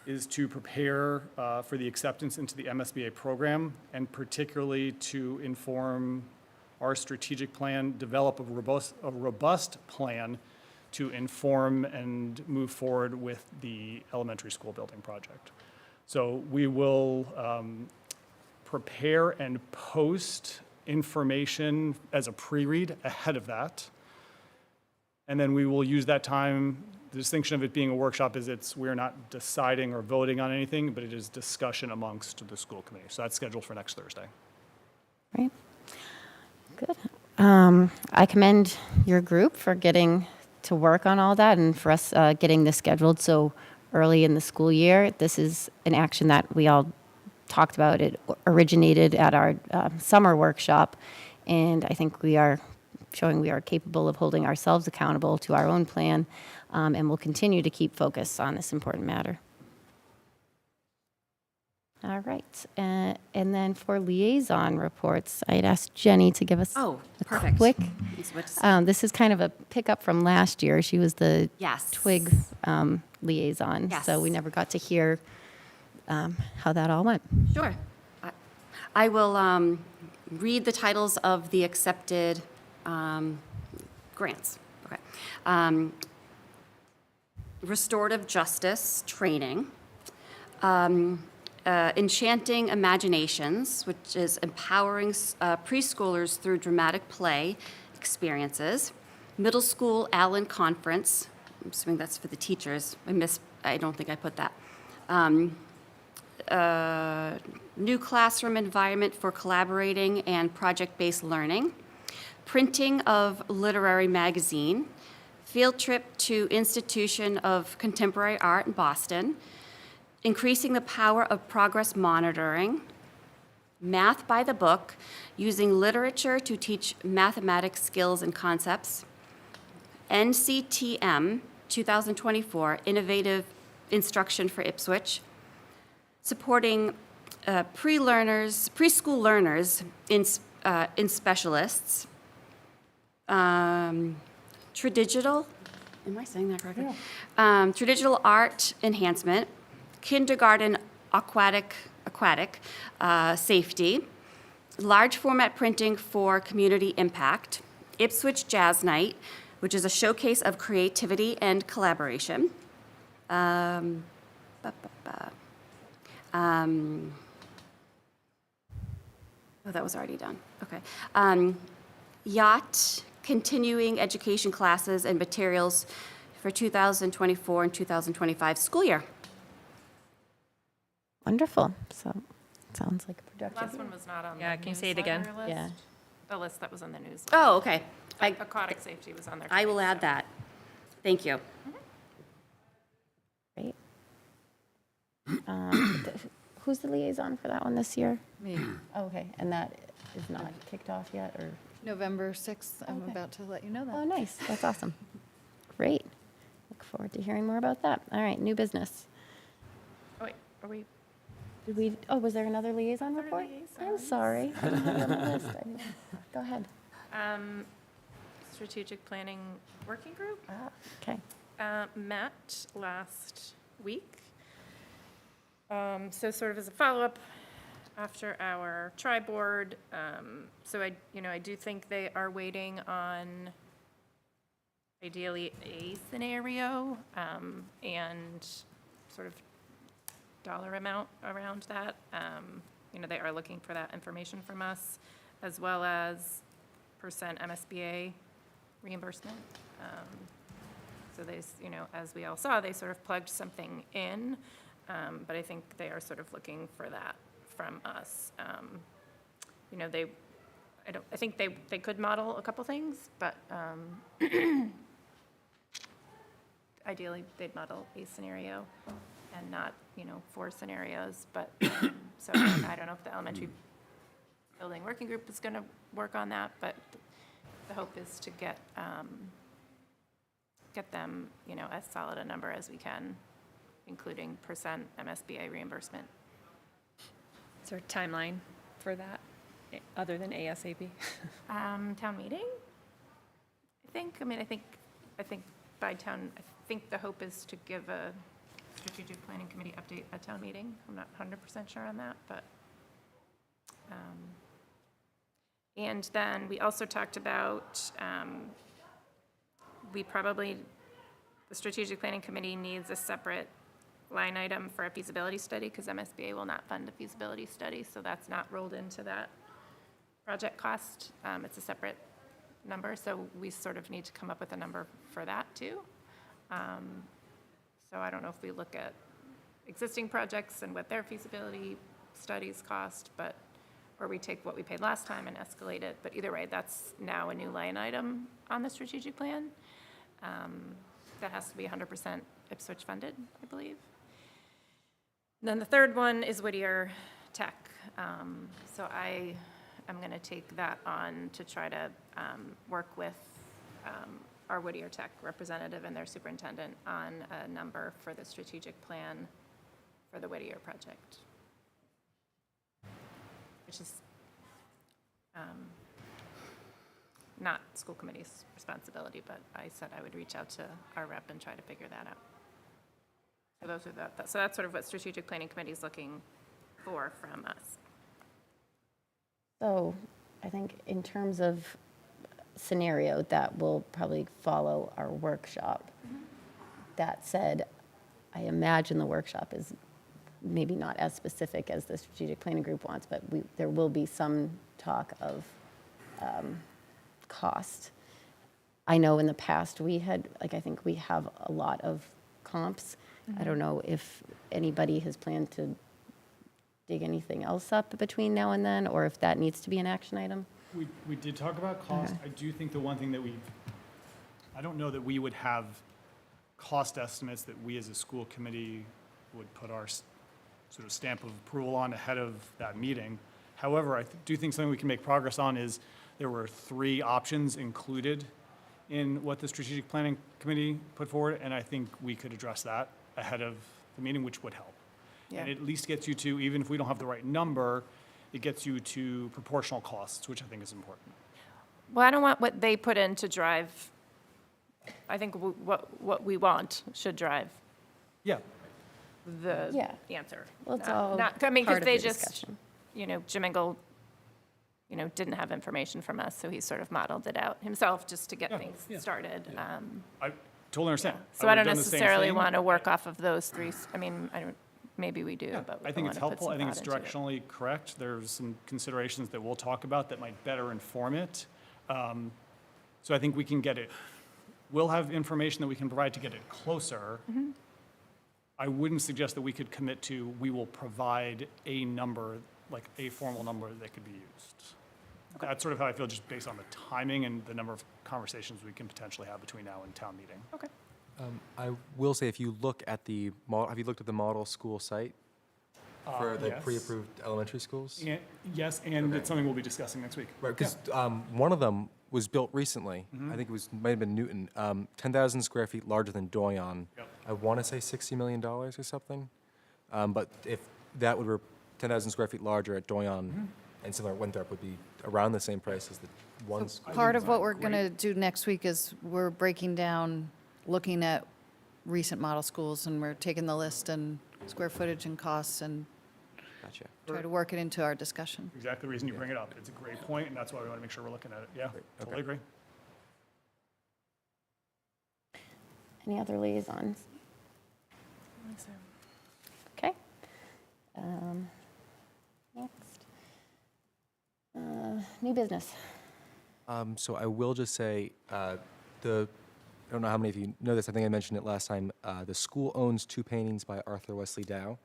is to prepare for the acceptance into the MSBA program, and particularly to inform our strategic plan, develop a robust plan to inform and move forward with the elementary school building project. So we will prepare and post information as a pre-read ahead of that. And then we will use that time. The distinction of it being a workshop is we're not deciding or voting on anything, but it is discussion amongst the school committee. So that's scheduled for next Thursday. Right. Good. I commend your group for getting to work on all that and for us getting this scheduled so early in the school year. This is an action that we all talked about. It originated at our summer workshop, and I think we are showing we are capable of holding ourselves accountable to our own plan, and will continue to keep focus on this important matter. All right, and then for liaison reports, I had asked Jenny to give us Oh, a perfect. quick. Is what- This is kind of a pickup from last year. She was the Yes. Twig liaison, so we Yes. never got to hear how that all went. Sure. I will read the titles of the accepted grants. Okay. Restorative Justice Training. Enchanting Imaginations, which is empowering preschoolers through dramatic play experiences. Middle School Allen Conference. I'm assuming that's for the teachers. I don't think I put that. New classroom environment for collaborating and project-based learning. Printing of literary magazine. Field trip to Institution of Contemporary Art in Boston. Increasing the power of progress monitoring. Math by the book, using literature to teach mathematics skills and concepts. NCTM 2024, Innovative Instruction for Ipswich. Supporting preschool learners in specialists. Tradigital, am I saying that correctly? Yeah. Tradigital art enhancement. Kindergarten aquatic safety, large format printing for community impact, Ipswich Jazz Night, which is a showcase of creativity and collaboration. Oh, that was already done. Okay. Yacht, continuing education classes and materials for 2024 and 2025 school year. Wonderful. So, sounds like a productive. Last one was not on the Yeah, can you say it again? newsletter list. Yeah. The list that was on the news. Oh, okay. Aquatic safety was on there. I will today, add so. that. Thank you. Great. Who's the liaison for that one this year? Me. Oh, okay, and that is not kicked off yet, or? November 6th, I'm Okay. about to let you know that. Oh, nice. That's awesome. Great. Look forward to hearing more about that. All right, new business. Oh, wait, are we? Did we, oh, was there another liaison Other report? I'm liaisons. sorry. I didn't have it on the list. I didn't- Go ahead. Strategic Planning Working Group Okay. met last week. So sort of as a follow-up after our tri-board, so I do think they are waiting on ideally a scenario, and sort of dollar amount around that. They are looking for that information from us, as well as percent MSBA reimbursement. So they, as we all saw, they sort of plugged something in, but I think they are sort of looking for that from us. I think they could model a couple things, but ideally they'd model a scenario and not, 4 scenarios. But so I don't know if the elementary building working group is going to work on that, but the hope is to get them, as solid a number as we can, including percent MSBA reimbursement. Is there a timeline for that, other than ASAP? Town meeting? I think by town, I think the hope is to give a strategic planning committee update at town meeting. I'm not 100% sure on that, but. And then we also talked about, the strategic planning committee needs a separate line item for a feasibility study, because MSBA will not fund a feasibility study, so that's not rolled into that project cost. It's a separate number, so we sort of need to come up with a number for that too. So I don't know if we look at existing projects and what their feasibility studies cost, or we take what we paid last time and escalate it. But either way, that's now a new line item on the strategic plan. That has to be 100% Ipswich funded, I believe. And then the third one is Whittier Tech. So I am going to take that on to try to work with our Whittier Tech representative and their superintendent on a number for the strategic plan for the Whittier project, which is not school committee's responsibility, but I said I would reach out to our rep and try to figure that out. So those are so that's sort of what strategic planning committee is looking for from us. So I think in terms of scenario, that will probably follow our workshop. That said, I imagine the workshop is maybe not as specific as the strategic planning group wants, but there will be some talk of cost. I know in the past we had, like, I think we have a lot of comps. I don't know if anybody has planned to dig anything else up between now and then, or if that needs to be an action item. We did talk about cost. I do think the one thing that I don't know that we would have cost estimates that we as a school committee would put our sort of stamp of approval on ahead of that meeting. However, I do think something we can make progress on is there were 3 options included in what the strategic planning committee put forward, and I think we could address that ahead of the meeting, which would help. And it at least gets you to, even if we don't have the right number, it gets you to proportional costs, which I think is important. Well, I don't want what they put in to drive, I think what we want should drive Yeah. the Yeah. answer. Well, it's all I mean, because part of they the just, discussion. Jim Engel, didn't have information from us, so he sort of modeled it out himself just to get things started. I totally understand. So I would've don't done the same necessarily thing. want to work off of those 3, I mean, maybe we do, Yeah, but we I think want it's to put helpful. some I think it's thought into it. directionally correct. There's some considerations that we'll talk about that might better inform it. So I think we can get it, we'll have information that we can provide to get it closer. I wouldn't suggest that we could commit to, we will provide a number, like a formal number that could be used. That's sort of how I feel, just based on the timing and the number of conversations we can potentially have between now and town meeting. Okay. I will say, if you look at the model, have you looked at the model school site for the Yes. pre-approved elementary schools? Yes, and it's something we'll be discussing next week. Right, because one of them was built recently. I think it might have been Newton, 10,000 square feet larger than Doyon. Yep. I want to say $60 million or something. But if that would, 10,000 square feet larger at Doyon and similar at Winthrop would be around the same price as the one school. Part of what we're going to do next week is we're breaking down, looking at recent model schools, and we're taking the list and square footage and costs and Gotcha. try to work it into our discussion. Exactly the reason you bring it up. It's a great point, and that's why we want to make sure we're looking at it. Yeah, totally agree. Any other liaisons? Okay. Next. New business. So I will just say, I don't know how many of you know this, I think I mentioned it last time, the school owns 2 paintings by Arthur Wesley Dow.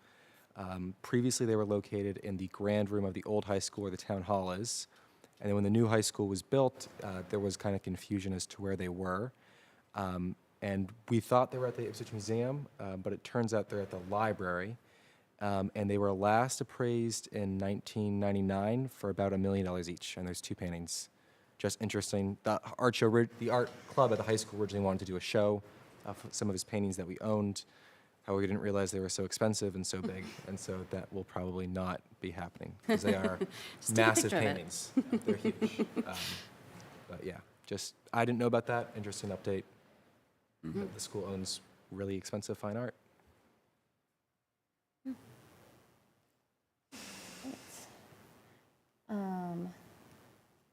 Previously, they were located in the grand room of the old high school where the town hall is. And then when the new high school was built, there was kind of confusion as to where they were. And we thought they were at the Ipswich Museum, but it turns out they're at the library. And they were last appraised in 1999 for about $1 million each, and there's 2 paintings. Just interesting. The art club at the high school originally wanted to do a show of some of his paintings that we owned. However, we didn't realize they were so expensive and so big, and so that will probably not be happening, because they are massive picture of it. paintings. They're huge. But yeah, I didn't know about that. Interesting update. That the school owns really expensive fine art.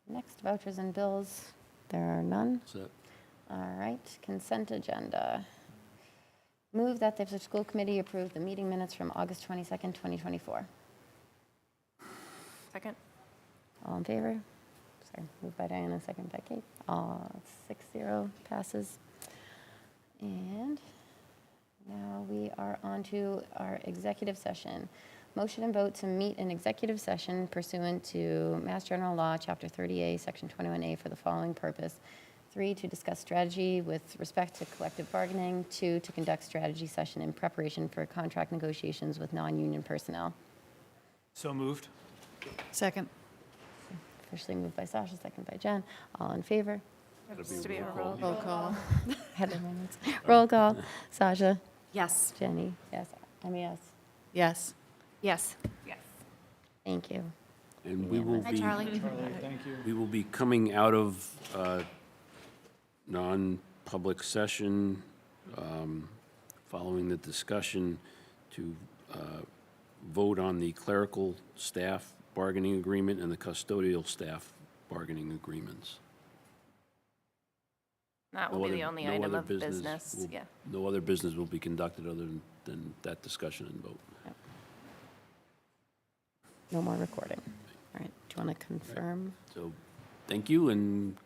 Next, vouchers and bills. There are none. So, All right, consent agenda. Move that the Ipswich School Committee approve the meeting minutes from August 22nd, 2024. Second? All in favor? Sorry, moved by Diana, second by Kate. 6-0 passes. And now we are on to our executive session. Motion and vote to meet in executive session pursuant to Mass General Law, Chapter 30A, Section 21A, for the following purpose. 3, to discuss strategy with respect to collective bargaining. 2, to conduct strategy session in preparation for contract negotiations with non-union personnel. So moved. Second? Officially moved by Sasha, second by Jen. All in favor? Has to be a roll. Roll call. Heather Reynolds. Roll call. Sasha? Yes. Jenny? Yes. I'm a yes. Yes. Yes. Thank you. And we will be, Charlie, thank you. we will be coming out of non-public session following the discussion to vote on the clerical staff bargaining agreement and the custodial staff bargaining agreements. That No will be other- the only no item other of business, will- yeah. No other business will be conducted other than that discussion and vote. No more recording. All right. Do you want to confirm? So, thank you, and